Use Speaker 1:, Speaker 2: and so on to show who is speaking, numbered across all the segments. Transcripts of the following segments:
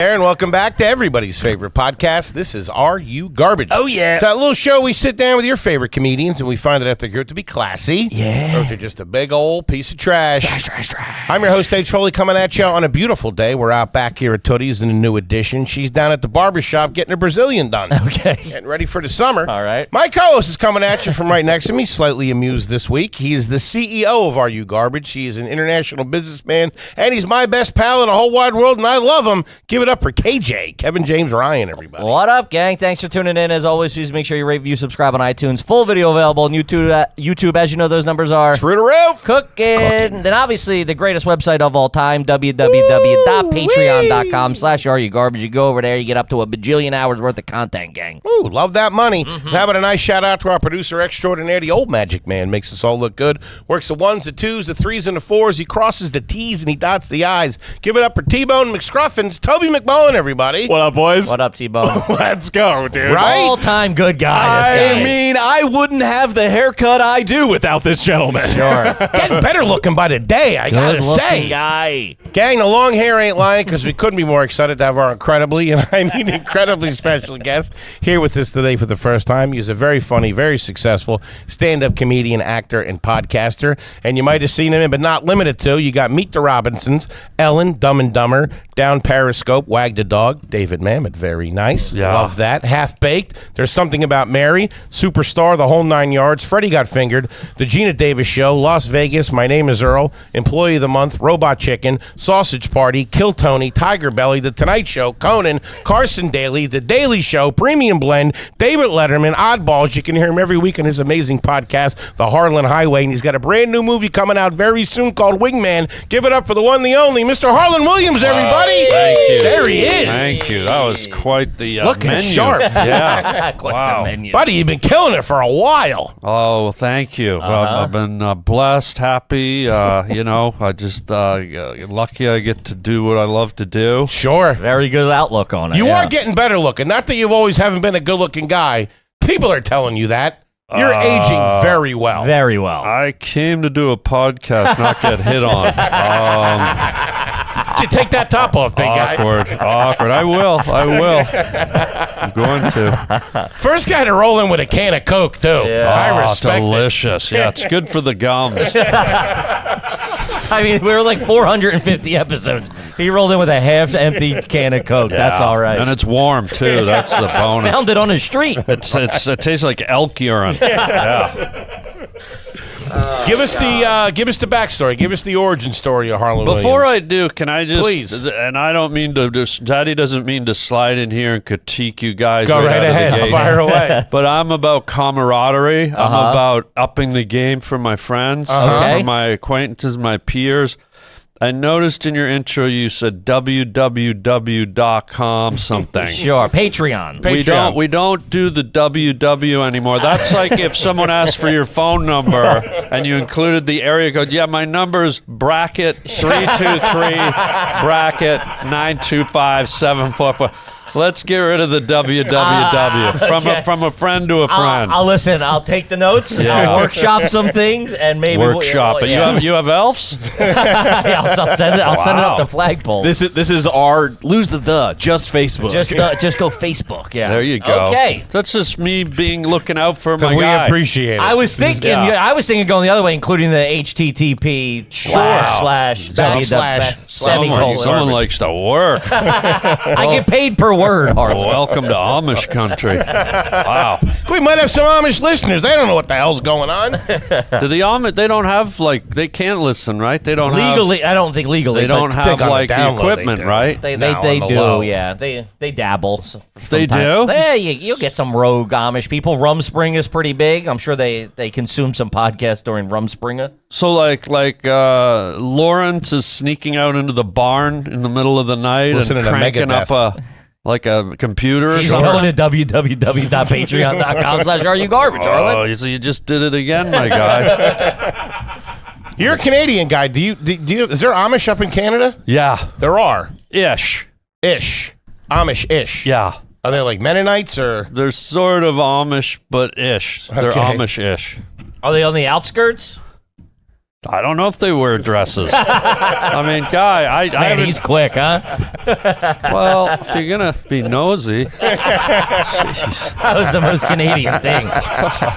Speaker 1: And welcome back to everybody's favorite podcast. This is Are You Garbage?
Speaker 2: Oh, yeah.
Speaker 1: It's that little show we sit down with your favorite comedians and we find out if they're good to be classy.
Speaker 2: Yeah.
Speaker 1: Or if they're just a big old piece of trash.
Speaker 2: Trash.
Speaker 1: I'm your host, H.Foley, coming at you on a beautiful day. We're out back here at Tootie's in a new edition. She's down at the barbershop getting her Brazilian done.
Speaker 2: Okay.
Speaker 1: Getting ready for the summer.
Speaker 2: All right.
Speaker 1: My co-host is coming at you from right next to me, slightly amused this week. He is the CEO of Are You Garbage. He is an international businessman, and he's my best pal in the whole wide world, and I love him. Give it up for KJ. Kevin James Ryan, everybody.
Speaker 2: What up, gang? Thanks for tuning in. As always, please make sure you rate, review, subscribe on iTunes. Full video available on YouTube. As you know, those numbers are
Speaker 1: True to roof.
Speaker 2: Cooking. And obviously, the greatest website of all time, www.patreon.com/areyougarbage. You go over there, you get up to a bajillion hours worth of content, gang.
Speaker 1: Ooh, love that money. How about a nice shout out to our producer extraordinaire, the old magic man. Makes us all look good. Works the ones, the twos, the threes, and the fours. He crosses the T's and he dots the I's. Give it up for T-Bone McScruffins, Toby McMullen, everybody.
Speaker 3: What up, boys?
Speaker 2: What up, T-Bone?
Speaker 3: Let's go, dude.
Speaker 1: Right?
Speaker 2: All-time good guy, this guy.
Speaker 3: I mean, I wouldn't have the haircut I do without this gentleman.
Speaker 2: Sure.
Speaker 1: Getting better looking by the day, I gotta say.
Speaker 2: Guy.
Speaker 1: Gang, the long hair ain't lying because we couldn't be more excited to have our incredibly, and I mean incredibly special guest here with us today for the first time. He's a very funny, very successful stand-up comedian, actor, and podcaster. And you might have seen him, but not limited to. You got Meet the Robinsons, Ellen, Dumb and Dumber, Down Periscope, Wag the Dog, David Mamet, very nice.
Speaker 3: Yeah.
Speaker 1: Love that. Half-Baked, There's Something About Mary, Superstar, The Whole Nine Yards, Freddie Got Fingered, The Gina Davis Show, Las Vegas, My Name is Earl, Employee of the Month, Robot Chicken, Sausage Party, Kill Tony, Tiger Belly, The Tonight Show, Conan, Carson Daly, The Daily Show, Premium Blend, David Letterman, Oddballs. You can hear him every week on his amazing podcast, The Harland Highway, and he's got a brand new movie coming out very soon called Wingman. Give it up for the one, the only, Mr. Harland Williams, everybody.
Speaker 4: Thank you.
Speaker 1: There he is.
Speaker 4: Thank you. That was quite the
Speaker 1: Looking
Speaker 4: menu.
Speaker 1: sharp.
Speaker 4: Yeah.
Speaker 2: Quite
Speaker 4: Wow.
Speaker 2: the menu.
Speaker 1: Buddy, you've been killing it for a while.
Speaker 4: Oh, thank you. Well, I've been blessed, happy. I just lucky I get to do what I love to do.
Speaker 1: Sure.
Speaker 2: Very good outlook on it.
Speaker 1: You
Speaker 2: yeah.
Speaker 1: are getting better looking. Not that you've always haven't been a good-looking guy. People are telling you that. You're aging very well.
Speaker 2: Very well.
Speaker 4: I came to do a podcast, not get hit on.
Speaker 1: You take that top off, big guy.
Speaker 4: Awkward. I will. I'm going to.
Speaker 1: First guy to roll in with a can of Coke, too.
Speaker 2: Yeah.
Speaker 1: I respect it.
Speaker 4: Delicious. Yeah, it's good for the gums.
Speaker 2: I mean, we were like 450 episodes. He rolled in with a half-empty can of Coke. That's all right.
Speaker 4: And it's warm, too. That's the bonus.
Speaker 2: Found it on the street.
Speaker 4: It tastes like elk urine. Yeah.
Speaker 1: Give us the backstory. Give us the origin story of Harland
Speaker 4: Before
Speaker 1: Williams.
Speaker 4: I do, can I just
Speaker 1: Please.
Speaker 4: And I don't mean to Daddy doesn't mean to slide in here and critique you guys.
Speaker 1: Go right
Speaker 4: out of the
Speaker 1: ahead.
Speaker 4: gate.
Speaker 1: Fire away.
Speaker 4: But I'm about camaraderie. I'm about upping the game for my friends,
Speaker 2: Okay.
Speaker 4: for my acquaintances, my peers. I noticed in your intro you said www.com something.
Speaker 2: Sure. Patreon.
Speaker 4: We don't do the WW anymore. That's like if someone asked for your phone number and you included the area code. Yeah, my number's bracket 323 bracket 925 Let's get rid of the www from a friend to a friend.
Speaker 2: I'll listen. I'll take the notes.
Speaker 4: Yeah.
Speaker 2: I'll workshop some things and maybe
Speaker 4: Workshop. But you have elves?
Speaker 2: Yeah, I'll send it. I'll send it up the flagpole.
Speaker 3: This is our lose the just Facebook.
Speaker 2: Just go Facebook. Yeah.
Speaker 4: There you go.
Speaker 2: Okay.
Speaker 4: That's just me looking out for my
Speaker 1: we
Speaker 4: guy.
Speaker 1: appreciate it.
Speaker 2: I was thinking.
Speaker 4: Yeah.
Speaker 2: I was thinking going the other way, including the HTTP slash semicolon.
Speaker 4: Someone likes to work.
Speaker 2: I get paid per word, Harland.
Speaker 4: Welcome to Amish country. Wow.
Speaker 1: We might have some Amish listeners. They don't know what the hell's going on.
Speaker 4: Do the Amish, they don't have, they can't listen, right? They don't
Speaker 2: Legally, I don't think legally.
Speaker 4: They don't
Speaker 2: but
Speaker 4: have,
Speaker 1: on the
Speaker 4: the
Speaker 1: download,
Speaker 4: equipment,
Speaker 1: they do.
Speaker 4: right?
Speaker 2: They
Speaker 1: No,
Speaker 2: they
Speaker 1: on the
Speaker 2: do,
Speaker 1: low.
Speaker 2: yeah. They dabble.
Speaker 4: They do?
Speaker 2: Yeah, you'll get some rogue Amish people. Rumspringa is pretty big. I'm sure they consume some podcasts during Rumspringa.
Speaker 4: So, Lawrence is sneaking out into the barn in the middle of the night
Speaker 1: Listening
Speaker 4: and
Speaker 1: to
Speaker 4: cranking
Speaker 1: Megadeth.
Speaker 4: up a computer or
Speaker 2: He's
Speaker 4: something.
Speaker 2: going to www.patreon.com/areyougarbage, Harland.
Speaker 4: Oh, so you just did it again, my guy.
Speaker 1: You're a Canadian guy. Do you? Is there Amish up in Canada?
Speaker 4: Yeah.
Speaker 1: There are.
Speaker 4: Ish.
Speaker 1: Amish-ish.
Speaker 4: Yeah.
Speaker 1: Are they like Mennonites or?
Speaker 4: They're sort of Amish, but ish. They're
Speaker 1: Okay.
Speaker 4: Amish-ish.
Speaker 2: Are they on the outskirts?
Speaker 4: I don't know if they wear dresses. I mean, guy, I
Speaker 2: Man,
Speaker 4: haven't.
Speaker 2: he's quick, huh?
Speaker 4: Well, if you're gonna be nosy,
Speaker 2: That was the most Canadian thing.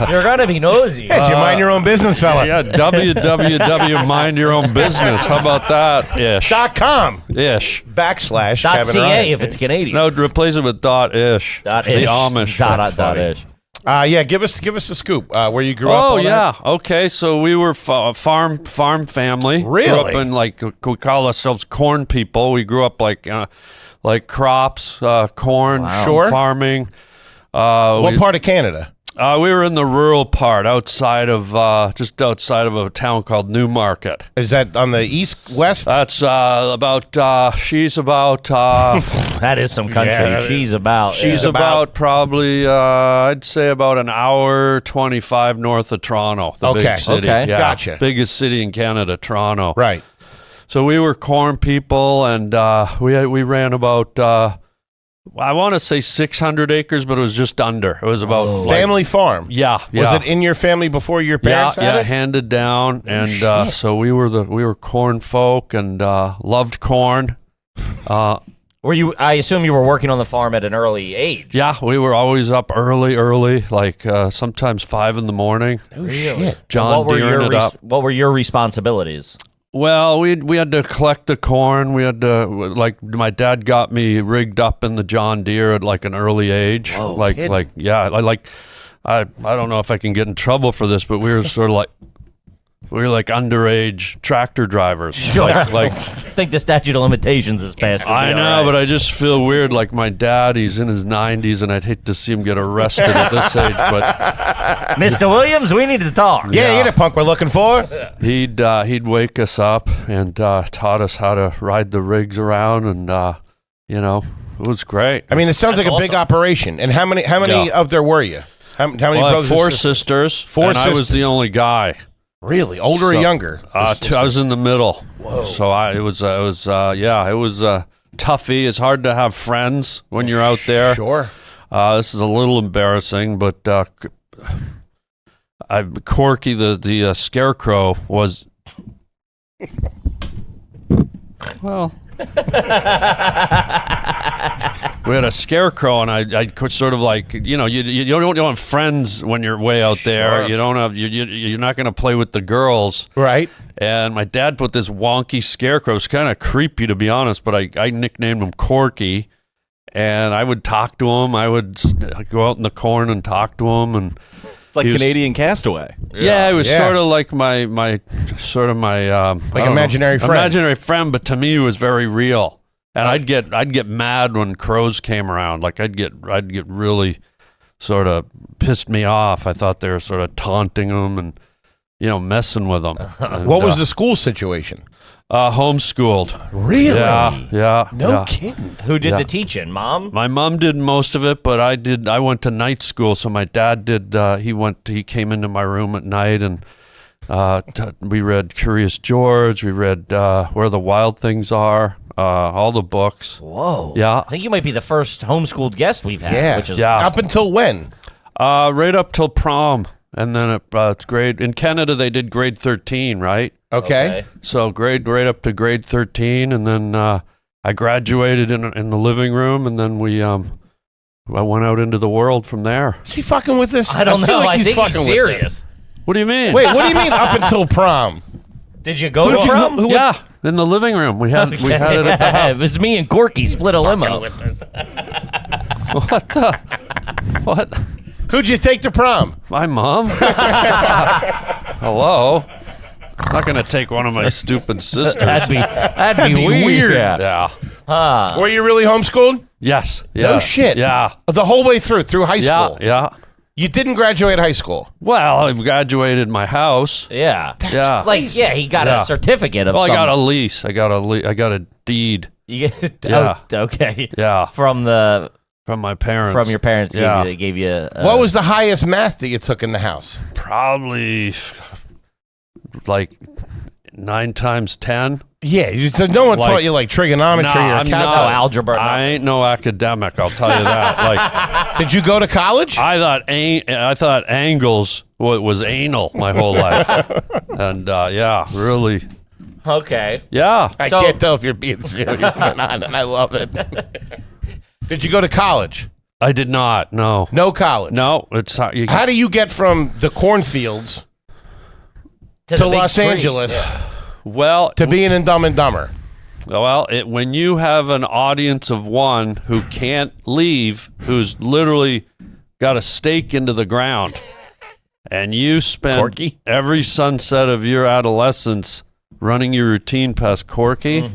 Speaker 2: You're gonna be nosy.
Speaker 1: Hey, you mind your own business, fella.
Speaker 4: yeah, www. Mind your own business. How about that?
Speaker 1: .com
Speaker 4: Ish.
Speaker 1: /
Speaker 2: Dot
Speaker 1: Kevin
Speaker 2: .ca
Speaker 1: Ryan.
Speaker 2: if it's Canadian.
Speaker 4: No, replace it with .ish.
Speaker 2: Dot
Speaker 4: The
Speaker 2: ish.
Speaker 4: Amish.
Speaker 2: Dot
Speaker 1: funny.
Speaker 2: ish.
Speaker 1: Yeah, give us the scoop. Where you grew up.
Speaker 4: Oh
Speaker 1: all
Speaker 4: yeah.
Speaker 1: that?
Speaker 4: Okay, so we were farm family.
Speaker 1: Really?
Speaker 4: Grew up in we call ourselves corn people. We grew up like crops, corn,
Speaker 1: Sure.
Speaker 4: farming.
Speaker 1: What part of Canada?
Speaker 4: We were in the rural part, just outside of a town called Newmarket.
Speaker 1: Is that on the east, west?
Speaker 4: That's she's about
Speaker 2: That is some country.
Speaker 1: Yeah,
Speaker 2: She's about.
Speaker 4: she's
Speaker 1: Yeah.
Speaker 4: about probably I'd say about an hour 25 north of Toronto, the
Speaker 1: Okay.
Speaker 4: big city.
Speaker 2: Okay.
Speaker 4: Yeah,
Speaker 1: Gotcha.
Speaker 4: biggest city in Canada, Toronto.
Speaker 1: Right.
Speaker 4: So we were corn people, and we ran about I want to say 600 acres, but it was just under. It was about
Speaker 1: Family farm.
Speaker 4: yeah.
Speaker 1: Was it in your family before your parents had it?
Speaker 4: handed down, and so we were corn folk and loved corn.
Speaker 2: Were you? I assume you were working on the farm at an early age.
Speaker 4: Yeah, we were always up early, like sometimes 5 in the morning.
Speaker 1: Oh, shit.
Speaker 4: John Deereing it up.
Speaker 2: What were your responsibilities?
Speaker 4: Well, we had to collect the corn. We had to my dad got me rigged up in the John Deere at like an early age.
Speaker 1: kidding.
Speaker 4: I don't know if I can get in trouble for this, but we were sort of like underage tractor drivers.
Speaker 2: I think the statute of limitations is passed.
Speaker 4: I know, but I just feel weird. Like my dad, he's in his 90s, and I'd hate to see him get arrested at this age. But
Speaker 2: Mr. Williams, we need to talk.
Speaker 1: Yeah, you're the punk we're looking for.
Speaker 4: he'd wake us up and taught us how to ride the rigs around, and it was great.
Speaker 1: I mean, it sounds
Speaker 2: That's
Speaker 1: like a big
Speaker 2: awesome.
Speaker 1: operation. And how many
Speaker 4: Yeah.
Speaker 1: of there were you? How many
Speaker 4: Well, I
Speaker 1: brothers?
Speaker 4: have 4
Speaker 1: and sisters?
Speaker 4: sisters.
Speaker 1: Four
Speaker 4: and I was
Speaker 1: sisters.
Speaker 4: the only guy.
Speaker 1: Really, older or
Speaker 4: So,
Speaker 1: younger?
Speaker 4: I was in the middle. Whoa. So it was toughy. It's hard to have friends when you're out there.
Speaker 1: Sure.
Speaker 4: This is a little embarrassing, but Corky the scarecrow was well. We had a scarecrow, and I sort of like, you don't want friends when you're way out there.
Speaker 1: Sure.
Speaker 4: You don't have you're not going to play with the girls.
Speaker 1: Right.
Speaker 4: And my dad put this wonky scarecrow. It's kind of creepy, to be honest, but I nicknamed him Corky, and I would talk to him. I would go out in the corn and talk to him, and
Speaker 3: It's like
Speaker 4: he was-
Speaker 3: Canadian Castaway.
Speaker 4: yeah, it was
Speaker 1: Yeah.
Speaker 4: sort of like my like
Speaker 1: imaginary friend.
Speaker 4: imaginary friend, but to me it was very real. And I'd get mad when crows came around. Like I'd get really sort of pissed me off. I thought they were sort of taunting them and messing with them. And,
Speaker 1: What was the school situation?
Speaker 4: homeschooled?
Speaker 1: Really?
Speaker 4: Yeah.
Speaker 1: No
Speaker 4: yeah.
Speaker 1: kidding.
Speaker 2: Who did
Speaker 4: Yeah.
Speaker 2: the teaching? Mom?
Speaker 4: My mom did most of it, but I went to night school, so my dad did. He came into my room at night, and we read Curious George. We read Where the Wild Things Are. All the books.
Speaker 2: Whoa.
Speaker 4: Yeah.
Speaker 2: I think you might be the first homeschooled guest we've had.
Speaker 1: Yeah.
Speaker 2: Which is
Speaker 4: Yeah.
Speaker 1: Up until when?
Speaker 4: Right up till prom, and then it's grade. In Canada, they did grade 13, right?
Speaker 1: Okay.
Speaker 4: So grade right up to grade 13, and then I graduated in the living room, and then I went out into the world from there.
Speaker 1: Is he fucking with this?
Speaker 2: I don't
Speaker 1: feel
Speaker 2: know.
Speaker 1: like
Speaker 2: I think
Speaker 1: fucking
Speaker 2: he's
Speaker 1: with
Speaker 2: serious.
Speaker 4: What do you mean?
Speaker 1: this. Wait, what do you mean up until prom?
Speaker 2: Did you go to prom?
Speaker 4: Yeah, in the living room. We had it at the house.
Speaker 2: It was me and Corky split a limo.
Speaker 4: What the? What?
Speaker 1: Who'd you take to prom?
Speaker 4: My mom? Hello? I'm not gonna take one of my stupid sisters.
Speaker 2: That'd be weird.
Speaker 1: weird.
Speaker 2: Yeah.
Speaker 4: Yeah.
Speaker 1: Were you really homeschooled?
Speaker 4: Yes. Yeah.
Speaker 1: No shit.
Speaker 4: Yeah.
Speaker 1: The whole way through high
Speaker 4: Yeah.
Speaker 1: school.
Speaker 4: Yeah.
Speaker 1: You didn't graduate high school.
Speaker 4: Well, I graduated my house.
Speaker 2: Yeah.
Speaker 4: Yeah.
Speaker 2: Like, yeah, he got
Speaker 4: Yeah.
Speaker 2: a certificate of
Speaker 4: Well, I
Speaker 2: some.
Speaker 4: got a lease. I got a deed.
Speaker 2: You get,
Speaker 4: Yeah.
Speaker 2: oh, okay.
Speaker 4: Yeah.
Speaker 2: From
Speaker 4: From my parents.
Speaker 2: your parents
Speaker 4: Yeah.
Speaker 2: gave you
Speaker 1: What was the highest math that you took in the house?
Speaker 4: Probably like 9 times 10.
Speaker 1: Yeah, no one
Speaker 4: Like,
Speaker 1: taught you like trigonometry or
Speaker 4: I'm
Speaker 1: calculus.
Speaker 2: No, algebra.
Speaker 4: I ain't no academic. I'll tell you that. Like,
Speaker 1: Did you go to college?
Speaker 4: I thought angles was anal my whole life, and yeah, really,
Speaker 2: Okay.
Speaker 4: yeah.
Speaker 1: I
Speaker 2: So-
Speaker 1: can't tell if you're being serious or not, and I love it. Did you go to college?
Speaker 4: I did not. No,
Speaker 1: No college.
Speaker 4: no. It's you.
Speaker 1: How do you get from the cornfields
Speaker 2: To
Speaker 1: to
Speaker 2: the big
Speaker 1: Los
Speaker 2: screen.
Speaker 1: Angeles
Speaker 4: Well,
Speaker 1: to being in Dumb and Dumber?
Speaker 4: when you have an audience of one who can't leave, who's literally got a stake into the ground, and you spend
Speaker 1: Corky?
Speaker 4: every sunset of your adolescence running your routine past Corky,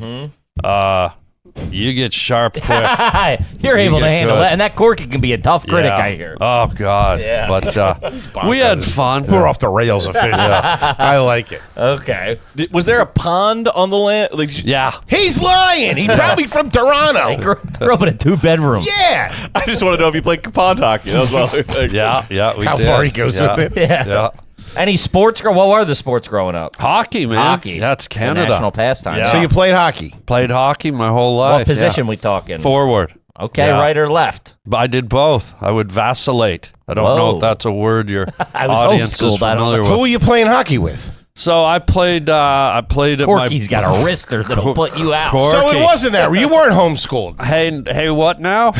Speaker 4: you get sharp quick.
Speaker 2: You're able to
Speaker 4: get
Speaker 2: handle
Speaker 4: good.
Speaker 2: that, and that Corky can be a tough critic.
Speaker 4: Yeah.
Speaker 2: I hear.
Speaker 4: Oh God!
Speaker 2: Yeah.
Speaker 4: But we had fun.
Speaker 1: We're off the rails officially. I like it.
Speaker 2: Okay.
Speaker 3: Was there a pond on the land? Like,
Speaker 4: Yeah.
Speaker 1: He's lying. He's probably from Toronto.
Speaker 2: Grew up in a 2-bedroom.
Speaker 1: Yeah.
Speaker 3: I just want to know if you played pond hockey. That was my only thing.
Speaker 4: Yeah. We
Speaker 1: How
Speaker 4: did.
Speaker 1: far he goes
Speaker 4: yeah.
Speaker 1: with it.
Speaker 2: Yeah. Any sports? What were the sports growing up?
Speaker 4: Hockey, man.
Speaker 2: Hockey.
Speaker 4: That's
Speaker 2: The
Speaker 4: Canada.
Speaker 2: national pastime.
Speaker 4: Yeah.
Speaker 1: So you played hockey.
Speaker 4: Played hockey my whole life.
Speaker 2: What position
Speaker 4: yeah.
Speaker 2: we talking?
Speaker 4: Forward.
Speaker 2: Okay,
Speaker 4: Yeah.
Speaker 2: right or left?
Speaker 4: But I did both. I would vacillate. I don't know
Speaker 2: Whoa.
Speaker 4: if that's a word your
Speaker 2: I was
Speaker 4: audience is
Speaker 2: homeschooled, I don't
Speaker 4: familiar
Speaker 2: know.
Speaker 1: Who
Speaker 4: with.
Speaker 1: were you playing hockey with?
Speaker 4: So I played at
Speaker 2: Corky's
Speaker 4: my
Speaker 2: got a wrister that'll put you out.
Speaker 4: Corky.
Speaker 1: So it wasn't that. You weren't homeschooled.
Speaker 4: Hey, what now?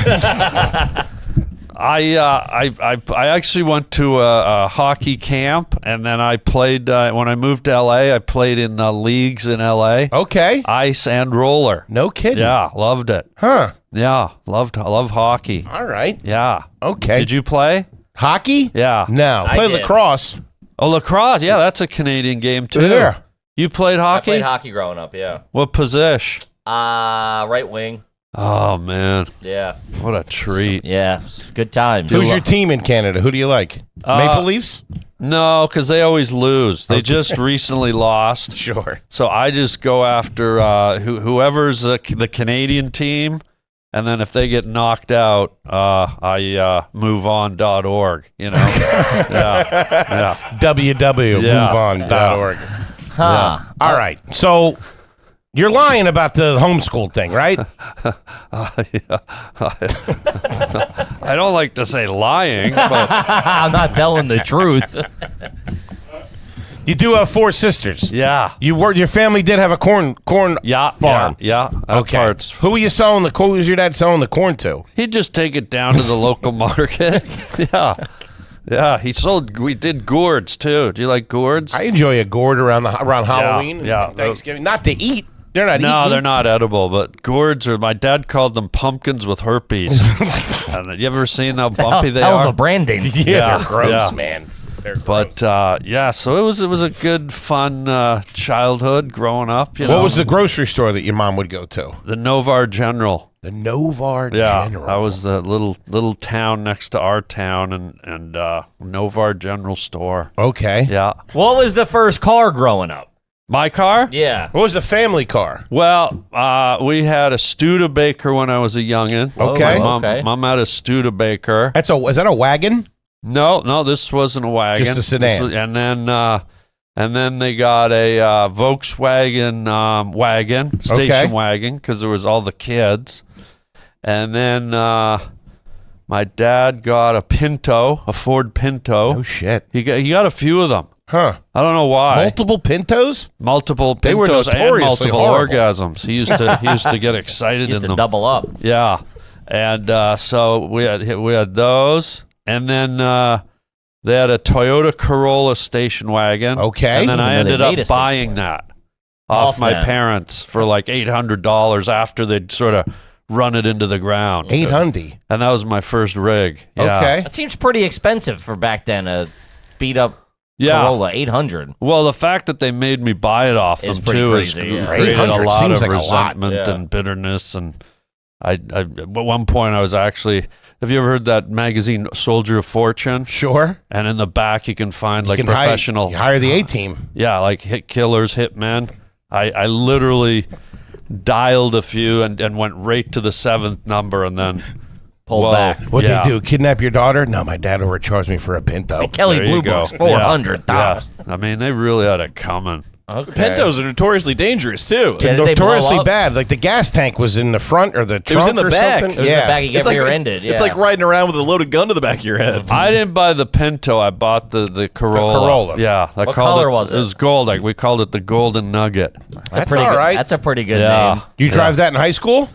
Speaker 4: I actually went to a hockey camp, and then I played when I moved to LA. I played in leagues in LA,
Speaker 1: Okay.
Speaker 4: ice and roller.
Speaker 1: No kidding.
Speaker 4: Yeah, loved it.
Speaker 1: Huh.
Speaker 4: Yeah, I love hockey.
Speaker 1: All right.
Speaker 4: Yeah.
Speaker 1: Okay.
Speaker 4: Did you play?
Speaker 1: Hockey?
Speaker 4: Yeah.
Speaker 1: No.
Speaker 2: I
Speaker 1: Play
Speaker 2: did.
Speaker 1: lacrosse.
Speaker 4: Oh, lacrosse. Yeah, that's a Canadian game too.
Speaker 1: Yeah.
Speaker 4: You played
Speaker 2: I
Speaker 4: hockey?
Speaker 2: played hockey growing up, yeah.
Speaker 4: What position?
Speaker 2: Right wing.
Speaker 4: Oh man,
Speaker 2: Yeah.
Speaker 4: what a treat.
Speaker 2: Yeah. Good times.
Speaker 1: Who's your team in Canada? Who do you like? Maple Leafs?
Speaker 4: No, because they always lose. They just recently lost.
Speaker 1: Sure.
Speaker 4: So I just go after whoever's the Canadian team, and then if they get knocked out, I moveon.org. You know, yeah.
Speaker 1: www.moveon.org.
Speaker 2: Huh.
Speaker 1: All right. So you're lying about the homeschool thing, right?
Speaker 4: I don't like to say lying, but
Speaker 2: I'm not telling the truth.
Speaker 1: You do have 4 sisters.
Speaker 4: yeah,
Speaker 1: Your family did have a corn farm.
Speaker 4: yeah.
Speaker 1: Okay.
Speaker 4: Parts.
Speaker 1: Who were you selling the corn? Who was your dad selling the corn to?
Speaker 4: He'd just take it down to the local market. Yeah. We did gourds too. Do you like gourds?
Speaker 1: I enjoy a gourd around Halloween
Speaker 4: yeah.
Speaker 1: and Thanksgiving. Not to eat. They're not
Speaker 4: No,
Speaker 1: eating.
Speaker 4: they're not edible, but gourds are. My dad called them pumpkins with herpes. And you ever seen how bumpy they
Speaker 2: Hell of
Speaker 4: are?
Speaker 2: a branding.
Speaker 1: Yeah, they're gross,
Speaker 4: yeah.
Speaker 1: man. They're gross.
Speaker 4: But yeah, so it was a good, fun childhood growing up. You
Speaker 1: What
Speaker 4: know,
Speaker 1: was the grocery store that your mom would go to?
Speaker 4: the Novar General?
Speaker 1: The Novar
Speaker 4: Yeah,
Speaker 1: General.
Speaker 4: that was the little town next to our town, and Novar General store.
Speaker 1: Okay.
Speaker 4: Yeah,
Speaker 2: What was the first car growing up?
Speaker 4: my car.
Speaker 2: Yeah.
Speaker 1: What was the family car?
Speaker 4: Well, we had a Studebaker when I was a youngin'.
Speaker 1: Okay.
Speaker 4: My mom had a Studebaker.
Speaker 1: Is that a wagon?
Speaker 4: No, this wasn't a wagon.
Speaker 1: Just a sedan.
Speaker 4: And then they got a Volkswagen wagon, station wagon, because there was all the kids. And then my dad got a Ford Pinto.
Speaker 1: Oh shit.
Speaker 4: He got a few of them.
Speaker 1: Huh.
Speaker 4: I don't know why.
Speaker 1: Multiple Pintos?
Speaker 4: Multiple
Speaker 1: They were
Speaker 4: Pintos and
Speaker 1: notoriously
Speaker 4: multiple
Speaker 1: horrible.
Speaker 4: orgasms. He used to get excited
Speaker 2: Used
Speaker 4: in
Speaker 2: to
Speaker 4: them.
Speaker 2: double up.
Speaker 4: Yeah, and so we had those, and then they had a Toyota Corolla station wagon.
Speaker 1: Okay.
Speaker 4: and then I
Speaker 2: Even though
Speaker 4: ended
Speaker 2: they
Speaker 4: up
Speaker 2: made a
Speaker 4: buying that off my
Speaker 2: them.
Speaker 4: parents for like $800 after they'd sort of run it into the ground.
Speaker 1: 800.
Speaker 4: And that was my first rig. Yeah.
Speaker 1: Okay.
Speaker 2: That seems pretty expensive for back then. A beat up
Speaker 4: Yeah.
Speaker 2: Corolla 800.
Speaker 4: Well, the fact that they made me buy it off
Speaker 2: It's
Speaker 4: them
Speaker 2: pretty
Speaker 4: too
Speaker 2: crazy, yeah.
Speaker 4: created a
Speaker 1: 800
Speaker 4: lot
Speaker 1: seems
Speaker 4: of
Speaker 1: like a lot.
Speaker 4: resentment
Speaker 2: Yeah.
Speaker 4: and bitterness. And I at one point I was actually. Have you ever heard that magazine Soldier of Fortune?
Speaker 1: Sure.
Speaker 4: And in the back you can find like
Speaker 1: You can
Speaker 4: professional.
Speaker 1: hire the A-team.
Speaker 4: Yeah, like hit killers, hitmen. I literally dialed a few and went right to the 7th number and then
Speaker 2: Pulled
Speaker 4: whoa,
Speaker 2: back.
Speaker 1: What'd
Speaker 4: yeah.
Speaker 1: they do? Kidnap your daughter? No, my dad overcharged me for a Pinto.
Speaker 2: Kelly
Speaker 4: There you
Speaker 2: Blue
Speaker 4: go.
Speaker 2: Book's 400,000.
Speaker 4: Yeah. I mean, they really had it coming.
Speaker 2: Okay.
Speaker 3: Pintos are notoriously dangerous, too.
Speaker 2: Yeah, did they blow
Speaker 1: Notoriously
Speaker 2: up?
Speaker 1: bad. Like the gas tank was in the front or the trunk
Speaker 3: It was in the
Speaker 1: or
Speaker 3: back.
Speaker 1: something.
Speaker 3: It was
Speaker 2: in the back. You get rear-ended.
Speaker 3: It's like riding around with a loaded gun to the back of your head.
Speaker 4: I didn't buy the Pinto. I bought the Corolla.
Speaker 1: Corolla.
Speaker 4: Yeah.
Speaker 2: What color was it?
Speaker 4: It was gold. We called it the Golden Nugget.
Speaker 1: That's
Speaker 2: pretty
Speaker 1: all
Speaker 2: good.
Speaker 1: right.
Speaker 2: That's a pretty good
Speaker 4: Yeah.
Speaker 2: name.
Speaker 1: You drive that in high school?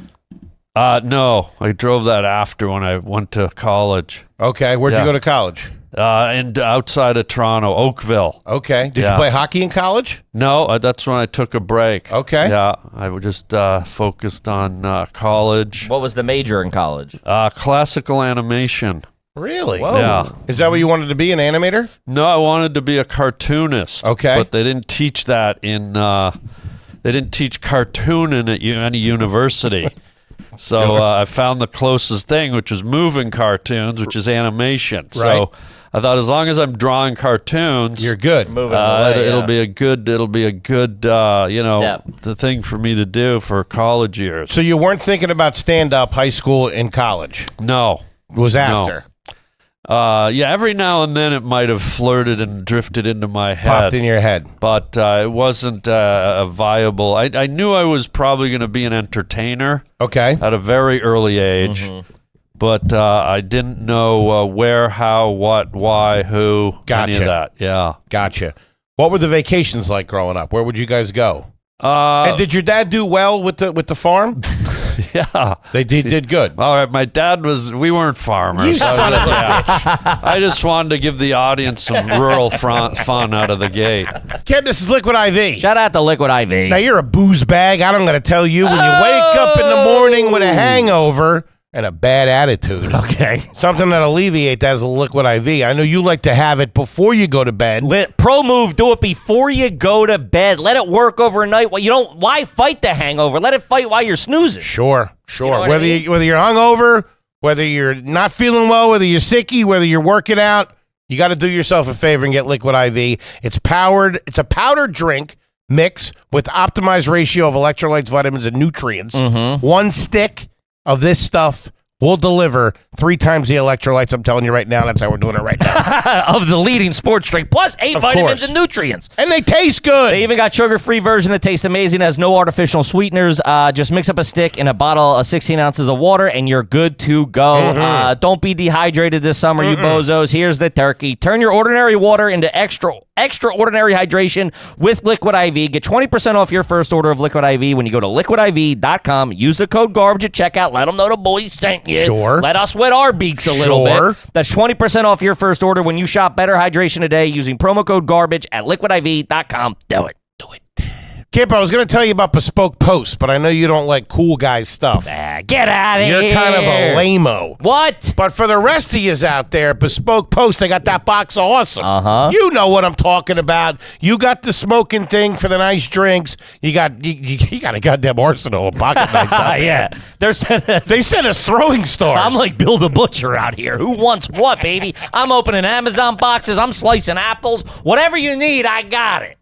Speaker 4: No, I drove that after when I went to college.
Speaker 1: Okay. Where'd you
Speaker 4: Yeah.
Speaker 1: go to college?
Speaker 4: And outside of Toronto, Oakville.
Speaker 1: Okay. Did you
Speaker 4: Yeah.
Speaker 1: play hockey in college?
Speaker 4: No, that's when I took a break.
Speaker 1: Okay.
Speaker 4: Yeah, I just focused on college.
Speaker 2: What was the major in college?
Speaker 4: Classical animation.
Speaker 1: Really?
Speaker 2: Whoa.
Speaker 4: Yeah.
Speaker 1: Is that what you wanted to be, an animator?
Speaker 4: No, I wanted to be a cartoonist.
Speaker 1: Okay.
Speaker 4: But they didn't teach that in. They didn't teach cartooning at any university. So I found the closest thing, which was moving cartoons, which is animation.
Speaker 1: Right.
Speaker 4: So I thought as long as I'm drawing cartoons,
Speaker 1: You're good.
Speaker 2: Moving away,
Speaker 4: it'll
Speaker 2: yeah.
Speaker 4: be a good,
Speaker 2: Step.
Speaker 4: the thing for me to do for college years.
Speaker 1: So you weren't thinking about stand-up, high school, and college?
Speaker 4: No.
Speaker 1: It was after.
Speaker 4: Yeah, every now and then it might have flirted and drifted into my head.
Speaker 1: Popped in your head.
Speaker 4: But it wasn't a viable. I knew I was probably going to be an entertainer
Speaker 1: Okay.
Speaker 4: at a very early age, but I didn't know where, how, what, why, who, any
Speaker 1: Gotcha.
Speaker 4: of that. Yeah.
Speaker 1: Gotcha. What were the vacations like growing up? Where would you guys go? And did your dad do well with the farm?
Speaker 4: Yeah.
Speaker 1: They did good.
Speaker 4: All right, my dad we weren't farmers.
Speaker 1: You son of a
Speaker 4: bitch. I just wanted to give the audience some rural fun out of the gate.
Speaker 1: Kev, this is Liquid IV.
Speaker 2: Shout out to Liquid IV.
Speaker 1: Now, you're a booze bag. I don't got to tell you. When you wake up in the morning with a hangover and a bad attitude.
Speaker 2: Okay.
Speaker 1: Something that alleviate that is a Liquid IV. I know you like to have it before you go to bed.
Speaker 2: Pro move, do it before you go to bed. Let it work overnight. Well, why fight the hangover? Let it fight while you're snoozing.
Speaker 1: Sure.
Speaker 2: You know what
Speaker 1: whether
Speaker 2: I mean?
Speaker 1: whether you're hungover, whether you're not feeling well, whether you're sicky, whether you're working out, you got to do yourself a favor and get Liquid IV. It's a powdered drink mix with optimized ratio of electrolytes, vitamins, and nutrients. One stick of this stuff will deliver 3 times the electrolytes. I'm telling you right now. That's how we're doing it right now.
Speaker 2: Of the leading sports drink, plus 8
Speaker 1: Of
Speaker 2: vitamins
Speaker 1: course.
Speaker 2: and nutrients.
Speaker 1: And they taste good.
Speaker 2: They even got sugar-free version that tastes amazing, has no artificial sweeteners. Just mix up a stick in a bottle of 16 ounces of water, and you're good to go. Don't be dehydrated this summer, you bozos. Here's the turkey. Turn your ordinary water into extraordinary hydration with Liquid IV. Get 20% off your first order of Liquid IV when you go to liquidiv.com. Use the code GARBAGE at checkout. Let them know the boys sent you.
Speaker 1: Sure.
Speaker 2: Let us wet our beaks a little
Speaker 1: Sure.
Speaker 2: bit. That's 20% off your first order when you shop Better Hydration today using promo code GARBAGE at liquidiv.com. Do it.
Speaker 1: Kip, I was going to tell you about Bespoke Post, but I know you don't like cool guy stuff.
Speaker 2: Get out of here.
Speaker 1: You're kind of a lame-o.
Speaker 2: What?
Speaker 1: But for the rest of yous out there, Bespoke Post, they got that box of awesome. You know what I'm talking about. You got the smoking thing for the nice drinks. You got a goddamn arsenal of pocket knives out there.
Speaker 2: Yeah.
Speaker 1: They sent us throwing stars.
Speaker 2: I'm like Bill the Butcher out here. Who wants what, baby? I'm opening Amazon boxes. I'm slicing apples. Whatever you need, I got it.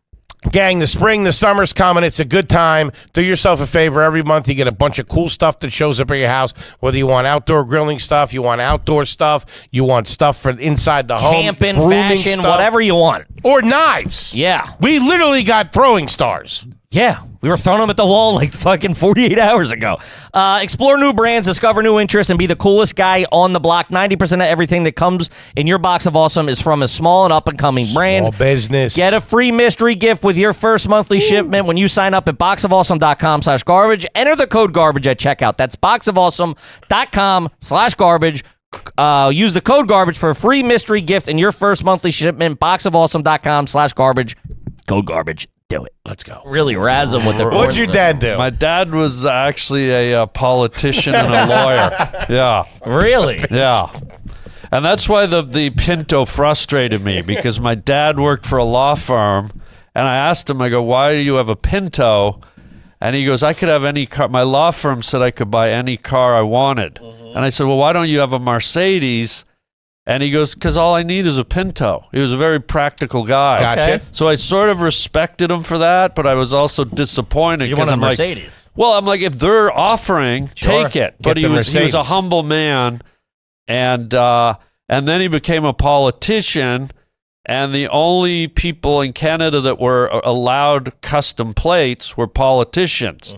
Speaker 1: Gang, the spring, the summer's coming. It's a good time. Do yourself a favor. Every month you get a bunch of cool stuff that shows up at your house, whether you want outdoor grilling stuff, you want outdoor stuff, you want stuff for inside the home.
Speaker 2: Camping,
Speaker 1: grooming
Speaker 2: fashion,
Speaker 1: stuff,
Speaker 2: whatever you want.
Speaker 1: Or knives.
Speaker 2: Yeah.
Speaker 1: We literally got throwing stars.
Speaker 2: Yeah. We were throwing them at the wall like fucking 48 hours ago. Explore new brands, discover new interests, and be the coolest guy on the block. 90% of everything that comes in your box of awesome is from a small and up-and-coming brand.
Speaker 1: Small business.
Speaker 2: Get a free mystery gift with your first monthly shipment when you sign up at boxofawesome.com/garbage. Enter the code garbage at checkout. That's boxofawesome.com/garbage. Use the code garbage for a free mystery gift in your first monthly shipment. boxofawesome.com/garbage. Code garbage. Do it.
Speaker 1: Let's go.
Speaker 2: Really razz them with the
Speaker 1: What'd your dad do?
Speaker 4: My dad was actually a politician and a lawyer. Yeah.
Speaker 2: Really?
Speaker 4: Yeah. And that's why the Pinto frustrated me, because my dad worked for a law firm, and I asked him, I go, why do you have a Pinto? And he goes, I could have any car. My law firm said I could buy any car I wanted. And I said, well, why don't you have a Mercedes? And he goes, because all I need is a Pinto. He was a very practical guy.
Speaker 1: Gotcha.
Speaker 2: Okay.
Speaker 4: So I sort of respected him for that, but I was also disappointed.
Speaker 2: You want a
Speaker 4: I'm like,
Speaker 2: Mercedes?
Speaker 4: well, I'm like, if they're offering,
Speaker 2: Sure.
Speaker 4: take it.
Speaker 1: Get
Speaker 4: But
Speaker 1: the
Speaker 4: he was a
Speaker 1: Mercedes.
Speaker 4: humble man, and then he became a politician, And the only people in Canada that were allowed custom plates were politicians.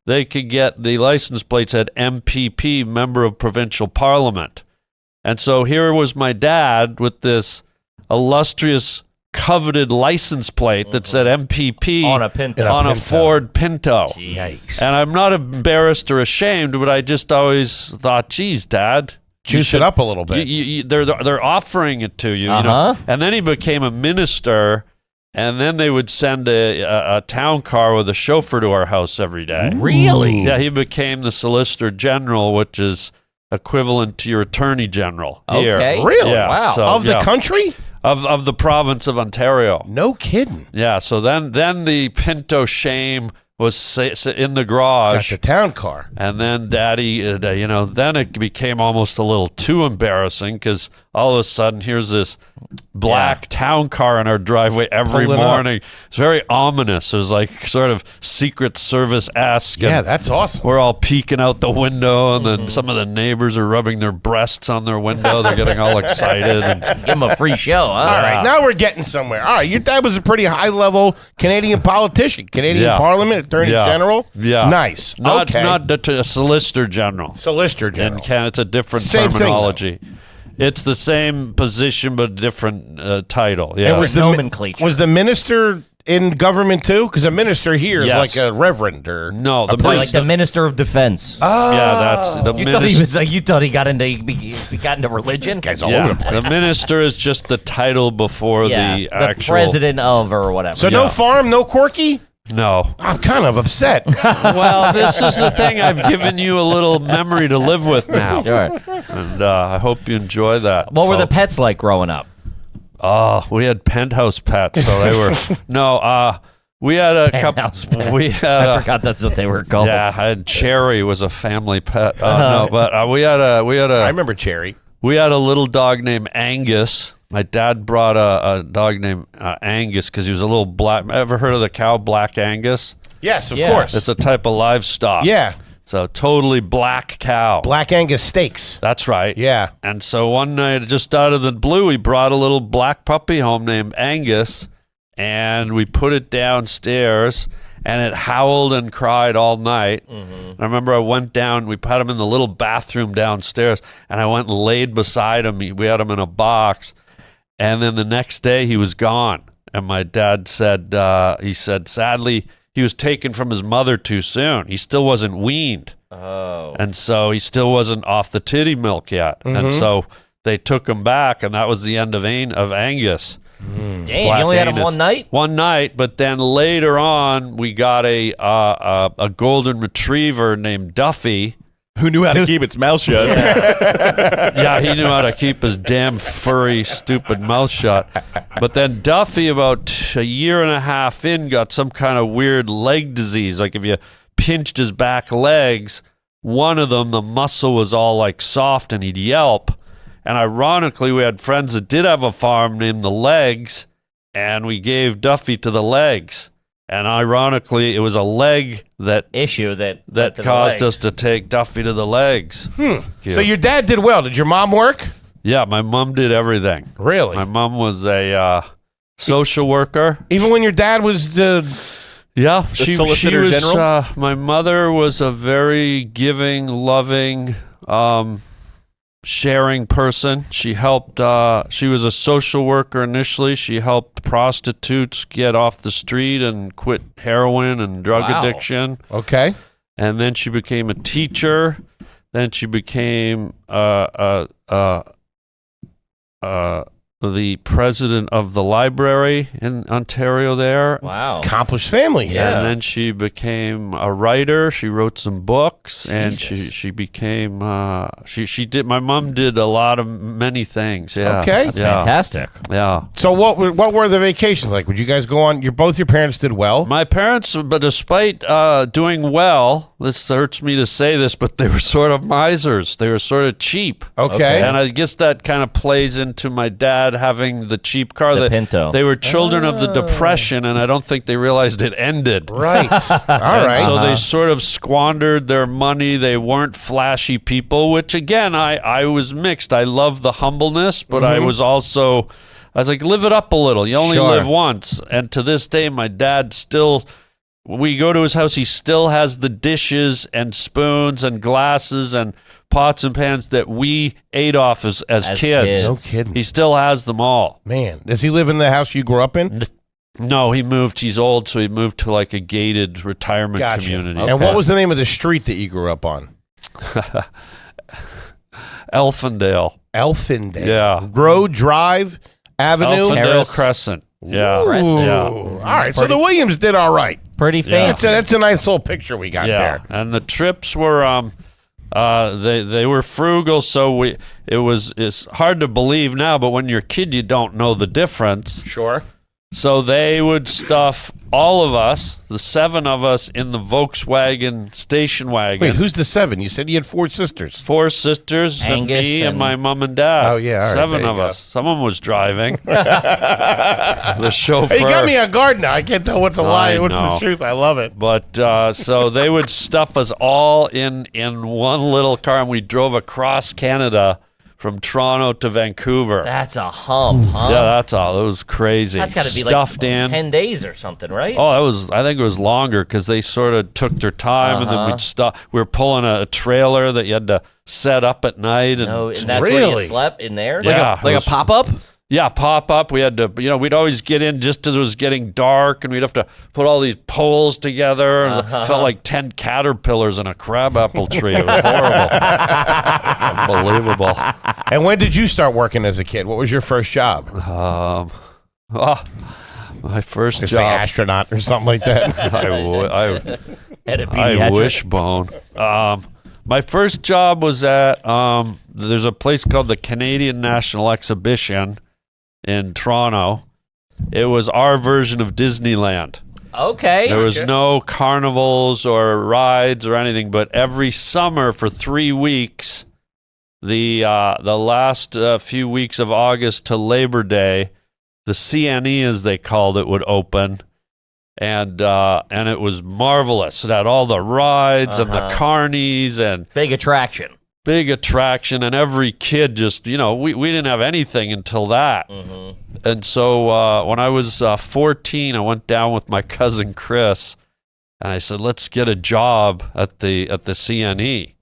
Speaker 4: They could get the license plates at MPP, Member of Provincial Parliament. And so here was my dad with this illustrious, coveted license plate that said MPP
Speaker 2: On a Pinto.
Speaker 4: on a
Speaker 1: Pinto.
Speaker 4: Ford Pinto.
Speaker 1: Yikes.
Speaker 4: And I'm not embarrassed or ashamed, but I just always thought, geez, Dad.
Speaker 1: Juice it up a little bit.
Speaker 4: They're offering it to you, you know. And then he became a minister, and then they would send a town car with a chauffeur to our house every day.
Speaker 2: Really?
Speaker 4: Yeah, he became the Solicitor General, which is equivalent to your Attorney General here.
Speaker 2: Okay.
Speaker 1: Really?
Speaker 4: Yeah,
Speaker 2: Wow.
Speaker 4: so,
Speaker 1: Of the
Speaker 4: yeah.
Speaker 1: country?
Speaker 4: Of the province of Ontario.
Speaker 1: No kidding.
Speaker 4: Yeah, so then the Pinto shame was in the
Speaker 1: Got
Speaker 4: garage.
Speaker 1: the town car.
Speaker 4: And then Daddy, then it became almost a little too embarrassing because all of a sudden here's this black town car in our driveway every
Speaker 1: Pulling up.
Speaker 4: morning. It's very ominous. It was like sort of Secret Service-esque.
Speaker 1: Yeah,
Speaker 4: and
Speaker 1: that's awesome.
Speaker 4: we're all peeking out the window, and then some of the neighbors are rubbing their breasts on their window. They're getting all excited. And
Speaker 2: Give him a free show, huh?
Speaker 1: All right, now we're getting somewhere. All right, your dad was a pretty high-level Canadian politician, Canadian
Speaker 4: Yeah.
Speaker 1: Parliament, Attorney
Speaker 4: Yeah.
Speaker 1: General.
Speaker 4: Yeah.
Speaker 1: Nice.
Speaker 4: not
Speaker 1: okay.
Speaker 4: a Solicitor General.
Speaker 1: Solicitor
Speaker 4: In
Speaker 1: General.
Speaker 4: Canada, it's a different
Speaker 1: Same thing,
Speaker 4: terminology. It's the same position but different title. Yeah.
Speaker 1: And was the
Speaker 2: Nomenclature.
Speaker 1: Was the minister in government too? Because a minister here is
Speaker 4: Yes.
Speaker 1: like a reverend or
Speaker 4: No, the
Speaker 2: Like
Speaker 4: minister.
Speaker 2: the Minister of Defense.
Speaker 4: Yeah, that's the
Speaker 2: You thought he
Speaker 4: minister.
Speaker 2: was. You thought he got into religion.
Speaker 1: guy's all
Speaker 4: Yeah,
Speaker 1: over the place.
Speaker 4: the minister is just the title before
Speaker 2: Yeah,
Speaker 4: the actual.
Speaker 2: president of or whatever.
Speaker 1: So no farm, no Corky.
Speaker 4: No.
Speaker 1: I'm kind of upset.
Speaker 4: Well, this is the thing. I've given you a little memory to live with now,
Speaker 2: Sure.
Speaker 4: and I hope you enjoy that.
Speaker 2: What were the
Speaker 4: folks.
Speaker 2: pets like growing up?
Speaker 4: Oh, we had penthouse pets, so they were no. We had a couple.
Speaker 2: Penthouse pets.
Speaker 4: We had
Speaker 2: I
Speaker 4: a,
Speaker 2: forgot that's what they were called.
Speaker 4: Yeah, I had Cherry was a family pet. No, but we had
Speaker 1: I
Speaker 4: a
Speaker 1: remember Cherry.
Speaker 4: little dog named Angus. My dad brought a dog named Angus because he was a little black. Ever heard of the cow Black Angus?
Speaker 1: Yes, of
Speaker 2: Yeah.
Speaker 1: course.
Speaker 4: It's a type of livestock.
Speaker 1: Yeah,
Speaker 4: It's a totally black cow.
Speaker 1: Black Angus steaks.
Speaker 4: That's right.
Speaker 1: Yeah.
Speaker 4: And so one night, just out of the blue, he brought a little black puppy home named Angus, and we put it downstairs, and it howled and cried all night. And I remember I went down, we put him in the little bathroom downstairs, and I went and laid beside him. We had him in a box, and then the next day he was gone. And my dad said, sadly, he was taken from his mother too soon. He still wasn't weaned.
Speaker 2: Oh.
Speaker 4: And so he still wasn't off the titty milk yet. And so they took him back, and that was the end of Angus.
Speaker 2: Damn,
Speaker 4: Black
Speaker 2: you only had him
Speaker 4: Angus.
Speaker 2: one night?
Speaker 4: One night, but then later on, we got a golden retriever named Duffy.
Speaker 3: Who knew how to keep its mouth shut?
Speaker 4: Yeah, he knew how to keep his damn furry, stupid mouth shut. But then Duffy, about a year and a half in, got some kind of weird leg disease. Like if you pinched his back legs, one of them, the muscle was all like soft and he'd yelp. And ironically, we had friends that did have a farm named the Legs, and we gave Duffy to the Legs. And ironically, it was a leg that
Speaker 2: Issue that
Speaker 4: caused us to take Duffy to the Legs.
Speaker 1: So your dad did well. Did your mom work?
Speaker 4: Yeah, my mom did everything.
Speaker 1: Really?
Speaker 4: My mom was a social worker.
Speaker 1: Even when your dad was the
Speaker 4: Yeah, she
Speaker 3: Solicitor
Speaker 4: was.
Speaker 3: General?
Speaker 4: My mother was a very giving, loving, sharing person. She helped. She was a social worker initially. She helped prostitutes get off the street and quit heroin and drug
Speaker 2: Wow.
Speaker 4: addiction.
Speaker 1: okay.
Speaker 4: And then she became a teacher. Then she became the president of the library in Ontario there.
Speaker 2: Wow.
Speaker 1: Accomplished family here.
Speaker 2: Yeah.
Speaker 4: And then she became a writer. She wrote some books, and
Speaker 2: Jesus.
Speaker 4: she became she did. My mom did a lot of many things. Yeah.
Speaker 1: Okay.
Speaker 2: That's
Speaker 4: yeah.
Speaker 2: fantastic.
Speaker 4: Yeah.
Speaker 1: So what were the vacations like? Would you guys go on? Both your parents did well.
Speaker 4: My parents, but despite doing well, this hurts me to say this, but they were sort of misers. They were sort of cheap.
Speaker 1: Okay.
Speaker 4: And I guess that kind of plays into my dad having the cheap car.
Speaker 2: The Pinto.
Speaker 4: They were children of the Depression, and I don't think they realized it ended.
Speaker 1: Right. All
Speaker 4: And
Speaker 1: right.
Speaker 4: so they sort of squandered their money. They weren't flashy people, which again, I was mixed. I love the humbleness, but I was also I was like, live it up a little. You only
Speaker 2: Sure.
Speaker 4: live once. And to this day, my dad still, we go to his house, he still has the dishes and spoons and glasses and pots and pans that we ate off as kids.
Speaker 1: No kidding.
Speaker 4: He still has them all.
Speaker 1: Man, does he live in the house you grew up in?
Speaker 4: No, he moved. He's old, so he moved to like a gated retirement
Speaker 1: Gotcha.
Speaker 4: community.
Speaker 1: And what was the name of the street that you grew up on?
Speaker 4: Elfindale.
Speaker 1: Elfindale.
Speaker 4: Yeah.
Speaker 1: Road, Drive, Avenue.
Speaker 4: Elfindale Crescent. Yeah.
Speaker 1: Ooh.
Speaker 4: Yeah.
Speaker 1: All right, so the Williams did all right.
Speaker 2: Pretty fancy.
Speaker 1: That's a nice little picture we got
Speaker 4: Yeah.
Speaker 1: there.
Speaker 4: And the trips were they were frugal, so it's hard to believe now, but when you're a kid you don't know the difference.
Speaker 1: Sure.
Speaker 4: So they would stuff all of us, the 7 of us, in the Volkswagen station wagon.
Speaker 1: Wait, who's the 7? You said you had 4 sisters.
Speaker 4: 4 sisters, and
Speaker 2: Angus
Speaker 4: me, and
Speaker 2: and-
Speaker 4: my mom and dad.
Speaker 1: Oh, yeah, all right,
Speaker 4: 7
Speaker 1: there
Speaker 4: of
Speaker 1: you go.
Speaker 4: us. Someone was driving. The chauffeur.
Speaker 1: Hey, you got me on guard now. I can't tell what's a lie and what's the
Speaker 4: know.
Speaker 1: truth. I love it.
Speaker 4: But so they would stuff us all in one little car, and we drove across Canada from Toronto to Vancouver.
Speaker 2: That's a hump, huh?
Speaker 4: Yeah, that's all. It was crazy.
Speaker 2: That's got to be
Speaker 4: stuffed
Speaker 2: like
Speaker 4: in.
Speaker 2: 10 days or something, right?
Speaker 4: Oh, I think it was longer because they sort of took their time, and then we'd stop. We were pulling a trailer that you had to set up at night, and
Speaker 2: No, and that's where you
Speaker 1: Really?
Speaker 2: slept in there?
Speaker 4: Yeah.
Speaker 3: Like a pop-up?
Speaker 4: yeah, pop up. We had to, we'd always get in just as it was getting dark, and we'd have to put all these poles together. And it felt like 10 caterpillars in a crabapple tree. It was horrible. Unbelievable.
Speaker 1: And when did you start working as a kid? What was your first job?
Speaker 4: My first
Speaker 1: Say
Speaker 4: job.
Speaker 1: astronaut or something like that.
Speaker 2: At a
Speaker 4: I
Speaker 2: pediatric.
Speaker 4: wishbone. My first job was at there's a place called the Canadian National Exhibition in Toronto. It was our version of Disneyland.
Speaker 2: Okay.
Speaker 4: There was no carnivals or rides or anything, but every summer for 3 weeks, the last few weeks of August to Labor Day, the CNE, as they called it, would open. And it was marvelous. It had all the rides and the carnies and
Speaker 2: Big attraction.
Speaker 4: and every kid just, we didn't have anything until that. And so when I was 14, I went down with my cousin Chris, and I said, let's get a job at the CNE.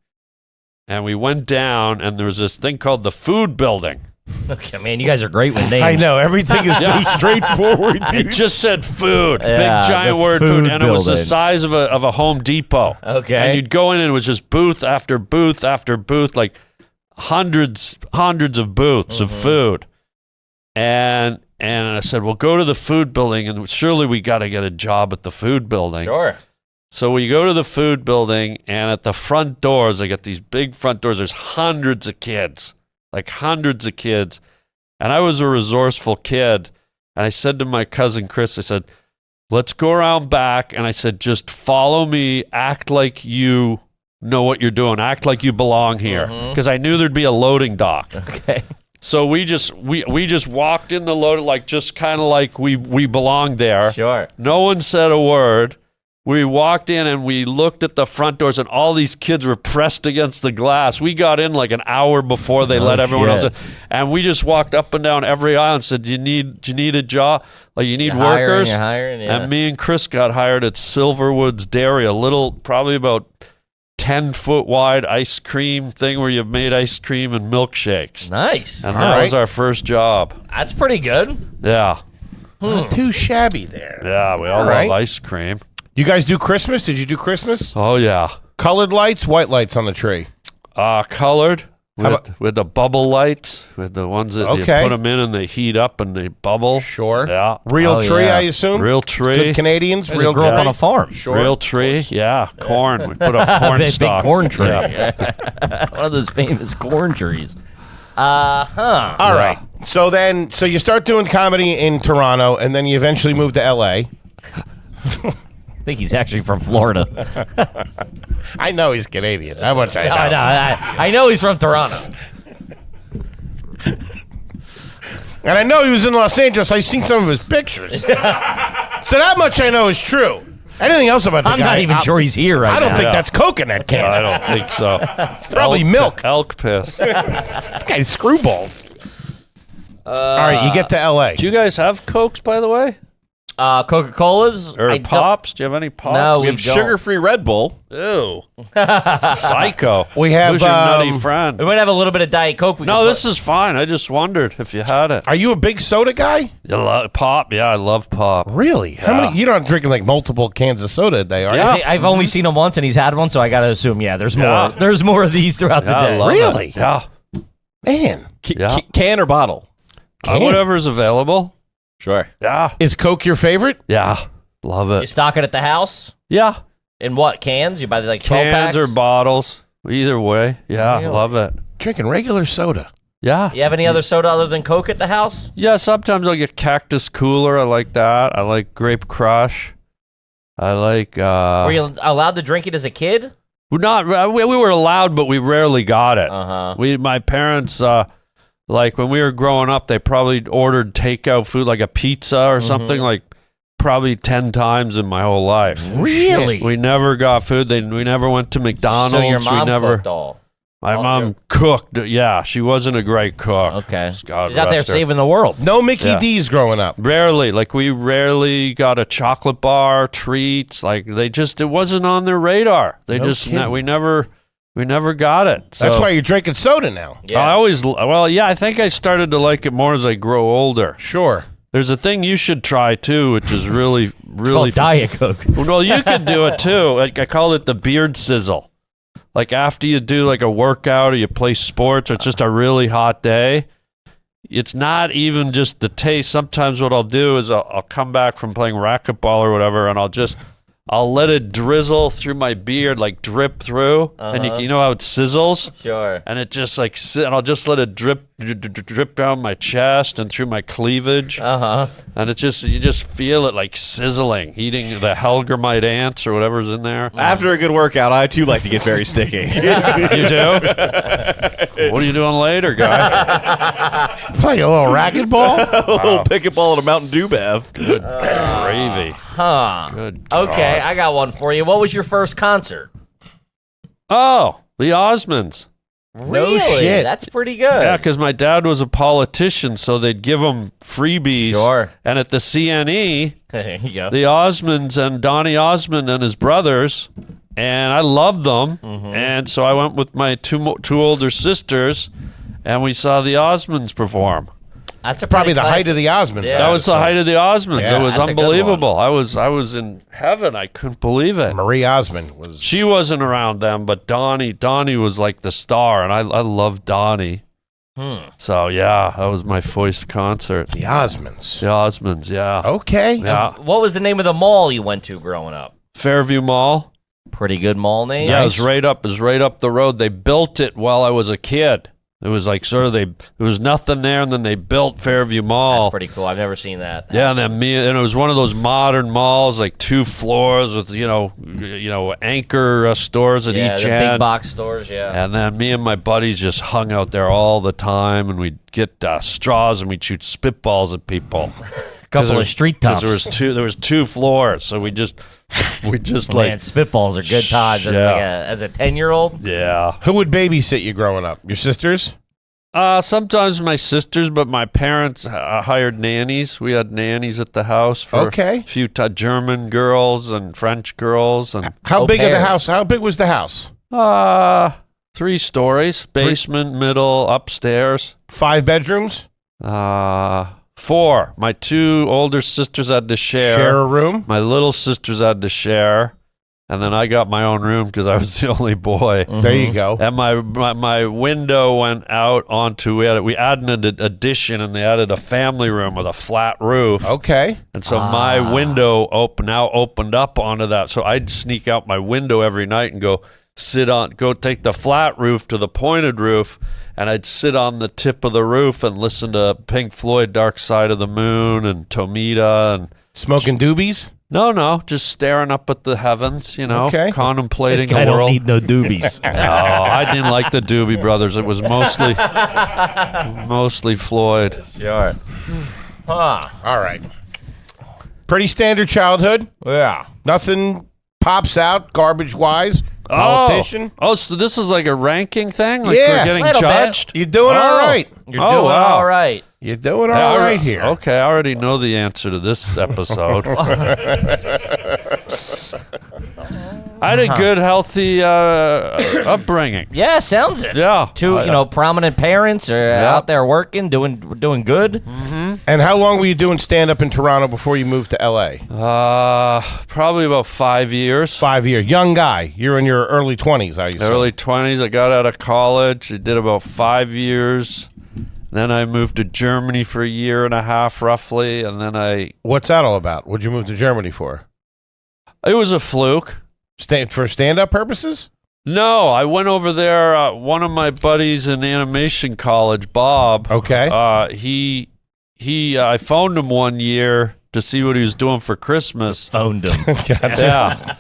Speaker 4: And we went down, and there was this thing called the Food Building.
Speaker 2: Okay, man, you guys are great with names.
Speaker 1: I know. Everything is so straightforward,
Speaker 4: It
Speaker 1: dude.
Speaker 4: just said food,
Speaker 2: Yeah,
Speaker 4: big giant
Speaker 2: the
Speaker 4: word
Speaker 2: food
Speaker 4: food, and it was the
Speaker 2: building.
Speaker 4: size of a Home Depot.
Speaker 2: Okay.
Speaker 4: And you'd go in, and it was just booth after booth after booth, like hundreds of booths of food. And I said, well, go to the Food Building, and surely we got to get a job at the Food Building.
Speaker 2: Sure.
Speaker 4: So we go to the Food Building, and at the front doors, they got these big front doors. There's hundreds of kids. And I was a resourceful kid. And I said to my cousin Chris, I said, let's go around back. And I said, just follow me. Act like you know what you're doing. Act like you belong here. Because I knew there'd be a loading dock.
Speaker 2: Okay.
Speaker 4: So we just walked in the load, like just kind of like we belonged there.
Speaker 2: Sure.
Speaker 4: No one said a word. We walked in and we looked at the front doors, and all these kids were pressed against the glass. We got in like an hour before they let everyone else in. And we just walked up and down every aisle and said, do you need a job? Like, you need workers?
Speaker 2: You're hiring, yeah.
Speaker 4: And me and Chris got hired at Silverwood's Dairy, a little, probably about 10-foot wide ice cream thing where you made ice cream and milkshakes.
Speaker 2: Nice.
Speaker 4: And
Speaker 1: All
Speaker 4: that
Speaker 1: right.
Speaker 4: was our first job.
Speaker 2: That's pretty good.
Speaker 4: Yeah.
Speaker 1: Not too shabby there.
Speaker 4: Yeah, we all
Speaker 1: right.
Speaker 4: love ice cream.
Speaker 1: You guys do Christmas? Did you do Christmas?
Speaker 4: Oh, yeah.
Speaker 1: Colored lights, white lights on the tree.
Speaker 4: Colored
Speaker 1: How
Speaker 4: with the bubble lights, with the ones that
Speaker 1: Okay.
Speaker 4: you put them in and they heat up and they bubble.
Speaker 1: Sure.
Speaker 4: Yeah.
Speaker 1: Real
Speaker 2: Oh,
Speaker 1: tree,
Speaker 2: yeah.
Speaker 1: I assume?
Speaker 4: Real tree.
Speaker 1: Good Canadians?
Speaker 2: Real
Speaker 1: Real
Speaker 2: grew up
Speaker 1: tree?
Speaker 2: on a farm.
Speaker 1: Sure.
Speaker 4: Real tree. Yeah. Corn. We put up corn
Speaker 2: Big
Speaker 4: stalks.
Speaker 2: corn tree.
Speaker 4: Yeah.
Speaker 2: One of those famous corn trees.
Speaker 1: All right. So you start doing comedy in Toronto, and then you eventually move to L.A.
Speaker 2: I think he's actually from Florida.
Speaker 1: I know he's Canadian. How much I know.
Speaker 2: I know he's from Toronto.
Speaker 1: And I know he was in Los Angeles. I've seen some of his pictures. So that much I know is true. Anything else about the
Speaker 2: I'm
Speaker 1: guy?
Speaker 2: not even sure he's here right
Speaker 1: I don't
Speaker 2: now.
Speaker 1: think that's Coke in that can.
Speaker 4: I don't think so.
Speaker 1: Probably milk.
Speaker 4: Elk piss.
Speaker 1: This guy's screwballs. All right, you get to L.A.
Speaker 4: Do you guys have Cokes, by the way?
Speaker 2: Coca-Colas?
Speaker 4: Or Pops? Do you have any Pops?
Speaker 2: No,
Speaker 3: We have sugar-free Red Bull.
Speaker 4: Ew. Psycho.
Speaker 1: We have,
Speaker 4: Who's your nutty friend?
Speaker 2: We might have a little bit of Diet Coke.
Speaker 4: No, this is fine. I just wondered if you had it.
Speaker 1: Are you a big soda guy?
Speaker 4: You love Pop? Yeah, I love Pop.
Speaker 1: Really? How many? You're not drinking like multiple cans of soda a day, are you?
Speaker 4: Yeah.
Speaker 2: I've only seen him once, and he's had one, so I got to assume, there's more.
Speaker 4: Yeah.
Speaker 2: There's more of these throughout the
Speaker 4: Yeah, I
Speaker 2: day.
Speaker 4: love
Speaker 1: Really?
Speaker 4: it. Yeah.
Speaker 1: Man,
Speaker 4: Yeah.
Speaker 3: Can or bottle?
Speaker 4: Whatever's available.
Speaker 3: Sure.
Speaker 4: Yeah.
Speaker 1: is Coke your favorite?
Speaker 4: Yeah. Love
Speaker 2: You
Speaker 4: it.
Speaker 2: stock it at the house?
Speaker 4: Yeah.
Speaker 2: In what, cans? You buy like 12
Speaker 4: Cans
Speaker 2: packs?
Speaker 4: or bottles. Either way. Yeah.
Speaker 2: Really?
Speaker 4: Love it.
Speaker 1: Drinking regular soda.
Speaker 4: Yeah.
Speaker 2: You have any other soda other than Coke at the house?
Speaker 4: Yeah, sometimes I'll get Cactus Cooler. I like that. I like Grape Crush. I like
Speaker 2: Were you allowed to drink it as a kid?
Speaker 4: we were allowed, but we rarely got it.
Speaker 2: Uh-huh.
Speaker 4: My parents like when we were growing up, they probably ordered takeout food like a pizza or something like probably 10 times in my whole life.
Speaker 2: Really?
Speaker 4: We never got food. We never went to McDonald's.
Speaker 2: So your mom
Speaker 4: we never
Speaker 2: cooked all.
Speaker 4: My mom cooked. Yeah, she wasn't a great cook.
Speaker 2: Okay.
Speaker 4: God
Speaker 2: She's out there
Speaker 4: rest her.
Speaker 2: saving the world.
Speaker 1: No Mickey
Speaker 4: Yeah.
Speaker 1: D's growing up.
Speaker 4: Rarely, like we rarely got a chocolate bar, treats. Like it wasn't on their radar. They
Speaker 1: No
Speaker 4: just
Speaker 1: kidding.
Speaker 4: we never got it. So
Speaker 1: That's why you're drinking soda now.
Speaker 2: Yeah.
Speaker 4: I think I started to like it more as I grow older.
Speaker 1: Sure.
Speaker 4: There's a thing you should try too, which is really
Speaker 2: Called Diet Coke.
Speaker 4: well. You could do it too. Like I call it the beard sizzle. Like after you do like a workout or you play sports or it's just a really hot day, it's not even just the taste. Sometimes what I'll do is I'll come back from playing racquetball or whatever, and I'll let it drizzle through my beard, like drip through, and you know how it sizzles,
Speaker 2: Sure.
Speaker 4: and it just like and I'll just let it drip down my chest and through my cleavage,
Speaker 2: Uh-huh.
Speaker 4: and you just feel it like sizzling, eating the Helgermite ants or whatever's in there.
Speaker 3: After a good workout, I too like to get very sticky.
Speaker 4: You do? What are you doing later, guy?
Speaker 1: Play a little racquetball.
Speaker 3: A little pickleball and a Mountain Dew bath.
Speaker 4: Good gravy.
Speaker 2: Huh.
Speaker 4: Good.
Speaker 2: Okay, I got one for you. What was your first concert?
Speaker 4: Oh, the Osmonds.
Speaker 2: Really?
Speaker 1: shit.
Speaker 2: That's pretty good.
Speaker 4: Yeah, because my dad was a politician, so they'd give him freebies.
Speaker 2: Sure.
Speaker 4: And at the CNE,
Speaker 2: There you go.
Speaker 4: the Osmonds and Donnie Osmond and his brothers, and I loved them. And so I went with my two older sisters, and we saw the Osmonds perform.
Speaker 2: That's
Speaker 1: Probably the height of the Osmonds.
Speaker 2: Yeah.
Speaker 4: That was the height of the Osmonds.
Speaker 1: Yeah,
Speaker 4: It was
Speaker 2: that's a good
Speaker 4: unbelievable. I was in heaven. I couldn't believe it.
Speaker 1: Marie Osmond was.
Speaker 4: She wasn't around them, but Donnie was like the star, and I loved Donnie. So yeah, that was my first concert.
Speaker 1: The Osmonds.
Speaker 4: The Osmonds, yeah.
Speaker 1: Okay.
Speaker 4: Yeah.
Speaker 2: What was the name of the mall you went to growing up?
Speaker 4: Fairview Mall.
Speaker 2: Pretty good mall name.
Speaker 4: Yeah, it was right up the road. They built it while I was a kid. It was like there was nothing there, and then they built Fairview Mall.
Speaker 2: That's pretty cool. I've never seen that.
Speaker 4: Yeah, and then and it was one of those modern malls, like 2 floors with anchor stores at
Speaker 2: Yeah,
Speaker 4: each
Speaker 2: the
Speaker 4: end.
Speaker 2: big box stores, yeah.
Speaker 4: And then me and my buddies just hung out there all the time, and we'd get straws and we'd shoot spitballs at people.
Speaker 2: Couple of street toughs.
Speaker 4: There was 2 floors, so we just
Speaker 2: Man,
Speaker 4: like
Speaker 2: spitballs are good times as a 10-year-old.
Speaker 4: yeah.
Speaker 1: Who would babysit you growing up? Your sisters?
Speaker 4: Sometimes my sisters, but my parents hired nannies. We had nannies at the house for
Speaker 1: Okay.
Speaker 4: a few German girls and French girls, and
Speaker 1: How
Speaker 2: Au
Speaker 1: big of the
Speaker 2: pair.
Speaker 1: house? How big was the house?
Speaker 4: 3 stories: basement, middle, upstairs.
Speaker 1: 5 bedrooms?
Speaker 4: 4. My 2 older sisters had to
Speaker 1: Share a room?
Speaker 4: My little sisters had to share, and then I got my own room because I was the only boy.
Speaker 1: There you go.
Speaker 4: And my window went out onto it. We added an addition, and they added a family room with a flat roof.
Speaker 1: Okay.
Speaker 4: And so my window opened up onto that. So I'd sneak out my window every night and go take the flat roof to the pointed roof, and I'd sit on the tip of the roof and listen to Pink Floyd, Dark Side of the Moon, and Tomita, and
Speaker 1: Smoking doobies?
Speaker 4: no, just staring up at the heavens,
Speaker 1: Okay.
Speaker 4: contemplating
Speaker 2: I
Speaker 4: the
Speaker 2: don't
Speaker 4: world.
Speaker 2: need no doobies.
Speaker 4: No, I didn't like the Doobie Brothers. It was mostly Floyd.
Speaker 2: Sure. Huh.
Speaker 1: All right. Pretty standard childhood.
Speaker 2: Yeah.
Speaker 1: Nothing pops out garbage-wise. Politician.
Speaker 4: Oh, so this is like a ranking thing? Like
Speaker 1: Yeah.
Speaker 4: we're getting
Speaker 2: Little bit.
Speaker 4: judged?
Speaker 1: You're doing all right.
Speaker 2: You're
Speaker 4: Oh,
Speaker 2: doing
Speaker 4: wow.
Speaker 2: all right.
Speaker 1: You're doing all right here.
Speaker 4: Okay, I already know the answer to this episode. I had a good, healthy upbringing.
Speaker 2: Yeah, sounds it.
Speaker 4: Yeah.
Speaker 2: Two, prominent parents are out there working, doing good.
Speaker 1: And how long were you doing stand-up in Toronto before you moved to L.A.?
Speaker 4: Probably about 5 years.
Speaker 1: 5 years. Young guy. You're in your early 20s, I assume.
Speaker 4: Early 20s. I got out of college. I did about 5 years. Then I moved to Germany for a year and a half, roughly. And then
Speaker 1: What's that all about? What'd you move to Germany for?
Speaker 4: it was a fluke.
Speaker 1: For stand-up purposes?
Speaker 4: No, I went over there. One of my buddies in animation college, Bob.
Speaker 1: Okay.
Speaker 4: I phoned him one year to see what he was doing for Christmas.
Speaker 2: Phoned him.
Speaker 4: Yeah.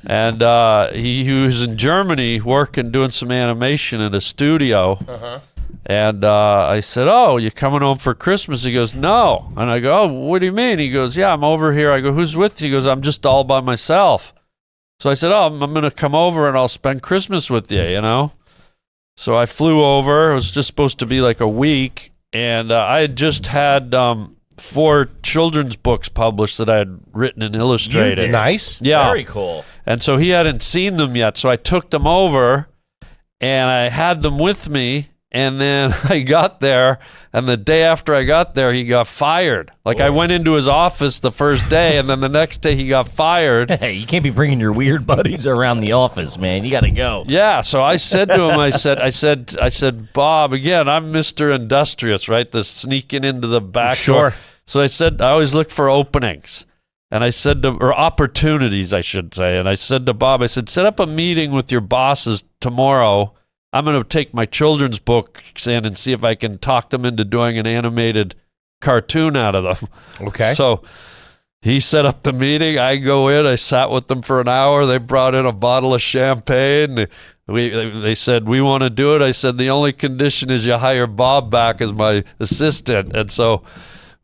Speaker 4: And he was in Germany working, doing some animation in a studio.
Speaker 1: Uh-huh.
Speaker 4: And I said, "Oh, you coming home for Christmas?" He goes, "No." And I go, "Oh, what do you mean?" He goes, "Yeah, I'm over here." I go, "Who's with you?" He goes, "I'm just all by myself." So I said, "Oh, I'm going to come over and I'll spend Christmas with you, you know?" So I flew over. It was just supposed to be like a week. And I had just had 4 children's books published that I had written and illustrated.
Speaker 1: Nice.
Speaker 4: Yeah.
Speaker 2: Very cool.
Speaker 4: And so he hadn't seen them yet. So I took them over and I had them with me. And then I got there, and the day after I got there, he got fired. Like, I went into his office the first day, and then the next day he got fired.
Speaker 2: Hey, you can't be bringing your weird buddies around the office, man. You got to go.
Speaker 4: Yeah, so I said to him, I said, "Bob, again, I'm Mr. Industrious, right? The sneaking into the back
Speaker 1: Sure.
Speaker 4: door." So I said, I always look for openings. And I said or opportunities, I should say. And I said to Bob, I said, "Set up a meeting with your bosses tomorrow. I'm going to take my children's books in and see if I can talk them into doing an animated cartoon out of them."
Speaker 1: Okay.
Speaker 4: So he set up the meeting. I go in. I sat with them for an hour. They brought in a bottle of champagne. They said, "We want to do it." I said, "The only condition is you hire Bob back as my assistant." And so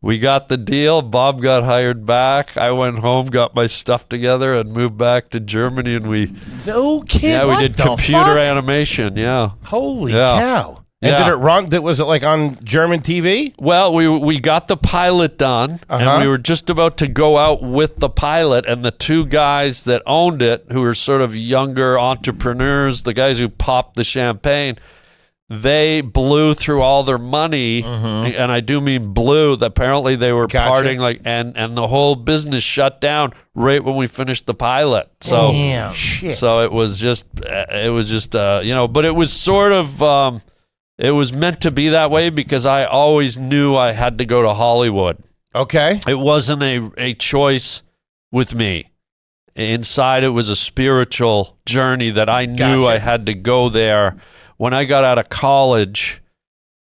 Speaker 4: we got the deal. Bob got hired back. I went home, got my stuff together, and moved back to Germany. And we
Speaker 1: No kidding.
Speaker 4: we
Speaker 1: What
Speaker 4: did
Speaker 1: the
Speaker 4: computer
Speaker 1: fuck?
Speaker 4: animation. Yeah.
Speaker 1: Holy
Speaker 4: Yeah.
Speaker 1: cow. And
Speaker 4: Yeah.
Speaker 1: did it run? Was it like on German TV?
Speaker 4: Well, we got the pilot done,
Speaker 1: Uh-huh.
Speaker 4: and we were just about to go out with the pilot, and the 2 guys that owned it, who were sort of younger entrepreneurs, the guys who popped the champagne, they blew through all their money, and I do mean blew. Apparently, they were
Speaker 1: Gotcha.
Speaker 4: partying and the whole business shut down right when we finished the pilot. So,
Speaker 2: Damn.
Speaker 1: Shit.
Speaker 4: so it was just, but it was sort of, it was meant to be that way because I always knew I had to go to Hollywood.
Speaker 1: Okay.
Speaker 4: It wasn't a choice with me. Inside, it was a spiritual journey that I knew
Speaker 1: Gotcha.
Speaker 4: I had to go there. When I got out of college,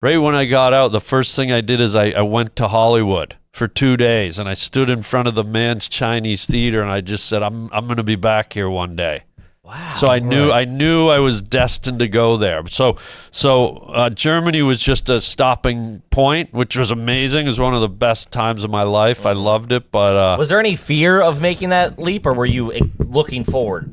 Speaker 4: right when I got out, the first thing I did is I went to Hollywood for 2 days, and I stood in front of the Man's Chinese Theater, and I just said, I'm going to be back here one day.
Speaker 2: Wow.
Speaker 4: So I knew I was destined to go there. So Germany was just a stopping point, which was amazing. It was one of the best times of my life. I loved it, but
Speaker 2: Was there any fear of making that leap, or were you looking forward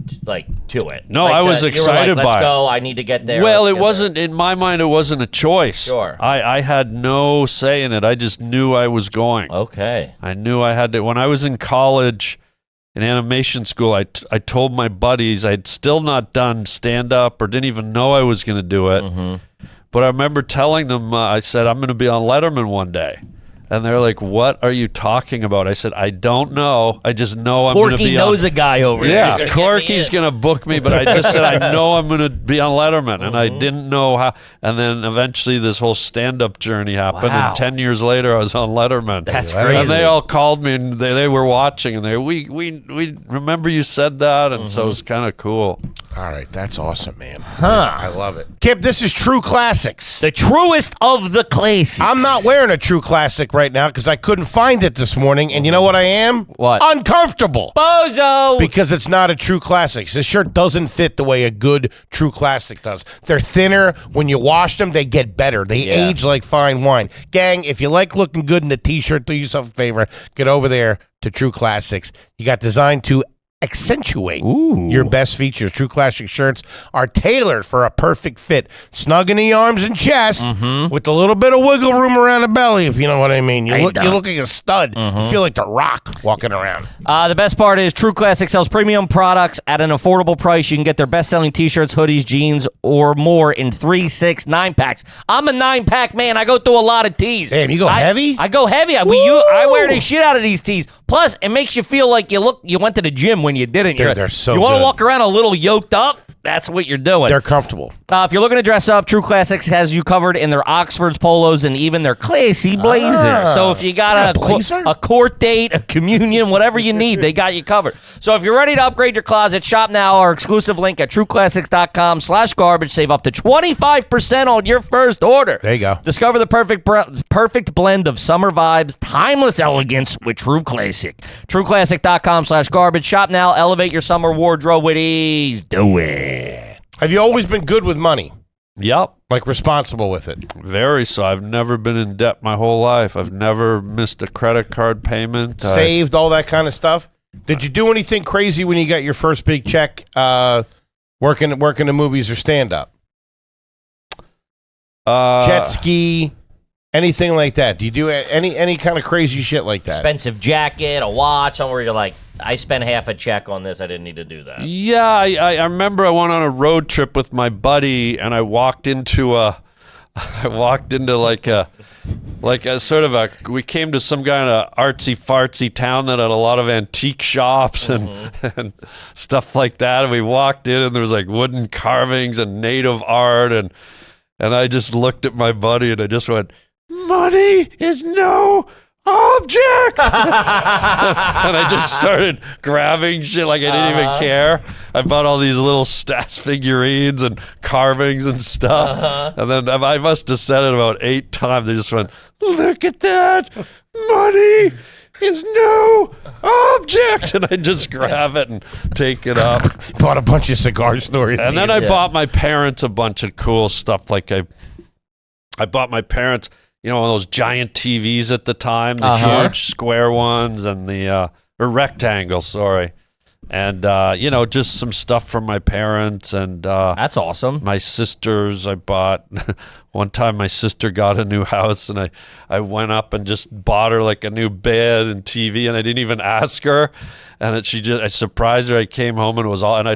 Speaker 2: to it?
Speaker 4: No,
Speaker 2: Like,
Speaker 4: I was
Speaker 2: you were
Speaker 4: excited
Speaker 2: like, Let's
Speaker 4: by it.
Speaker 2: go. I need to get there.
Speaker 4: well,
Speaker 2: Let's
Speaker 4: it
Speaker 2: get
Speaker 4: wasn't in my mind. It wasn't a choice.
Speaker 2: Sure.
Speaker 4: I had no say in it. I just knew I was going.
Speaker 2: there. Okay.
Speaker 4: I knew I had to. When I was in college, in animation school, I told my buddies I'd still not done stand-up or didn't even know I was going to do it. But I remember telling them, I said, I'm going to be on Letterman one day. And they're like, "What are you talking about?" I said, "I don't know. I just know I'm going to
Speaker 2: Corky
Speaker 4: be
Speaker 2: knows
Speaker 4: on."
Speaker 2: a guy over there.
Speaker 4: Yeah,
Speaker 2: He's gonna get me
Speaker 4: Corky's
Speaker 2: in.
Speaker 4: going to book me, but I just said, I know I'm going to be on Letterman. And I didn't know how. And then eventually this whole stand-up journey happened.
Speaker 2: Wow.
Speaker 4: And 10 years later, I was on Letterman.
Speaker 2: That's
Speaker 1: And
Speaker 2: crazy.
Speaker 4: And they all called me, and they were watching, and we remember you said that, and so it was kind of cool.
Speaker 1: All right. That's awesome, man.
Speaker 2: Huh.
Speaker 1: I love it. Kip, this is True Classics.
Speaker 2: The truest of the classics.
Speaker 1: I'm not wearing a True Classic right now because I couldn't find it this morning. And you know what I am?
Speaker 2: What?
Speaker 1: Uncomfortable.
Speaker 2: Bozo.
Speaker 1: Because it's not a True Classic. This shirt doesn't fit the way a good True Classic does. They're thinner. When you wash them, they get better. They age like fine wine. Gang, if you like looking good in a T-shirt, do yourself a favor. Get over there to True Classics. You got designed to accentuate your best features. True Classic shirts are tailored for a perfect fit. Snug in the arms and chest with a little bit of wiggle room around the belly, if you know what I mean. You look like a stud. You feel like The Rock walking around.
Speaker 2: The best part is True Classic sells premium products at an affordable price. You can get their best-selling T-shirts, hoodies, jeans, or more in 3, 6, 9-packs. I'm a 9-pack man. I go through a lot of tees.
Speaker 1: Damn, you go heavy?
Speaker 2: I go heavy. I wear the shit out of these tees. Plus, it makes you feel like you went to the gym when you didn't.
Speaker 1: Dude, they're so
Speaker 2: You want to
Speaker 1: good.
Speaker 2: walk around a little yoked up? That's what you're doing.
Speaker 1: They're comfortable.
Speaker 2: If you're looking to dress up, True Classics has you covered in their Oxfords, polos, and even their classy blazers. So if you got a court date, a communion, whatever you need, they got you covered. So if you're ready to upgrade your closet, shop now. Our exclusive link at trueclassics.com/garbage. Save up to 25% on your first order.
Speaker 1: There you go.
Speaker 2: Discover the perfect blend of summer vibes, timeless elegance with True Classic. trueclassic.com/garbage. Shop now. Elevate your summer wardrobe with ease. Do it.
Speaker 1: Have you always been good with money?
Speaker 4: Yep.
Speaker 1: Like responsible with it?
Speaker 4: Very so. I've never been in debt my whole life. I've never missed a credit card payment.
Speaker 1: Saved, all that kind of stuff? Did you do anything crazy when you got your first big check working the movies or stand-up? Jet ski, anything like that? Do you do any kind of crazy shit like that?
Speaker 2: Expensive jacket, a watch, somewhere where you're like, I spent half a check on this. I didn't need to do that.
Speaker 4: Yeah, I remember I went on a road trip with my buddy, and I walked into we came to some kind of artsy fartsy town that had a lot of antique shops and stuff like that. And we walked in, and there was like wooden carvings and native art, and I just looked at my buddy and I just went, "Money is no object." And I just started grabbing shit like I didn't even care. I bought all these little stats figurines and carvings and stuff. And then I must have said it about 8 times. They just went, "Look at that. Money is no object." And I just grab it and take it up.
Speaker 1: Bought a bunch of cigar stories.
Speaker 4: And then I bought my parents a bunch of cool stuff. Like I bought my parents, one of those giant TVs at the time, the huge square ones and the or rectangles, sorry. And just some stuff from my parents and
Speaker 2: that's awesome.
Speaker 4: My sisters I bought. One time my sister got a new house and I went up and just bought her like a new bed and TV, and I didn't even ask her. And I surprised her. I came home and it was all, and I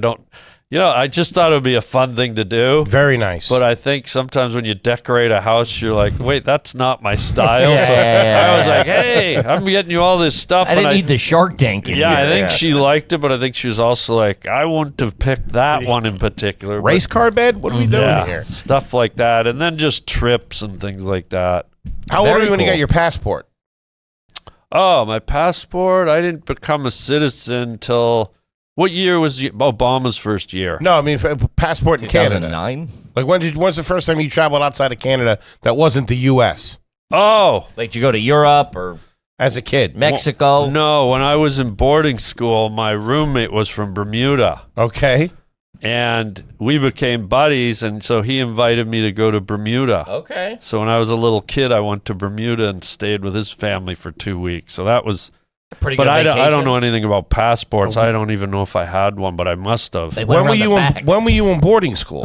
Speaker 4: just thought it would be a fun thing to do.
Speaker 1: Very nice.
Speaker 4: But I think sometimes when you decorate a house, you're like, wait, that's not my style.
Speaker 2: Yeah.
Speaker 4: I was like, hey, I'm getting you all this stuff.
Speaker 2: I didn't need the Shark Tank in
Speaker 4: Yeah,
Speaker 2: here.
Speaker 4: I think she liked it, but I think she was also like, I wouldn't have picked that one in particular.
Speaker 1: Race car bed? What are we doing here?
Speaker 4: Stuff like that. And then just trips and things like that.
Speaker 1: How old were you when you
Speaker 2: cool.
Speaker 1: got your passport?
Speaker 4: Oh, my passport? I didn't become a citizen till... What year was Obama's first year?
Speaker 1: No, I mean passport in Canada.
Speaker 2: 2009?
Speaker 1: Like when's the first time you traveled outside of Canada that wasn't the U.S.
Speaker 4: Oh,
Speaker 2: Like, did you go to Europe or
Speaker 1: as a kid?
Speaker 2: Mexico?
Speaker 4: no. When I was in boarding school, my roommate was from Bermuda.
Speaker 1: Okay.
Speaker 4: And we became buddies, and so he invited me to go to Bermuda.
Speaker 2: Okay.
Speaker 4: So when I was a little kid, I went to Bermuda and stayed with his family for 2 weeks. So that was...
Speaker 2: Pretty
Speaker 4: But
Speaker 2: good
Speaker 4: I
Speaker 2: vacation.
Speaker 4: don't know anything about passports. I don't even know if I had one, but I must have.
Speaker 2: They went around the back.
Speaker 1: When were you in boarding school?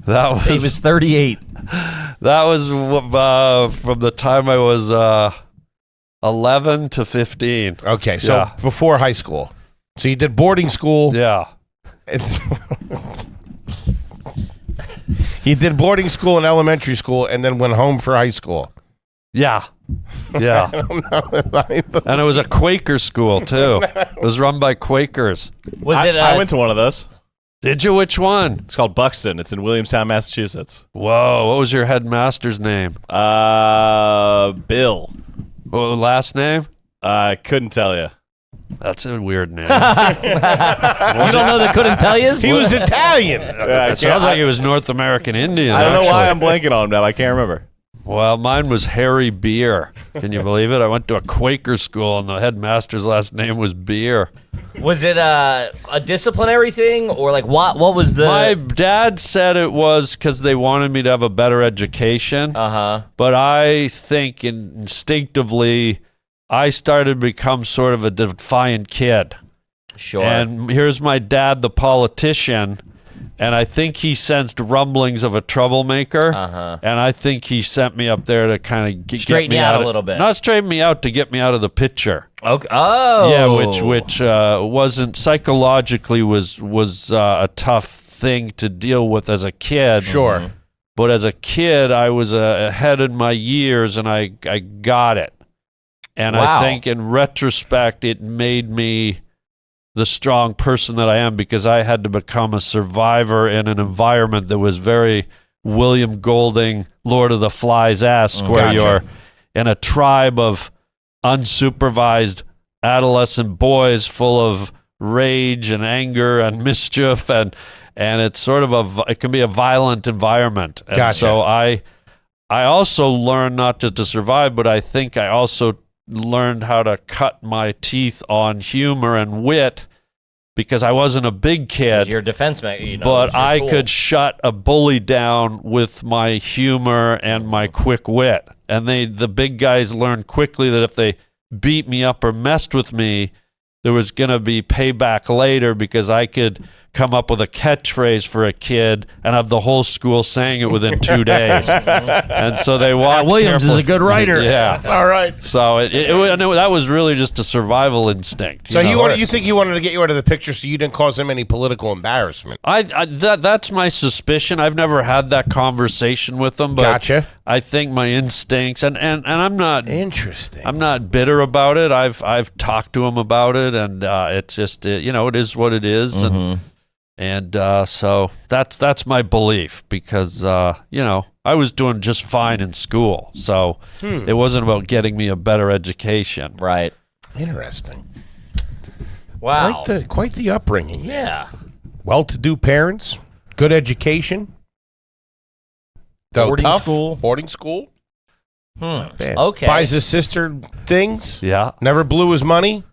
Speaker 4: That
Speaker 2: He was 38.
Speaker 4: That was from the time I was 11 to 15.
Speaker 1: Okay, so
Speaker 4: Yeah.
Speaker 1: before high school. So you did boarding school.
Speaker 4: Yeah.
Speaker 1: You did boarding school and elementary school and then went home for high school.
Speaker 4: Yeah. Yeah. And it was a Quaker school, too. It was run by Quakers.
Speaker 3: I went to one of those.
Speaker 4: Did you? Which one?
Speaker 3: It's called Buxton. It's in Williamstown, Massachusetts.
Speaker 4: Whoa. What was your headmaster's name?
Speaker 3: Bill.
Speaker 4: What last name?
Speaker 3: I couldn't tell you.
Speaker 4: That's a weird name.
Speaker 2: You don't know they couldn't tell you?
Speaker 1: He was Italian.
Speaker 4: It sounds like it was North American Indian.
Speaker 3: I don't know why
Speaker 4: actually.
Speaker 3: I'm blanking on him now. I can't remember.
Speaker 4: Well, mine was Harry Beer. Can you believe it? I went to a Quaker school, and the headmaster's last name was Beer.
Speaker 2: Was it a disciplinary thing, or like what was the...
Speaker 4: My dad said it was because they wanted me to have a better education.
Speaker 2: Uh-huh.
Speaker 4: But I think instinctively I started to become sort of a defiant kid.
Speaker 2: Sure.
Speaker 4: And here's my dad, the politician, and I think he sensed rumblings of a troublemaker. And I think he sent me up there to kind of
Speaker 2: straighten me out a little bit.
Speaker 4: Not straighten me out, to get me out of the picture.
Speaker 2: Okay. Oh.
Speaker 4: Yeah, which wasn't psychologically was a tough thing to deal with as a kid.
Speaker 1: Sure.
Speaker 4: But as a kid, I was ahead in my years, and I got it. And
Speaker 2: Wow.
Speaker 4: I think in retrospect, it made me the strong person that I am, because I had to become a survivor in an environment that was very William Golding, Lord of the Flies-esque, where
Speaker 1: Gotcha.
Speaker 4: you're in a tribe of unsupervised adolescent boys full of rage and anger and mischief, and it's sort of it can be a violent environment. And
Speaker 1: Gotcha.
Speaker 4: so I also learned not just to survive, but I think I also learned how to cut my teeth on humor and wit, because I wasn't a big kid.
Speaker 2: Your defense mechanism.
Speaker 4: But I could shut a bully down with my humor and my quick wit. And the big guys learned quickly that if they beat me up or messed with me, there was going to be payback later, because I could come up with a catchphrase for a kid and have the whole school saying it within 2 days. And so they watched
Speaker 2: Williams is a good writer.
Speaker 4: Yeah.
Speaker 1: All right.
Speaker 4: So that was really just a survival instinct.
Speaker 1: So
Speaker 4: know?
Speaker 1: you think he wanted to get you out of the picture so you didn't cause him any political embarrassment?
Speaker 4: That's my suspicion. I've never had that conversation with him, but
Speaker 1: Gotcha.
Speaker 4: I think my instincts, and I'm not
Speaker 1: Interesting.
Speaker 4: I'm not bitter about it. I've talked to him about it, and it's just it is what it is, and so that's my belief, because I was doing just fine in school, so it wasn't about getting me a better education.
Speaker 2: Right.
Speaker 1: Interesting.
Speaker 2: Wow.
Speaker 1: Quite the upbringing.
Speaker 2: Yeah.
Speaker 1: Well-to-do parents, good education. Though
Speaker 2: Boarding
Speaker 1: tough,
Speaker 2: school.
Speaker 1: Boarding school. Not bad.
Speaker 2: Okay.
Speaker 1: Buys his sister things.
Speaker 4: Yeah.
Speaker 1: Never blew his money.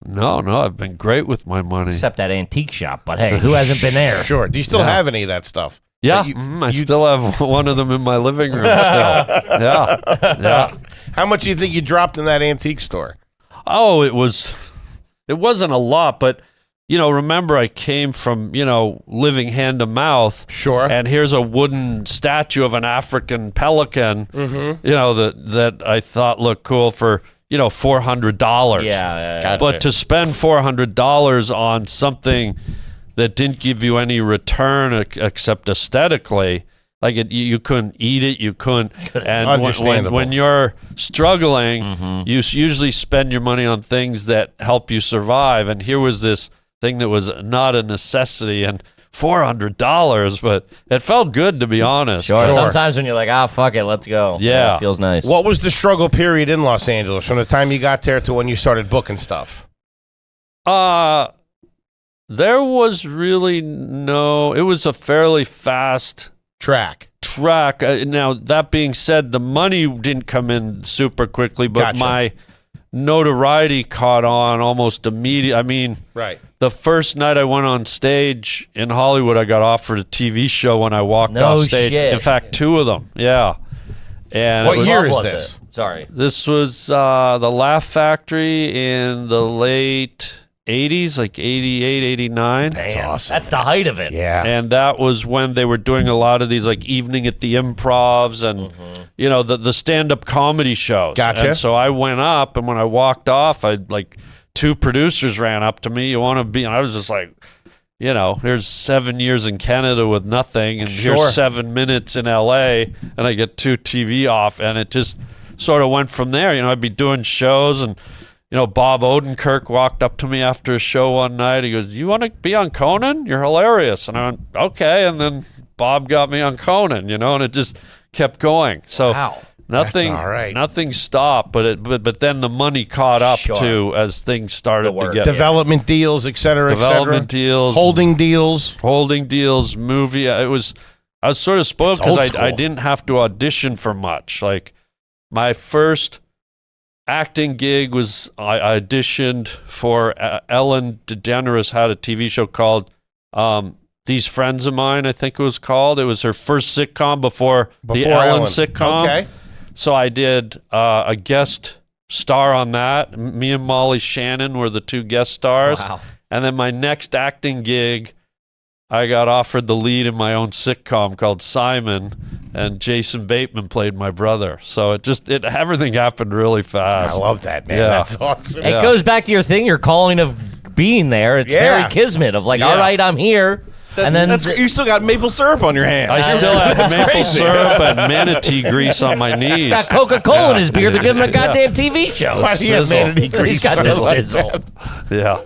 Speaker 4: No, I've been great with my money.
Speaker 2: Except that antique shop, but hey, who hasn't been there?
Speaker 1: Sure. Do you still have any of that stuff?
Speaker 4: Yeah,
Speaker 1: You-
Speaker 4: I still have one of them in my living room still. Yeah.
Speaker 1: How much do you think you dropped in that antique store?
Speaker 4: Oh, it wasn't a lot, but remember I came from, living hand to mouth.
Speaker 1: Sure.
Speaker 4: And here's a wooden statue of an African pelican, that I thought looked cool for, $400.
Speaker 2: Yeah.
Speaker 1: Gotcha.
Speaker 4: But to spend $400 on something that didn't give you any return except aesthetically, like you couldn't eat it, you couldn't. And
Speaker 1: Understandable.
Speaker 4: when you're struggling, you usually spend your money on things that help you survive. And here was this thing that was not a necessity, and $400, but it felt good, to be honest.
Speaker 2: Sure. Sometimes when you're like, fuck it, let's go.
Speaker 4: Yeah.
Speaker 2: It feels nice.
Speaker 1: What was the struggle period in Los Angeles from the time you got there to when you started booking stuff?
Speaker 4: There was really it was a fairly fast
Speaker 1: Track.
Speaker 4: Now, that being said, the money didn't come in super quickly, but
Speaker 1: Gotcha.
Speaker 4: my notoriety caught on almost immediately. I mean,
Speaker 1: Right.
Speaker 4: the first night I went on stage in Hollywood, I got offered a TV show when I walked
Speaker 2: No
Speaker 4: off stage.
Speaker 2: shit.
Speaker 4: In fact, 2 of them. Yeah. And
Speaker 1: What year is
Speaker 2: was
Speaker 1: this?
Speaker 2: it? Sorry.
Speaker 4: this was the Laugh Factory in the late 80s, like 88, 89.
Speaker 1: That's awesome.
Speaker 2: That's the height of it.
Speaker 1: Yeah.
Speaker 4: And that was when they were doing a lot of these like evening at the Improvs and the stand-up comedy shows.
Speaker 1: Gotcha.
Speaker 4: And so I went up, and when I walked off, I like 2 producers ran up to me. You want to be? And I was just like, here's 7 years in Canada with nothing, and
Speaker 1: Sure.
Speaker 4: here's 7 minutes in LA, and I get 2 TV off, and it just sort of went from there. I'd be doing shows, and Bob Odenkirk walked up to me after a show one night. He goes, "You want to be on Conan? You're hilarious." And I went, "Okay." And then Bob got me on Conan, and it just kept going. So
Speaker 2: Wow.
Speaker 4: nothing,
Speaker 1: That's all right.
Speaker 4: nothing stopped. But then the money caught up
Speaker 2: Sure.
Speaker 4: too as things started to
Speaker 2: work.
Speaker 4: get
Speaker 1: Development deals, et cetera,
Speaker 4: development deals,
Speaker 1: holding deals.
Speaker 4: movie. I was sort of spoiled
Speaker 1: It's old
Speaker 4: because I
Speaker 1: school.
Speaker 4: didn't have to audition for much. Like my first acting gig was I auditioned for Ellen DeGeneres had a TV show called These Friends of Mine, I think it was called. It was her first sitcom before the Ellen sitcom.
Speaker 1: Okay.
Speaker 4: So I did a guest star on that. Me and Molly Shannon were the 2 guest stars.
Speaker 2: Wow.
Speaker 4: And then my next acting gig, I got offered the lead in my own sitcom called Simon, and Jason Bateman played my brother. So everything happened really fast.
Speaker 1: I love that, man.
Speaker 4: Yeah.
Speaker 1: That's awesome.
Speaker 2: It goes back to your thing, your calling of being there. It's
Speaker 1: Yeah.
Speaker 2: very kismet of like,
Speaker 4: Yeah.
Speaker 2: all right, I'm here. And then
Speaker 3: you still got maple syrup on your hands.
Speaker 4: I still have maple syrup and manatee grease on my knees.
Speaker 2: got Coca-Cola in his beer to give him a goddamn TV show.
Speaker 1: Why do you have
Speaker 4: Sizzle.
Speaker 1: manatee grease?
Speaker 2: He's got the sizzle.
Speaker 4: Yeah.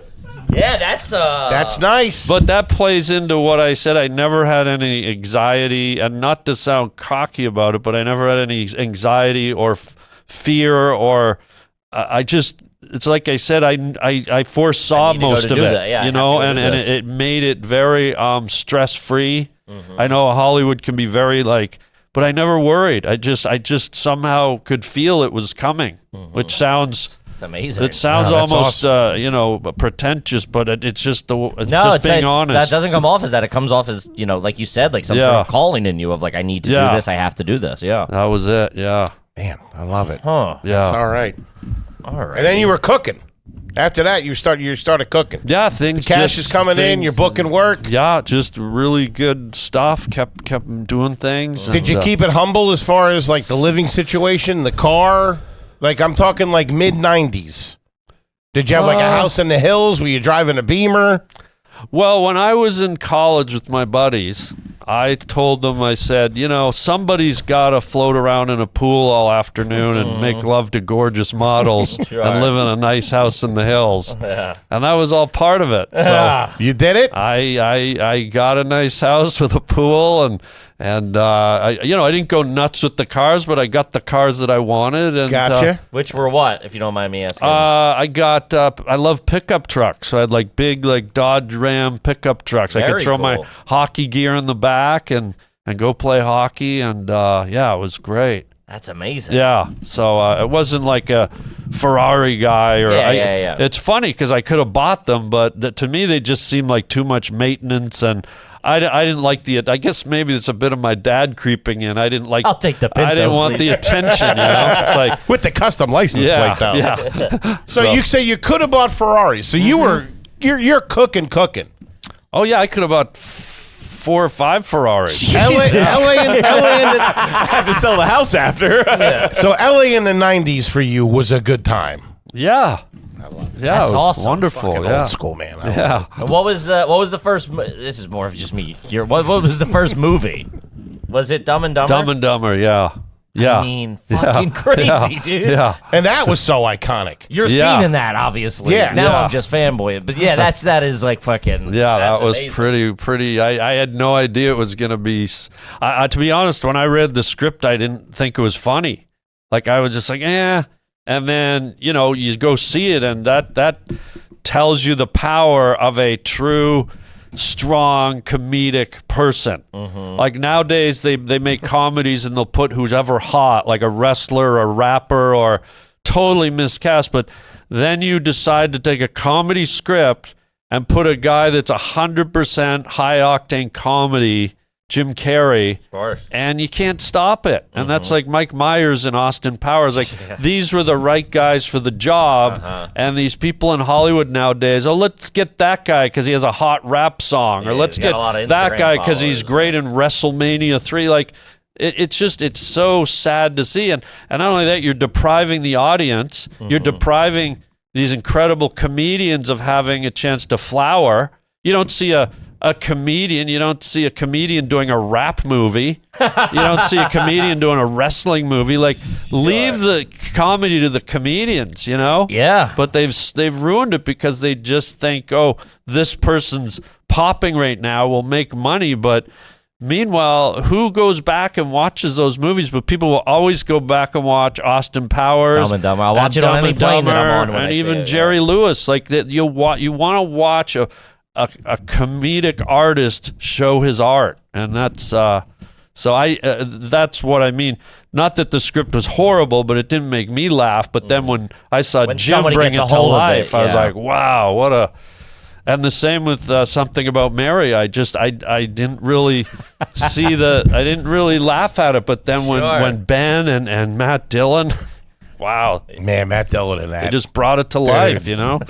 Speaker 2: Yeah, that's
Speaker 1: nice.
Speaker 4: But that plays into what I said. I never had any anxiety, and not to sound cocky about it, but I never had any anxiety or fear, or it's like I said, I foresaw
Speaker 2: I need to go
Speaker 4: most
Speaker 2: to
Speaker 4: of
Speaker 2: do
Speaker 4: it,
Speaker 2: that. Yeah, I
Speaker 4: you
Speaker 2: have
Speaker 4: know,
Speaker 2: to go
Speaker 4: and
Speaker 2: do this.
Speaker 4: it made it very stress-free.
Speaker 2: Mm-hmm.
Speaker 4: I know Hollywood can be very but I never worried. I just somehow could feel it was coming, which sounds...
Speaker 2: It's amazing.
Speaker 4: It sounds
Speaker 1: No, that's
Speaker 4: almost, pretentious, but it's just being honest.
Speaker 2: That doesn't come off as that. It comes off as, like you said, like some sort of calling in you of like, I need to do this. I have to do this. Yeah.
Speaker 4: That was it. Yeah.
Speaker 1: Man, I love it.
Speaker 2: Huh.
Speaker 4: Yeah.
Speaker 1: It's all right.
Speaker 2: All right.
Speaker 1: And then you were cooking. After that, you started cooking.
Speaker 4: Yeah, things.
Speaker 1: Cash is coming in. You're booking work.
Speaker 4: Yeah, just really good stuff. Kept doing things.
Speaker 1: Did you keep it humble as far as like the living situation, the car? Like I'm talking like mid-90s. Did you have like a house in the hills? Were you driving a Beamer?
Speaker 4: Well, when I was in college with my buddies, I told them, I said, somebody's got to float around in a pool all afternoon and make love to gorgeous models and live in a nice house in the hills.
Speaker 2: Yeah.
Speaker 4: And that was all part of it. So
Speaker 1: You did it?
Speaker 4: I got a nice house with a pool, and I didn't go nuts with the cars, but I got the cars that I wanted. And,
Speaker 1: Gotcha.
Speaker 2: Which were what, if you don't mind me asking?
Speaker 4: I love pickup trucks. So I had like big like Dodge Ram pickup trucks. I could
Speaker 2: Very
Speaker 4: throw my
Speaker 2: cool.
Speaker 4: hockey gear in the back and go play hockey, and it was great.
Speaker 2: That's amazing.
Speaker 4: Yeah, so it wasn't like a Ferrari guy or
Speaker 2: Yeah.
Speaker 4: It's funny because I could have bought them, but to me they just seemed like too much maintenance, and I didn't like I guess maybe it's a bit of my dad creeping in. I didn't like.
Speaker 2: I'll take the Pinto,
Speaker 4: I didn't want the attention. It's like
Speaker 1: With the custom license plate, though.
Speaker 4: yeah.
Speaker 1: So you say you could have bought Ferraris. So you're cooking.
Speaker 4: Oh yeah, I could have bought 4 or 5 Ferraris.
Speaker 1: LA in
Speaker 3: I have to sell the house after.
Speaker 1: so LA in the 90s for you was a good time.
Speaker 4: Yeah. Yeah,
Speaker 2: That's
Speaker 4: it was
Speaker 2: awesome.
Speaker 4: wonderful.
Speaker 1: Fucking
Speaker 4: Yeah.
Speaker 1: old school, man.
Speaker 4: Yeah.
Speaker 2: And what was the first? This is more of just me here. What was the first movie? Was it Dumb and Dumber?
Speaker 4: Dumb and Dumber, yeah. Yeah.
Speaker 2: I mean, fucking crazy, dude.
Speaker 4: Yeah.
Speaker 1: And that was so iconic.
Speaker 2: You're
Speaker 4: Yeah.
Speaker 2: seeing that, obviously.
Speaker 1: Yeah.
Speaker 2: Now
Speaker 4: Yeah.
Speaker 2: I'm just fanboying. But yeah, that is like fucking.
Speaker 4: Yeah,
Speaker 2: that's
Speaker 4: that was
Speaker 2: amazing.
Speaker 4: pretty. I had no idea it was going to be. To be honest, when I read the script, I didn't think it was funny. Like, I was just like, eh. And then, you go see it, and that tells you the power of a true, strong, comedic person. Like, nowadays, they make comedies, and they'll put who's ever hot, like a wrestler or a rapper, or totally miscast. But then you decide to take a comedy script and put a guy that's 100% high-octane comedy, Jim Carrey,
Speaker 2: Of course.
Speaker 4: and you can't stop it. And that's like Mike Myers and Austin Powers. Like, these were the right guys for the job. And these people in Hollywood nowadays, let's get that guy because he has a hot rap song. Or
Speaker 2: Yeah,
Speaker 4: let's
Speaker 2: he's got
Speaker 4: get
Speaker 2: a lot of
Speaker 4: that
Speaker 2: Instagram
Speaker 4: guy because he's
Speaker 2: followers.
Speaker 4: great in WrestleMania 3. Like, it's so sad to see. And not only that, you're depriving the audience. You're depriving these incredible comedians of having a chance to flower. You don't see a comedian. You don't see a comedian doing a rap movie. You don't see a comedian doing a wrestling movie. Like, leave the comedy to the comedians,
Speaker 2: Yeah.
Speaker 4: But they've ruined it because they just think, this person's popping right now, will make money. But meanwhile, who goes back and watches those movies? But people will always go back and watch Austin Powers.
Speaker 2: Dumb and Dumber. I'll watch
Speaker 4: and
Speaker 2: it on
Speaker 4: Dumb
Speaker 2: any
Speaker 4: and
Speaker 2: plane that I'm on
Speaker 4: Dumber,
Speaker 2: when I
Speaker 4: and
Speaker 2: see
Speaker 4: even
Speaker 2: it,
Speaker 4: Jerry Lewis. Like, that, you want to watch a comedic artist show his art, and that's that's what I mean. Not that the script was horrible, but it didn't make me laugh. But then when I saw
Speaker 2: When
Speaker 4: Jim
Speaker 2: somebody
Speaker 4: bring
Speaker 2: gets
Speaker 4: it
Speaker 2: a
Speaker 4: to
Speaker 2: hold of
Speaker 4: life,
Speaker 2: it,
Speaker 4: I was
Speaker 2: yeah.
Speaker 4: like, wow, what a. And the same with Something About Mary. I didn't really I didn't really laugh at it. But then when Ben and Matt Dillon wow.
Speaker 1: Man, Matt Dillon in
Speaker 4: They
Speaker 1: that.
Speaker 4: just brought it to life, you know?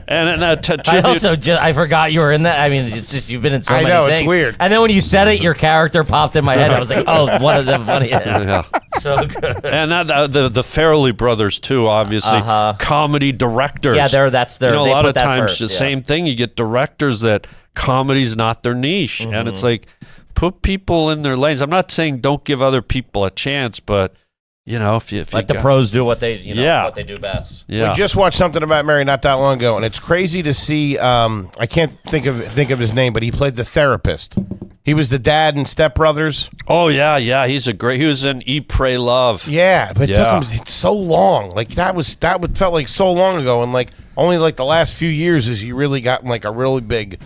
Speaker 4: And that
Speaker 2: I also I forgot you were in that. I mean, it's just you've been in so
Speaker 1: I
Speaker 2: many
Speaker 1: know,
Speaker 2: things.
Speaker 1: it's weird.
Speaker 2: And then when you said it, your character popped in my head. I was like, oh, one of the funny.
Speaker 4: Yeah.
Speaker 2: So good.
Speaker 4: And the Farrelly brothers too, obviously, comedy directors.
Speaker 2: Yeah, that's their.
Speaker 4: You know, a
Speaker 2: they
Speaker 4: lot
Speaker 2: put
Speaker 4: of
Speaker 2: that
Speaker 4: times
Speaker 2: first,
Speaker 4: the same thing. You get directors that comedy's not their niche, and it's like put people in their lanes. I'm not saying don't give other people a chance, but you know, if you
Speaker 2: Let the pros do what they what they do best.
Speaker 4: Yeah.
Speaker 1: We just watched something about Mary not that long ago, and it's crazy to see. I can't think of his name, but he played the therapist. He was the dad in Step Brothers.
Speaker 4: Oh yeah. He was in Eat, Pray, Love.
Speaker 1: Yeah, but it took him it's so long. Like that felt like so long ago, and like only like the last few years has he really gotten like a really big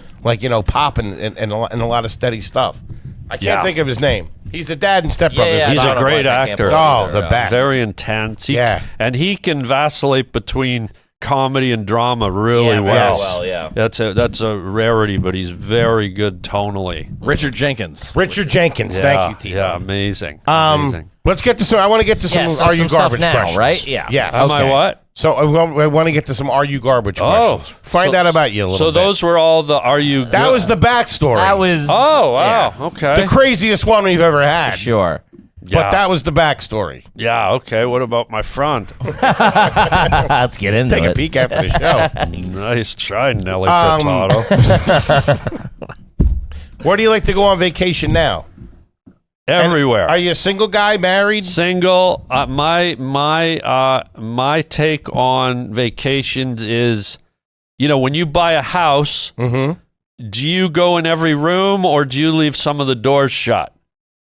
Speaker 1: pop and a lot of steady stuff. I can't think of his name. He's the dad in Step Brothers.
Speaker 2: Yeah,
Speaker 4: He's a great actor.
Speaker 1: Oh, the best.
Speaker 4: Very intense.
Speaker 1: Yeah.
Speaker 4: And he can vacillate between comedy and drama really well.
Speaker 2: Yeah.
Speaker 4: That's a rarity, but he's very good tonally.
Speaker 3: Richard Jenkins.
Speaker 1: Thank you, T.
Speaker 4: Yeah, amazing. Amazing.
Speaker 1: Let's get to some. I want to get to some
Speaker 2: so
Speaker 1: Are You
Speaker 2: some stuff
Speaker 1: Garbage
Speaker 2: now,
Speaker 1: questions.
Speaker 2: right? Yeah.
Speaker 1: Yes.
Speaker 4: Am I what?
Speaker 1: So I want to get to some Are You Garbage questions. Find out about you a little bit.
Speaker 4: So those were all the Are You...
Speaker 1: That was the backstory.
Speaker 2: That was.
Speaker 4: Oh, wow.
Speaker 2: yeah,
Speaker 4: Okay.
Speaker 1: the craziest one we've ever had.
Speaker 2: sure.
Speaker 1: But that was the backstory.
Speaker 4: Yeah, okay. What about my front?
Speaker 2: Let's get into
Speaker 1: Take
Speaker 2: it.
Speaker 1: a peek after the show.
Speaker 4: Nice try, Nelly Furtado.
Speaker 1: Where do you like to go on vacation now?
Speaker 4: Everywhere.
Speaker 1: Are you a single guy, married?
Speaker 4: Single. My take on vacations is, when you buy a house, do you go in every room or do you leave some of the doors shut?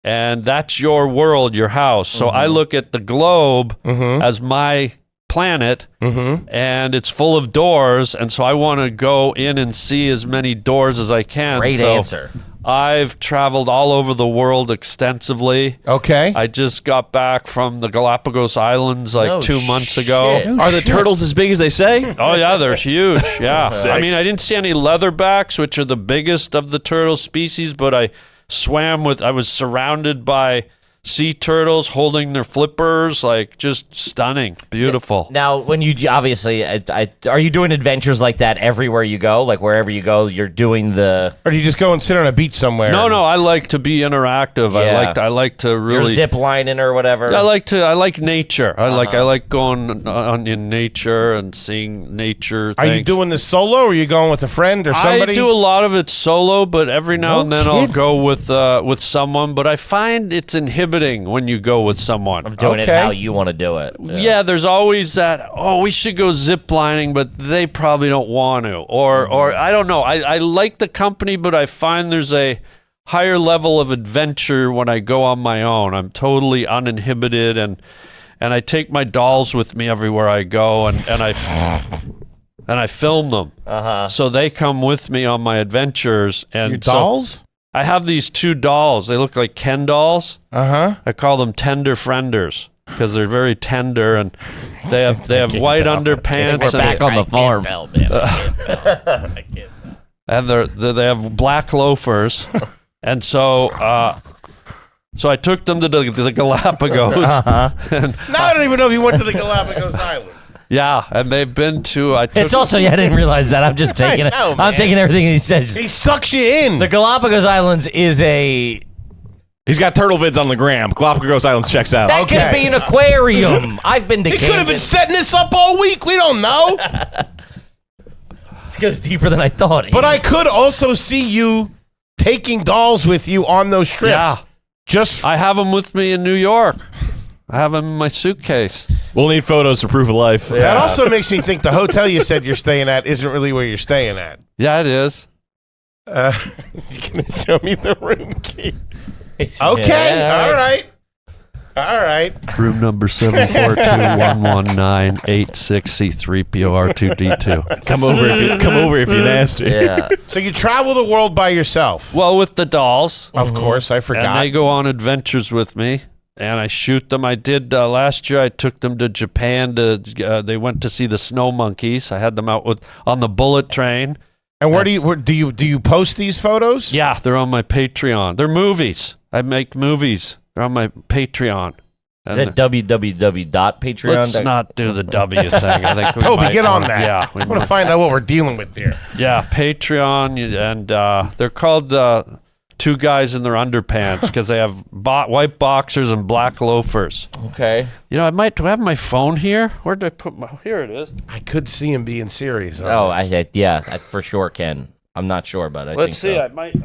Speaker 4: And that's your world, your house. So I look at the globe as my planet, and it's full of doors, and so I want to go in and see as many doors as I can.
Speaker 2: Great answer.
Speaker 4: I've traveled all over the world extensively.
Speaker 1: Okay.
Speaker 4: I just got back from the Galapagos Islands 2 months ago.
Speaker 2: shit.
Speaker 3: Are the turtles as big as they say?
Speaker 4: Oh, yeah, they're huge. Yeah.
Speaker 3: Sick.
Speaker 4: I mean, I didn't see any leatherbacks, which are the biggest of the turtle species, but I was surrounded by sea turtles holding their flippers, just stunning, beautiful.
Speaker 2: Now, when you obviously, are you doing adventures like that everywhere you go? Like wherever you go, you're doing the.
Speaker 1: Or do you just go and sit on a beach somewhere?
Speaker 4: No, I like to be interactive.
Speaker 2: Yeah.
Speaker 4: I like to really
Speaker 2: You're zip lining or whatever.
Speaker 4: I like nature. I like going in nature and seeing nature
Speaker 1: Are
Speaker 4: things.
Speaker 1: you doing this solo or are you going with a friend or somebody?
Speaker 4: I do a lot of it solo, but every now and then I'll go with someone. But I find it's inhibiting when you go with someone.
Speaker 2: I'm doing it how you want to do it.
Speaker 4: Yeah, there's always that, we should go zip lining, but they probably don't want to. Or I don't know. I like the company, but I find there's a higher level of adventure when I go on my own. I'm totally uninhibited, and I take my dolls with me everywhere I go, and I film them. So they come with me on my adventures. And
Speaker 1: Your dolls?
Speaker 4: I have these 2 dolls. They look like Ken dolls. I call them tender frienders because they're very tender, and they have white underpants.
Speaker 2: We're back on the farm.
Speaker 4: And they have black loafers. And so I took them to the Galapagos. And,
Speaker 1: Now I don't even know if you went to the Galapagos Islands.
Speaker 4: yeah, and they've been to.
Speaker 2: It's also, I didn't realize that. I'm just taking it.
Speaker 1: know,
Speaker 2: I'm
Speaker 1: man.
Speaker 2: taking everything he says.
Speaker 1: He sucks you in.
Speaker 2: The Galapagos Islands is a.
Speaker 3: He's got turtle vids on the gram. Galapagos Islands checks out.
Speaker 2: That could be an aquarium. I've been to
Speaker 1: He could have been
Speaker 2: Camden.
Speaker 1: setting this up all week. We don't know.
Speaker 2: It goes deeper than I thought.
Speaker 1: But I could also see you taking dolls with you on those trips.
Speaker 4: Yeah.
Speaker 1: Just
Speaker 4: I have them with me in New York. I have them in my suitcase.
Speaker 3: We'll need photos for proof of life.
Speaker 1: that also makes me think the hotel you said you're staying at isn't really where you're staying at.
Speaker 4: Yeah, it is.
Speaker 1: You can show me the room key. Okay.
Speaker 2: Yeah.
Speaker 1: All right. All right.
Speaker 4: Room number 742-119-86C3POR2D2.
Speaker 3: Come over if you're nasty.
Speaker 2: Yeah.
Speaker 1: So you travel the world by yourself.
Speaker 4: Well, with the dolls.
Speaker 1: Of course, I forgot.
Speaker 4: And they go on adventures with me, and I shoot them. I did last year. I took them to Japan. They went to see the snow monkeys. I had them out on the bullet train.
Speaker 1: And where do you post these photos?
Speaker 4: Yeah, they're on my Patreon. They're movies. I make movies. They're on my Patreon.
Speaker 2: Is that www.patreon.com?
Speaker 4: Let's not do the W thing. I think we
Speaker 1: Toby,
Speaker 4: might
Speaker 1: get on
Speaker 4: wanna-
Speaker 1: that.
Speaker 4: Yeah,
Speaker 1: I want to find out what we're dealing with there.
Speaker 4: yeah, Patreon, and they're called two guys in their underpants because they have white boxers and black loafers.
Speaker 2: Okay.
Speaker 4: You know, do I have my phone here? Where did I put my? Here it is.
Speaker 1: I could see him being serious.
Speaker 2: Oh, I for sure can. I'm not sure, but I think
Speaker 4: Let's see.
Speaker 2: so.
Speaker 4: I might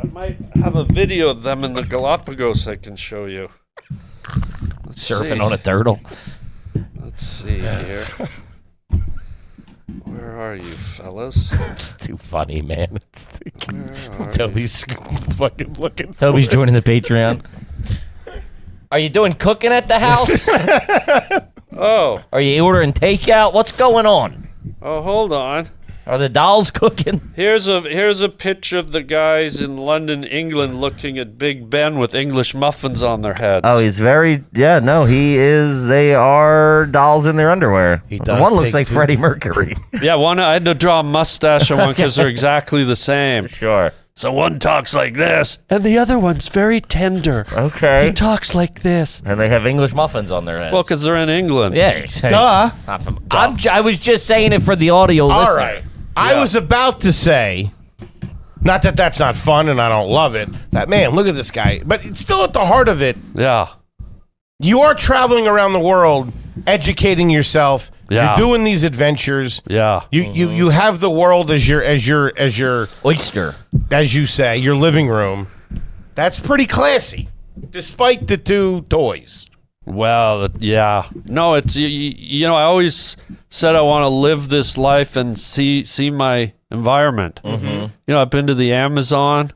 Speaker 4: have a video of them in the Galapagos I can show you.
Speaker 2: Surfing on a turtle.
Speaker 4: Let's see here. Where are you, fellas?
Speaker 1: It's too funny, man. Toby's fucking looking.
Speaker 2: Toby's joining the Patreon. Are you doing cooking at the house?
Speaker 4: Oh,
Speaker 2: Are you ordering takeout? What's going on?
Speaker 4: hold on.
Speaker 2: Are the dolls cooking?
Speaker 4: Here's a picture of the guys in London, England, looking at Big Ben with English muffins on their heads.
Speaker 2: Oh, he's very, he is, they are dolls in their underwear.
Speaker 1: He does
Speaker 2: One looks
Speaker 1: take
Speaker 2: like
Speaker 1: two.
Speaker 2: Freddie Mercury.
Speaker 4: Yeah, one I had to draw a mustache on one because they're exactly the same.
Speaker 2: Sure.
Speaker 4: So one talks like this, and the other one's very tender.
Speaker 2: Okay.
Speaker 4: He talks like this.
Speaker 2: And they have English muffins on their heads.
Speaker 4: Well, because they're in England.
Speaker 2: yeah.
Speaker 1: Duh.
Speaker 2: I was just saying it for the audio
Speaker 1: All
Speaker 2: listener.
Speaker 1: right. I was about to say, not that that's not fun and I don't love it, that, man, look at this guy. But it's still at the heart of it.
Speaker 4: Yeah.
Speaker 1: You are traveling around the world, educating yourself.
Speaker 4: Yeah.
Speaker 1: You're doing these adventures.
Speaker 4: Yeah.
Speaker 1: You have the world as your
Speaker 2: Oyster.
Speaker 1: as you say, your living room. That's pretty classy, despite the two toys.
Speaker 4: Well, yeah. No, it's you know, I always said I want to live this life and see my environment. Mm-hmm. You know, I've been to the Amazon,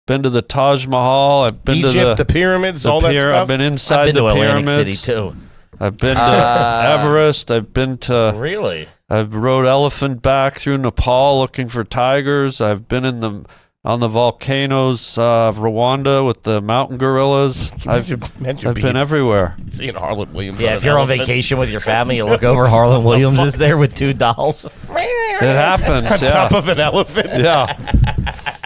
Speaker 4: been to the Taj Mahal, I've been
Speaker 1: Egypt,
Speaker 4: to
Speaker 1: the pyramids, all that stuff.
Speaker 4: I've been inside
Speaker 2: I've been
Speaker 4: the
Speaker 2: to Atlantic
Speaker 4: pyramids.
Speaker 2: City, too.
Speaker 4: I've been to Everest. I've been to.
Speaker 2: Really?
Speaker 4: I've rode elephant back through Nepal looking for tigers. I've been on the volcanoes of Rwanda with the mountain gorillas. I've been everywhere.
Speaker 1: Seeing Harland Williams.
Speaker 2: Yeah,
Speaker 1: on
Speaker 2: if
Speaker 1: an
Speaker 2: you're on
Speaker 1: elephant.
Speaker 2: vacation with your family, you look over, Harland Williams is there with two dolls.
Speaker 4: It happens.
Speaker 1: on
Speaker 4: Yeah.
Speaker 1: top of an elephant.
Speaker 4: Yeah.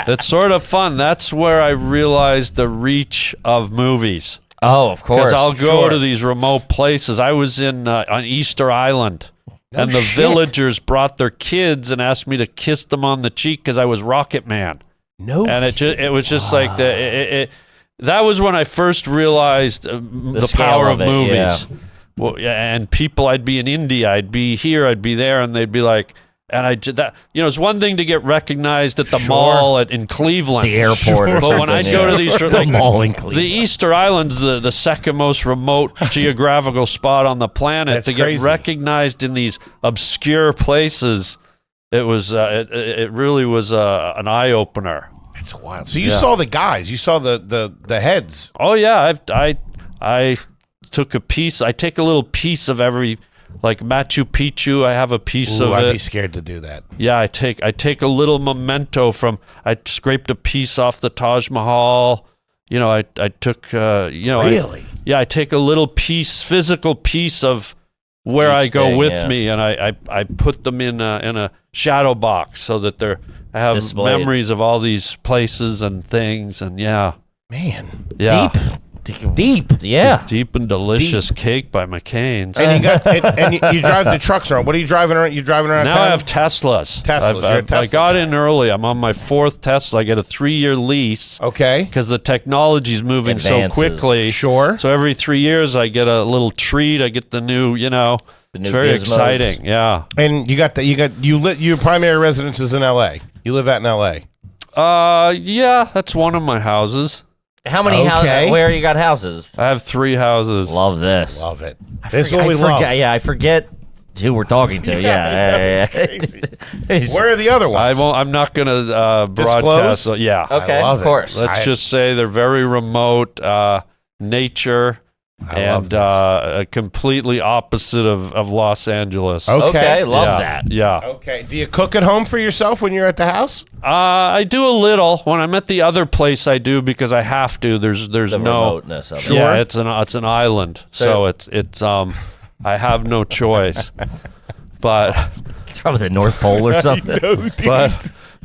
Speaker 4: It's sort of fun. That's where I realized the reach of movies.
Speaker 2: Oh, of course.
Speaker 4: Because I'll go to these remote places. I was on Easter Island, and the villagers brought their kids and asked me to kiss them on the cheek because I was Rocket Man.
Speaker 1: No.
Speaker 4: And it was just like that was when I first realized the
Speaker 2: scale
Speaker 4: power
Speaker 2: of
Speaker 4: of
Speaker 2: it,
Speaker 4: movies.
Speaker 2: yeah.
Speaker 4: Well, yeah, and people, I'd be in India, I'd be here, I'd be there, and they'd be like, and it's one thing to get recognized at the mall in Cleveland,
Speaker 2: The airport or
Speaker 4: but when
Speaker 2: something,
Speaker 4: I'd go to these
Speaker 2: the mall in Cleveland.
Speaker 4: the Easter Island's the second most remote geographical spot on the planet.
Speaker 1: That's
Speaker 4: to get
Speaker 1: crazy.
Speaker 4: recognized in these obscure places, it was it really was an eye opener.
Speaker 1: That's wild. So you saw the guys. You saw the heads.
Speaker 4: Oh yeah, I took a piece. I take a little piece of every, like Machu Picchu. I have a piece of
Speaker 1: I'd
Speaker 4: it.
Speaker 1: be scared to do that.
Speaker 4: Yeah, I take a little memento from. I scraped a piece off the Taj Mahal. You know, I took.
Speaker 1: Really?
Speaker 4: I take a little piece, physical piece of where
Speaker 2: Each
Speaker 4: I go
Speaker 2: thing,
Speaker 4: with
Speaker 2: yeah.
Speaker 4: me, and I put them in a shadow box so that I have
Speaker 2: Displayed.
Speaker 4: memories of all these places and things, and yeah,
Speaker 1: Man. Deep.
Speaker 2: Yeah.
Speaker 4: deep and delicious cake by McCain's.
Speaker 1: And you drive the trucks around. What are you driving around? You driving around
Speaker 4: Now
Speaker 1: town?
Speaker 4: I have Teslas.
Speaker 1: Teslas, you're a
Speaker 4: I
Speaker 1: Tesla
Speaker 4: got
Speaker 1: guy.
Speaker 4: in early. I'm on my fourth Tesla. I get a 3-year lease
Speaker 1: Okay.
Speaker 4: because the technology's moving
Speaker 2: Advances.
Speaker 4: so quickly.
Speaker 1: Sure.
Speaker 4: So every 3 years, I get a little treat. I get the new,
Speaker 2: The
Speaker 4: it's
Speaker 2: new
Speaker 4: very
Speaker 2: gizmos.
Speaker 4: exciting. Yeah.
Speaker 1: And your primary residence is in L.A. You live out in L.A.
Speaker 4: Yeah, that's one of my houses.
Speaker 2: How many
Speaker 1: Okay.
Speaker 2: houses? Where you got houses?
Speaker 4: I have 3 houses.
Speaker 2: Love this.
Speaker 1: Love it. This is what we love.
Speaker 2: Yeah, I forget who we're talking to. Yeah.
Speaker 1: Where are the other ones?
Speaker 4: I'm not going to
Speaker 1: Disclose?
Speaker 4: broadcast. Yeah.
Speaker 2: Okay,
Speaker 1: love
Speaker 2: of
Speaker 1: it.
Speaker 2: course.
Speaker 4: Let's just say they're very remote, nature,
Speaker 1: I love
Speaker 4: and
Speaker 1: this.
Speaker 4: completely opposite of Los Angeles.
Speaker 2: Okay, love
Speaker 4: yeah.
Speaker 2: that.
Speaker 4: Yeah.
Speaker 1: Okay. Do you cook at home for yourself when you're at the house?
Speaker 4: I do a little. When I'm at the other place, I do because I have to. There's
Speaker 2: The
Speaker 4: no.
Speaker 2: remoteness of it.
Speaker 1: Sure.
Speaker 4: Yeah, it's an island, so it's I have no choice. But
Speaker 2: It's probably the North Pole or something.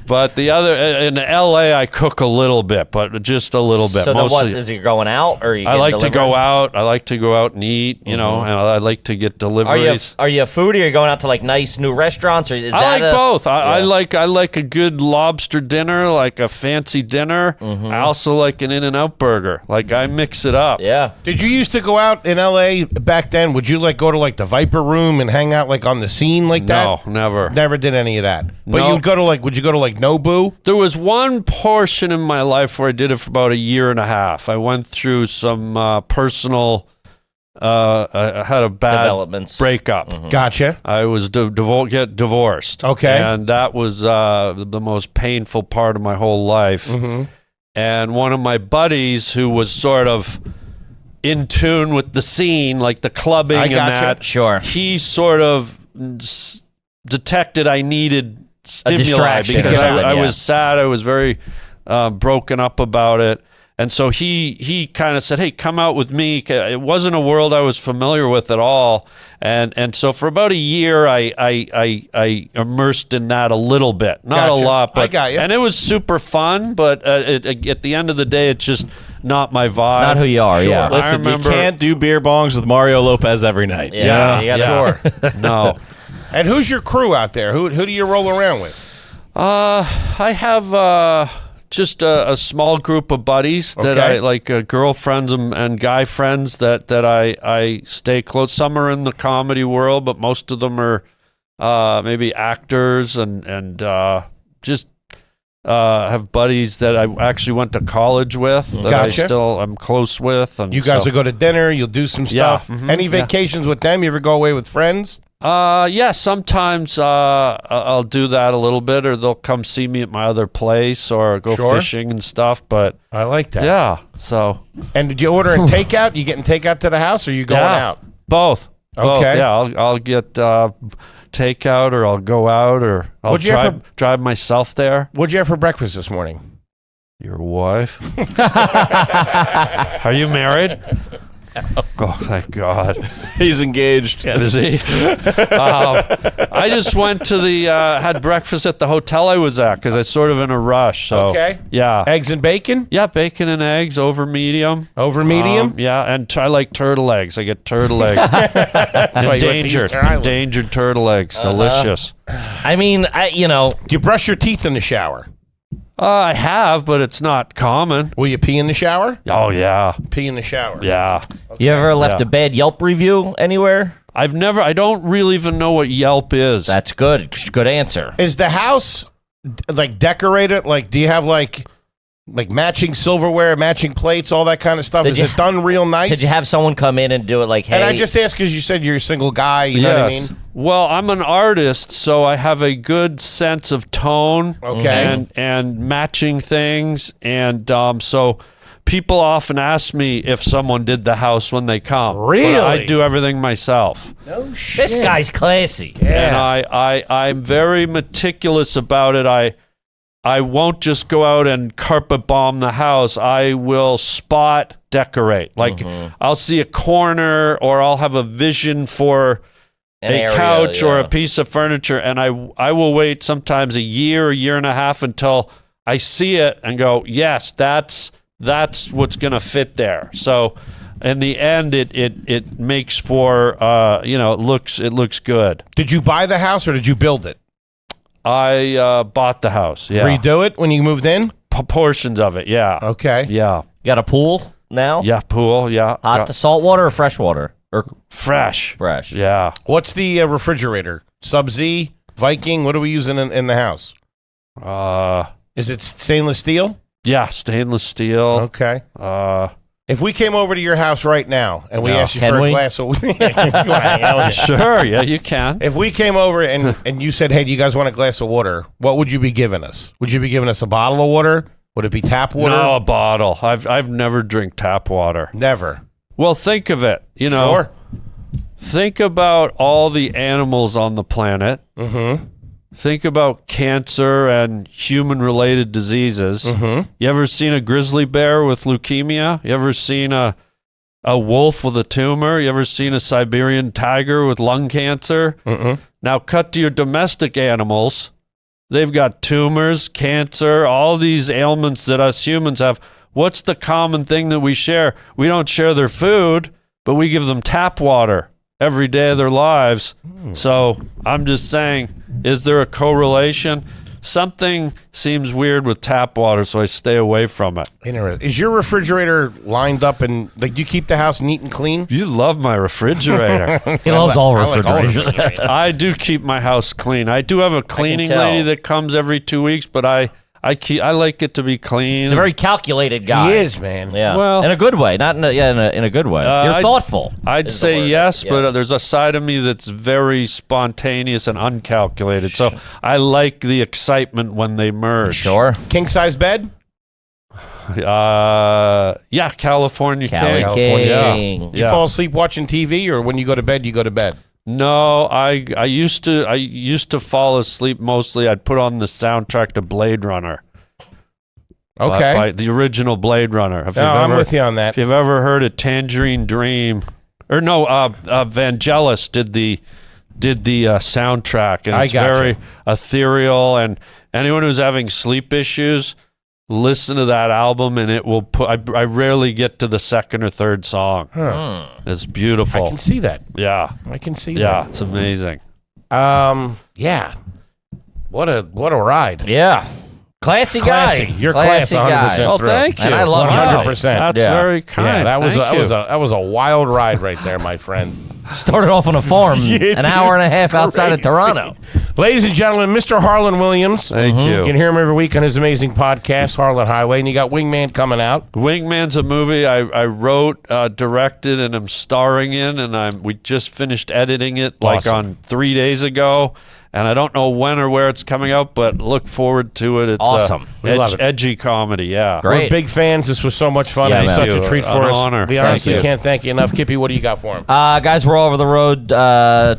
Speaker 4: But the other in L.A. I cook a little bit, but just a little bit.
Speaker 2: So then
Speaker 4: mostly.
Speaker 2: what, is he going out or are you
Speaker 4: I like
Speaker 2: delivered?
Speaker 4: to go out. I like to go out and eat, and I like to get deliveries.
Speaker 2: Are you a foodie? Are you going out to like nice new restaurants? Or is
Speaker 4: I
Speaker 2: that
Speaker 4: like both. I like a good lobster dinner, like a fancy dinner. I also like an In-N-Out burger. Like I mix it up.
Speaker 2: Yeah.
Speaker 1: Did you used to go out in L.A. back then? Would you like go to like the Viper Room and hang out like on the scene like that?
Speaker 4: No, never.
Speaker 1: Never did any of that. But
Speaker 4: No.
Speaker 1: you would go to like, would you go to like Nobu?
Speaker 4: There was one portion in my life where I did it for about a year and a half. I went through some personal. I had a bad
Speaker 2: Developments.
Speaker 4: breakup.
Speaker 1: Gotcha.
Speaker 4: I was get divorced.
Speaker 1: Okay.
Speaker 4: And that was the most painful part of my whole life. And one of my buddies who was sort of in tune with the scene, like the clubbing and
Speaker 1: gotcha.
Speaker 4: that,
Speaker 2: Sure.
Speaker 4: he sort of detected I needed stimuli
Speaker 2: distraction
Speaker 4: because
Speaker 2: or something,
Speaker 4: I
Speaker 2: yeah.
Speaker 4: was sad. I was very broken up about it. And so he kind of said, hey, come out with me. It wasn't a world I was familiar with at all. And so for about a year, I immersed in that a little bit. Not
Speaker 1: Gotcha.
Speaker 4: a lot, but
Speaker 1: I got you.
Speaker 4: And it was super fun, but at the end of the day, it's just not my vibe.
Speaker 2: Not who you are, yeah.
Speaker 3: Listen, you
Speaker 4: remember-
Speaker 3: can't do beer bongs with Mario Lopez every night.
Speaker 2: Yeah. You gotta-
Speaker 1: Sure.
Speaker 4: No.
Speaker 1: And who's your crew out there? Who do you roll around with?
Speaker 4: I have just a small group of buddies that
Speaker 1: Okay.
Speaker 4: I like, girlfriends and guy friends that I stay close. Some are in the comedy world, but most of them are maybe actors and just have buddies that I actually went to college with that
Speaker 1: Gotcha.
Speaker 4: I'm close with. And
Speaker 1: You guys
Speaker 4: so,
Speaker 1: will go to dinner. You'll do some
Speaker 4: Yeah,
Speaker 1: stuff. Any vacations with them? You ever go away with friends?
Speaker 4: yeah, sometimes I'll do that a little bit, or they'll come see me at my other place, or go
Speaker 1: Sure.
Speaker 4: fishing and stuff. But
Speaker 1: I like that.
Speaker 4: yeah, so
Speaker 1: And did you order in takeout? You getting takeout to the house, or you going
Speaker 4: yeah,
Speaker 1: out?
Speaker 4: both. Both.
Speaker 1: Okay.
Speaker 4: Yeah, I'll get takeout, or I'll go out, or I'll
Speaker 1: What'd you have
Speaker 4: drive myself there.
Speaker 1: What'd you have for breakfast this morning?
Speaker 4: Your wife? Are you married? Oh, thank God.
Speaker 3: He's engaged.
Speaker 4: Is he? I just went to had breakfast at the hotel I was at because I was sort of in a rush. So,
Speaker 1: Okay.
Speaker 4: Yeah.
Speaker 1: Eggs and bacon?
Speaker 4: Yeah, bacon and eggs over medium.
Speaker 1: Over medium?
Speaker 4: Yeah, and I like turtle eggs. I get turtle eggs.
Speaker 1: why you went to
Speaker 4: endangered,
Speaker 1: Easter Island.
Speaker 4: endangered turtle eggs. Delicious.
Speaker 2: I mean,
Speaker 1: Do you brush your teeth in the shower?
Speaker 4: I have, but it's not common.
Speaker 1: Will you pee in the shower?
Speaker 4: Oh, yeah.
Speaker 1: Pee in the shower.
Speaker 4: Yeah.
Speaker 2: you ever left
Speaker 4: Yeah.
Speaker 2: a bad Yelp review anywhere?
Speaker 4: I don't really even know what Yelp is.
Speaker 2: That's good. Good answer.
Speaker 1: Is the house like decorated? Like, do you have like matching silverware, matching plates, all that kind of stuff?
Speaker 2: Did
Speaker 1: Is
Speaker 2: you-
Speaker 1: it done real nice?
Speaker 2: Did you have someone come in and do it like, hey?
Speaker 1: And I just asked because you said you're a single guy. You know what I mean?
Speaker 4: Well, I'm an artist, so I have a good sense of tone
Speaker 1: Okay.
Speaker 4: and matching things. And so people often ask me if someone did the house when they come.
Speaker 1: Really?
Speaker 4: But I do everything myself.
Speaker 1: No shit.
Speaker 2: This guy's classy.
Speaker 4: And I'm very meticulous about it. I won't just go out and carpet bomb the house. I will spot decorate. Like I'll see a corner, or I'll have a vision for
Speaker 2: An
Speaker 4: a
Speaker 2: area,
Speaker 4: couch or
Speaker 2: yeah.
Speaker 4: a piece of furniture, and I will wait sometimes a year and a half until I see it and go, yes, that's what's gonna fit there. So in the end, it makes for it looks good.
Speaker 1: Did you buy the house or did you build it?
Speaker 4: I bought the house. Yeah,
Speaker 1: Redo it when you moved in?
Speaker 4: portions of it. Yeah,
Speaker 1: Okay.
Speaker 4: yeah,
Speaker 2: Got a pool now?
Speaker 4: yeah. Pool. Yeah,
Speaker 2: Hot salt water or fresh water? Or
Speaker 4: fresh.
Speaker 2: fresh?
Speaker 4: Yeah.
Speaker 1: What's the refrigerator? Sub-Z? Viking? What are we using in the house? Is it stainless steel?
Speaker 4: Yeah, stainless steel.
Speaker 1: Okay.
Speaker 4: Uh,
Speaker 1: If we came over to your house right now and we
Speaker 4: No.
Speaker 1: asked you
Speaker 2: Can
Speaker 1: for
Speaker 2: we?
Speaker 1: a glass of You wanna hang out with us?
Speaker 4: sure. Yeah, you can.
Speaker 1: If we came over and you said, hey, do you guys want a glass of water? What would you be giving us? Would you be giving us a bottle of water? Would it be tap water?
Speaker 4: No, a bottle. I've never drank tap water.
Speaker 1: Never.
Speaker 4: Well, think of it.
Speaker 1: Sure.
Speaker 4: Think about all the animals on the planet.
Speaker 1: Mm-hmm.
Speaker 4: Think about cancer and human-related diseases.
Speaker 1: Mm-hmm.
Speaker 4: You ever seen a grizzly bear with leukemia? You ever seen a wolf with a tumor? You ever seen a Siberian tiger with lung cancer?
Speaker 1: Mm-mm.
Speaker 4: Now cut to your domestic animals. They've got tumors, cancer, all these ailments that us humans have. What's the common thing that we share? We don't share their food, but we give them tap water every day of their lives. So I'm just saying, is there a correlation? Something seems weird with tap water, so I stay away from it.
Speaker 1: Interesting. Is your refrigerator lined up and like do you keep the house neat and clean?
Speaker 4: You love my refrigerator.
Speaker 2: He loves all
Speaker 1: I like all
Speaker 2: refrigerators.
Speaker 4: I do keep my house clean. I do have a cleaning
Speaker 2: tell.
Speaker 4: lady that comes every 2 weeks, but I like it to be clean.
Speaker 2: He's a very calculated guy.
Speaker 1: He is, man.
Speaker 2: Yeah.
Speaker 4: Well-
Speaker 2: in a good way, not in a good way. You're thoughtful.
Speaker 4: I'd
Speaker 2: is the
Speaker 4: say
Speaker 2: word.
Speaker 4: yes,
Speaker 2: Yeah.
Speaker 4: but there's a side of me that's very spontaneous and uncalculated. So I like the excitement when they merge.
Speaker 2: Sure.
Speaker 1: King size bed?
Speaker 4: Yeah, California
Speaker 2: Cali
Speaker 4: King.
Speaker 2: King.
Speaker 1: You fall asleep watching TV, or when you go to bed, you go to bed?
Speaker 4: No, I used to fall asleep mostly. I'd put on the soundtrack to Blade Runner.
Speaker 1: Okay.
Speaker 4: By the original Blade Runner. If
Speaker 1: No,
Speaker 4: you've
Speaker 1: I'm
Speaker 4: ever-
Speaker 1: with you on that.
Speaker 4: If you've ever heard of Tangerine Dream, or no, Vangelis did the soundtrack, and
Speaker 1: I
Speaker 4: it's
Speaker 1: gotcha.
Speaker 4: very ethereal. And anyone who's having sleep issues, listen to that album, and it will put. I rarely get to the second or third song. It's beautiful.
Speaker 1: I can see that.
Speaker 4: Yeah,
Speaker 1: I can see
Speaker 4: yeah, it's amazing.
Speaker 1: that. Yeah. What a ride.
Speaker 2: Yeah. Classy
Speaker 1: Classy.
Speaker 2: guy.
Speaker 1: You're class 100%
Speaker 2: guy.
Speaker 4: Oh,
Speaker 1: through.
Speaker 4: thank you.
Speaker 2: And I love
Speaker 1: 100%.
Speaker 4: That's
Speaker 2: Yeah.
Speaker 4: very kind.
Speaker 1: Yeah, that was
Speaker 4: Thank you.
Speaker 1: that was a wild ride right there, my friend.
Speaker 2: Started off on a farm an hour and a half outside of Toronto.
Speaker 1: Ladies and gentlemen, Mr. Harland Williams.
Speaker 4: Thank
Speaker 1: You can
Speaker 4: you.
Speaker 1: hear him every week on his amazing podcast, Harland Highway, and you got Wingman coming out.
Speaker 4: Wingman's a movie I wrote, directed, and I'm starring in, and we just finished editing it
Speaker 1: Awesome.
Speaker 4: on 3 days ago, and I don't know when or where it's coming out, but look forward to it. It's
Speaker 2: Awesome.
Speaker 1: We love it.
Speaker 4: edgy comedy, yeah.
Speaker 2: Great.
Speaker 1: We're big fans. This was so much fun.
Speaker 2: Yeah,
Speaker 1: It was
Speaker 2: man.
Speaker 1: such a
Speaker 4: Thank
Speaker 1: treat
Speaker 4: you.
Speaker 1: for
Speaker 4: An
Speaker 1: us.
Speaker 4: honor.
Speaker 1: We
Speaker 4: Thank
Speaker 1: honestly
Speaker 4: you.
Speaker 1: can't thank you enough. Kippy, what do you got for him?
Speaker 2: Guys, we're all over the road.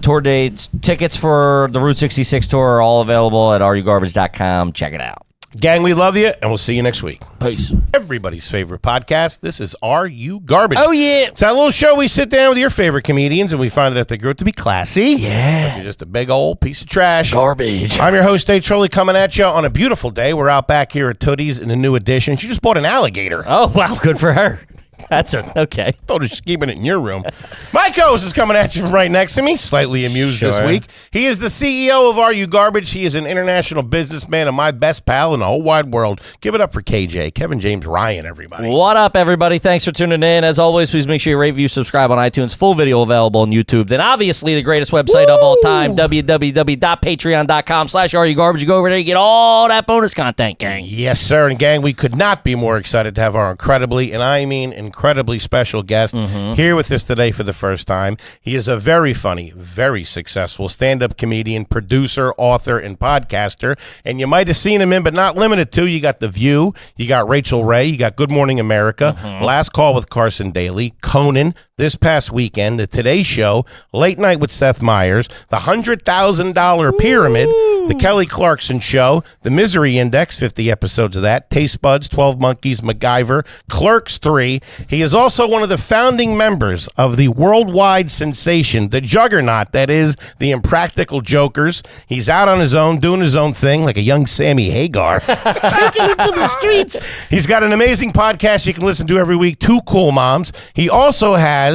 Speaker 2: Tour dates, tickets for the Route 66 tour are all available at arugarbage.com. Check it out.
Speaker 1: Gang, we love you, and we'll see you next week.
Speaker 2: Peace.
Speaker 1: Everybody's favorite podcast. This is Are You Garbage?
Speaker 2: Oh, yeah.
Speaker 1: It's that little show we sit down with your favorite comedians, and we find out they grew up to be classy.
Speaker 2: Yeah.
Speaker 1: You're just a big old piece of trash.
Speaker 2: Garbage.
Speaker 1: I'm your host, H.Foley, coming at you on a beautiful day. We're out back here at Tootie's in a new edition. She just bought an alligator.
Speaker 2: Oh, wow. Good for her. That's okay.
Speaker 1: Told her she's keeping it in your room. Mike O's is coming at you from right next to me, slightly amused this
Speaker 4: Sure.
Speaker 1: week. He is the CEO of Are You Garbage. He is an international businessman and my best pal in the whole wide world. Give it up for KJ, Kevin James Ryan, everybody.
Speaker 2: What up, everybody? Thanks for tuning in. As always, please make sure you rate, review, subscribe on iTunes. Full video available on YouTube. Then, obviously, the greatest website of all time, www.patreon.com/areyouGarbage. You go over there, you get all that bonus content, gang.
Speaker 1: Yes, sir. And gang, we could not be more excited to have our incredibly, and I mean incredibly special guest here with us today for the first time. He is a very funny, very successful stand-up comedian, producer, author, and podcaster. And you might have seen him in, but not limited to. You got The View, you got Rachel Ray, you got Good Morning America, Last Call with Carson Daly, Conan, this past weekend, the Today Show, Late Night with Seth Meyers, the $100,000 Pyramid, the Kelly Clarkson Show, the Misery Index, 50 episodes of that, Taste Buds, 12 Monkeys, MacGyver, Clerks 3. He is also one of the founding members of the worldwide sensation, the juggernaut that is the Impractical Jokers. He's out on his own, doing his own thing, like a young Sammy Hagar, taking it to the streets. He's got an amazing podcast you can listen to every week, Two Cool Moms. He also has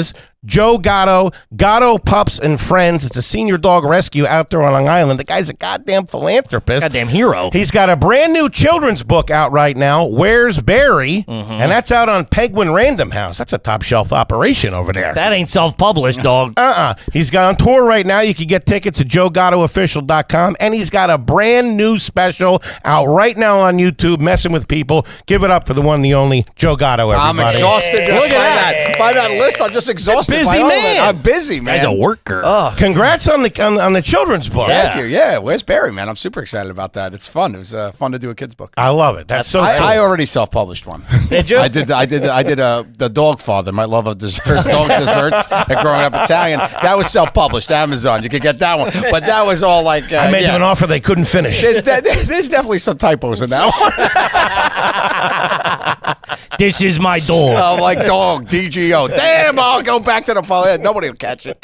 Speaker 1: Joe Gatto, Gatto Pups and Friends. It's a senior dog rescue out there on Long Island. The guy's a goddamn philanthropist.
Speaker 2: Goddamn hero.
Speaker 1: He's got a brand new children's book out right now, Where's Barry? And that's out on Penguin Random House. That's a top shelf operation over there.
Speaker 2: That ain't self-published, dog.
Speaker 1: He's got on tour right now. You can get tickets at joegattoofficial.com. And he's got a brand new special out right now on YouTube, messing with people. Give it up for the one, the only Joe Gatto, everybody.
Speaker 3: I'm exhausted just
Speaker 1: Look
Speaker 3: by
Speaker 1: at
Speaker 3: that. By that list, I'm just exhausted.
Speaker 1: Busy
Speaker 3: by all of it.
Speaker 1: man.
Speaker 3: I'm busy, man.
Speaker 2: Guy's a worker.
Speaker 1: Congrats on the children's book.
Speaker 3: Thank you. Yeah, where's Barry, man? I'm super excited about that. It's fun. It was fun to do a kid's book.
Speaker 1: I love it. That's so cool.
Speaker 3: I already self-published one.
Speaker 2: Did you?
Speaker 3: I did the Dog Father, My Love of Dessert, Dog Desserts, and Growing Up Italian. That was self-published, Amazon. You could get that one, but that was all like
Speaker 1: I made them an offer they couldn't finish.
Speaker 3: There's definitely some typos in that one.
Speaker 2: This is my dog.
Speaker 3: I'm like, dog, DGO. Damn, I'll go back to the phone. Nobody will catch it.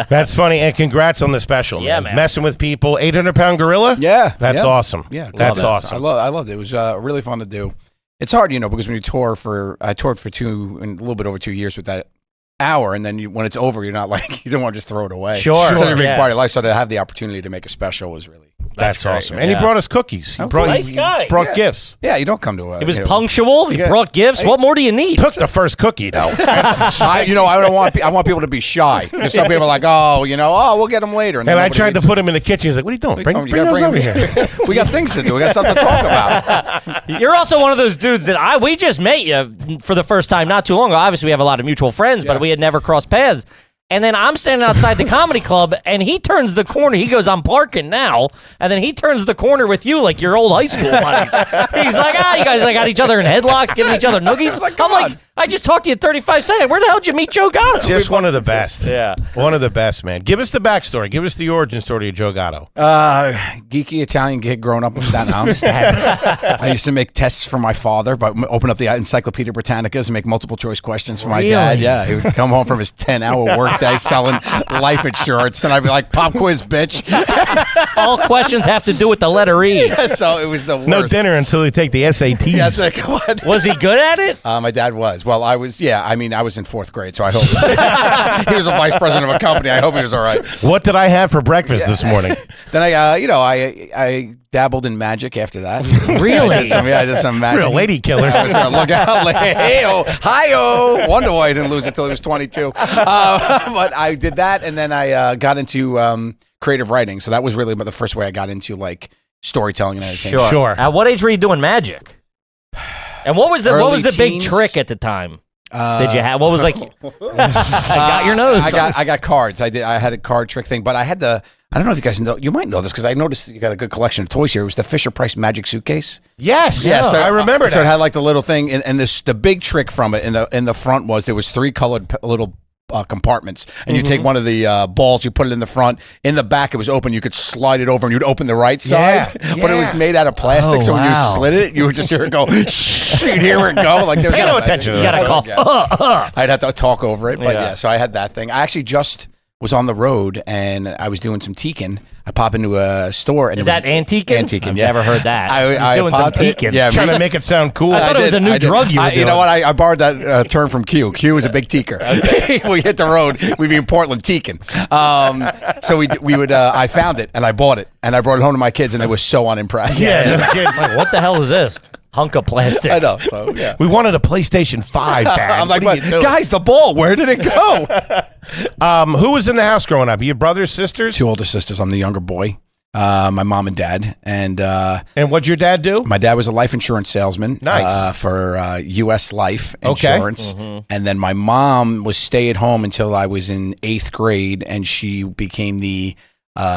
Speaker 1: That's funny, and congrats on the special.
Speaker 2: Yeah, man.
Speaker 1: Messing with people, 800-pound gorilla.
Speaker 3: Yeah,
Speaker 1: that's awesome.
Speaker 3: Yeah,
Speaker 1: that's awesome.
Speaker 3: I loved it. It was really fun to do. It's hard, because when you tour I toured for a little bit over 2 years with that hour, and then when it's over, you're not like, you don't want to just throw it away.
Speaker 2: Sure.
Speaker 3: It's such a big part of life, so to have the opportunity to make a special was really.
Speaker 1: That's
Speaker 2: great,
Speaker 1: awesome.
Speaker 2: man.
Speaker 1: And
Speaker 2: Yeah.
Speaker 1: he brought us cookies. He brought,
Speaker 2: Nice guy.
Speaker 1: brought gifts.
Speaker 3: Yeah, you don't come to a.
Speaker 2: He was punctual. He brought gifts. What more do you need?
Speaker 1: Took the first cookie, though.
Speaker 3: I want people to be shy. Because some people are like, we'll get them later.
Speaker 1: And I tried to put him in the kitchen. He's like, what are you doing? Bring those over here.
Speaker 3: We got things to do. We got something to talk about.
Speaker 2: You're also one of those dudes that we just met you for the first time not too long ago. Obviously, we have a lot of mutual friends, but we had never crossed paths. And then I'm standing outside the comedy club, and he turns the corner. He goes, I'm parking now. And then he turns the corner with you like your old high school buddies. He's like, you guys got each other in headlocks, giving each other noogies. I'm like, I just talked to you 35 seconds. Where the hell did you meet Joe Gatto?
Speaker 1: Just one of the best.
Speaker 2: Yeah.
Speaker 1: One of the best, man. Give us the backstory. Give us the origin story of Joe Gatto.
Speaker 3: Geeky Italian kid growing up in Staten Island. I used to make tests for my father, but open up the Encyclopedia Britannicas and make multiple choice questions for my dad. Yeah, he would come home from his 10-hour workday selling life insurance, and I'd be like, pop quiz, bitch.
Speaker 2: All questions have to do with the letter E.
Speaker 3: So it was the worst.
Speaker 1: No dinner until you take the SATs.
Speaker 3: Yeah, it's like, what?
Speaker 2: Was he good at it?
Speaker 3: My dad was. Well, I was, I was in 4th grade, so I hope he was a vice president of a company. I hope he was all right.
Speaker 1: What did I have for breakfast this morning?
Speaker 3: Then I dabbled in magic after that.
Speaker 2: Really?
Speaker 3: I did some magic.
Speaker 1: Real lady killer.
Speaker 3: Look out. Hey-oh. Hi-oh. Wonder why I didn't lose it until he was 22. But I did that, and then I got into creative writing. So that was really the first way I got into, like, storytelling and entertainment.
Speaker 1: Sure.
Speaker 2: At what age were you doing magic? And what was the big
Speaker 3: teens.
Speaker 2: trick at the time? Did you have? What was like? I got your nose.
Speaker 3: I got cards. I had a card trick thing, but I had the. I don't know if you guys know. You might know this because I noticed you got a good collection of toys here. It was the Fisher-Price magic suitcase.
Speaker 1: Yes.
Speaker 3: Yeah, so
Speaker 1: I remember that.
Speaker 3: So it had like the little thing, and the big trick from it in the front was there was 3 colored little compartments, and you take one of the balls, you put it in the front. In the back, it was open. You could slide it over, and you'd open the right side. But it was made out of plastic, so when you slid it, you would just hear it go. You'd hear it go. Like
Speaker 1: pay no attention.
Speaker 2: You gotta call.
Speaker 3: I'd have to talk over it, but so I had that thing. I actually just was on the road and I was doing some teaking. I pop into a store and
Speaker 2: Is that antiquing?
Speaker 3: Antiquing,
Speaker 2: I've
Speaker 3: yeah.
Speaker 2: never heard that.
Speaker 3: I
Speaker 2: doing some
Speaker 3: popped it.
Speaker 2: teaking.
Speaker 3: Yeah,
Speaker 1: Trying to make it sound cool.
Speaker 2: I thought it was a new drug you were doing.
Speaker 3: You know what? I borrowed that term from Q. Q is a big teaker. We hit the road. We'd be in Portland teaking. So we would. I found it and I bought it and I brought it home to my kids and they were so unimpressed.
Speaker 1: Yeah.
Speaker 2: Like, what the hell is this? Hunk of plastic.
Speaker 3: I know. So yeah.
Speaker 1: We wanted a PlayStation 5, Dad.
Speaker 3: I'm like,
Speaker 1: what are you doing?
Speaker 3: guys, the ball. Where did it go?
Speaker 1: Who was in the house growing up? Your brothers, sisters?
Speaker 3: 2 older sisters. I'm the younger boy. My mom and dad, and
Speaker 1: what'd your dad do?
Speaker 3: my dad was a life insurance salesman.
Speaker 1: Nice.
Speaker 3: For U.S. Life
Speaker 1: Okay.
Speaker 3: Insurance, and then my mom was stay at home until I was in 8th grade, and she became the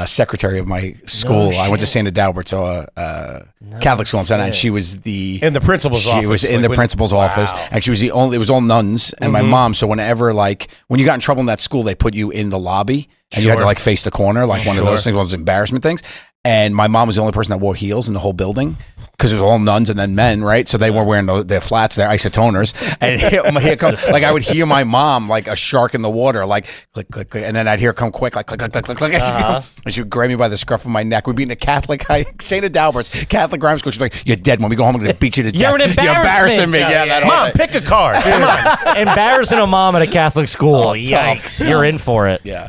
Speaker 3: secretary of my school. I went to St. Adalbert, so Catholic school in Santa, and she was
Speaker 1: In the principal's office.
Speaker 3: She was in
Speaker 1: like
Speaker 3: the
Speaker 1: when-
Speaker 3: principal's office, and she was it was all nuns and my mom. So whenever, like, when you got in trouble in that school, they put you in the lobby and you had to, like, face the corner, like one of those things, one of those embarrassment things. And my mom was the only person that wore heels in the whole building because it was all nuns and then men, right? So they were wearing their flats, their isotoners. And here comes, like, I would hear my mom like a shark in the water, like click, click, click. And then I'd hear her come quick, like click, click, click, click, click. And she would grab me by the scruff of my neck. We'd be in a Catholic, St. Adalbert's Catholic grammar school. She's like, you're dead. When we go home, I'm going to beat you to death.
Speaker 2: You're an embarrassment.
Speaker 3: Me. Yeah, that whole
Speaker 1: Mom,
Speaker 3: thing.
Speaker 1: pick a card. Come on.
Speaker 2: Embarrassing a mom at a Catholic school. Yikes. You're in for it.
Speaker 3: Yeah.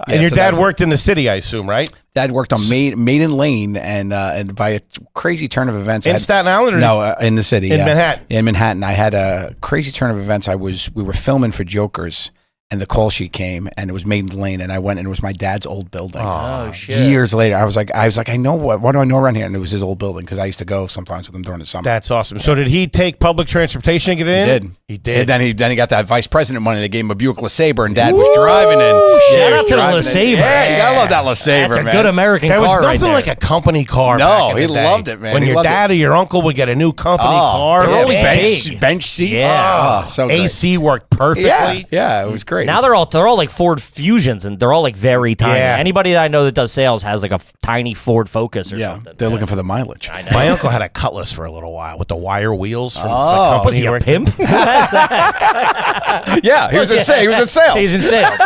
Speaker 1: And your
Speaker 3: so
Speaker 1: dad worked in the city, I assume, right?
Speaker 3: Dad worked on Maiden Lane, and by a crazy turn of events,
Speaker 1: In Staten Island? Or
Speaker 3: no, in the city,
Speaker 1: In Manhattan?
Speaker 3: In Manhattan, I had a crazy turn of events. We were filming for Jokers, and the call sheet came, and it was Maiden Lane, and I went, and it was my dad's old building.
Speaker 2: Oh, shit.
Speaker 3: Years later, I was like, I know what do I know around here? And it was his old building because I used to go sometimes with him during the summer.
Speaker 1: That's awesome. So did he take public transportation to get in?
Speaker 3: He did. And then he got that vice president money. They gave him a Buick LeSabre, and Dad was driving in.
Speaker 2: Shout
Speaker 3: he
Speaker 2: out
Speaker 3: was
Speaker 2: to the
Speaker 3: driving in.
Speaker 2: LeSabre.
Speaker 3: Yeah, I love that LeSabre,
Speaker 2: That's a
Speaker 3: man.
Speaker 2: good American
Speaker 1: There was
Speaker 2: car right
Speaker 1: nothing
Speaker 2: there.
Speaker 1: like a company car.
Speaker 3: No,
Speaker 1: back in
Speaker 3: he
Speaker 1: the day.
Speaker 3: loved it, man.
Speaker 1: When
Speaker 3: He
Speaker 1: your
Speaker 3: loved
Speaker 1: dad or your uncle would get a new company car,
Speaker 2: they're always
Speaker 3: bench
Speaker 2: big.
Speaker 3: seats.
Speaker 2: Yeah.
Speaker 3: Oh, so great.
Speaker 1: AC worked perfectly.
Speaker 3: Yeah, it was great.
Speaker 2: Now they're all like Ford Fusions, and they're all like very tiny.
Speaker 1: Yeah.
Speaker 2: Anybody that I know that does sales has like a tiny Ford Focus or something.
Speaker 3: they're looking for the mileage.
Speaker 2: I know.
Speaker 1: My uncle had a Cutlass for a little while with the wire wheels from the
Speaker 3: Oh.
Speaker 1: company.
Speaker 2: Was he a
Speaker 1: worked-
Speaker 2: pimp? What's that?
Speaker 3: Yeah, he was in sales.
Speaker 2: He's in sales.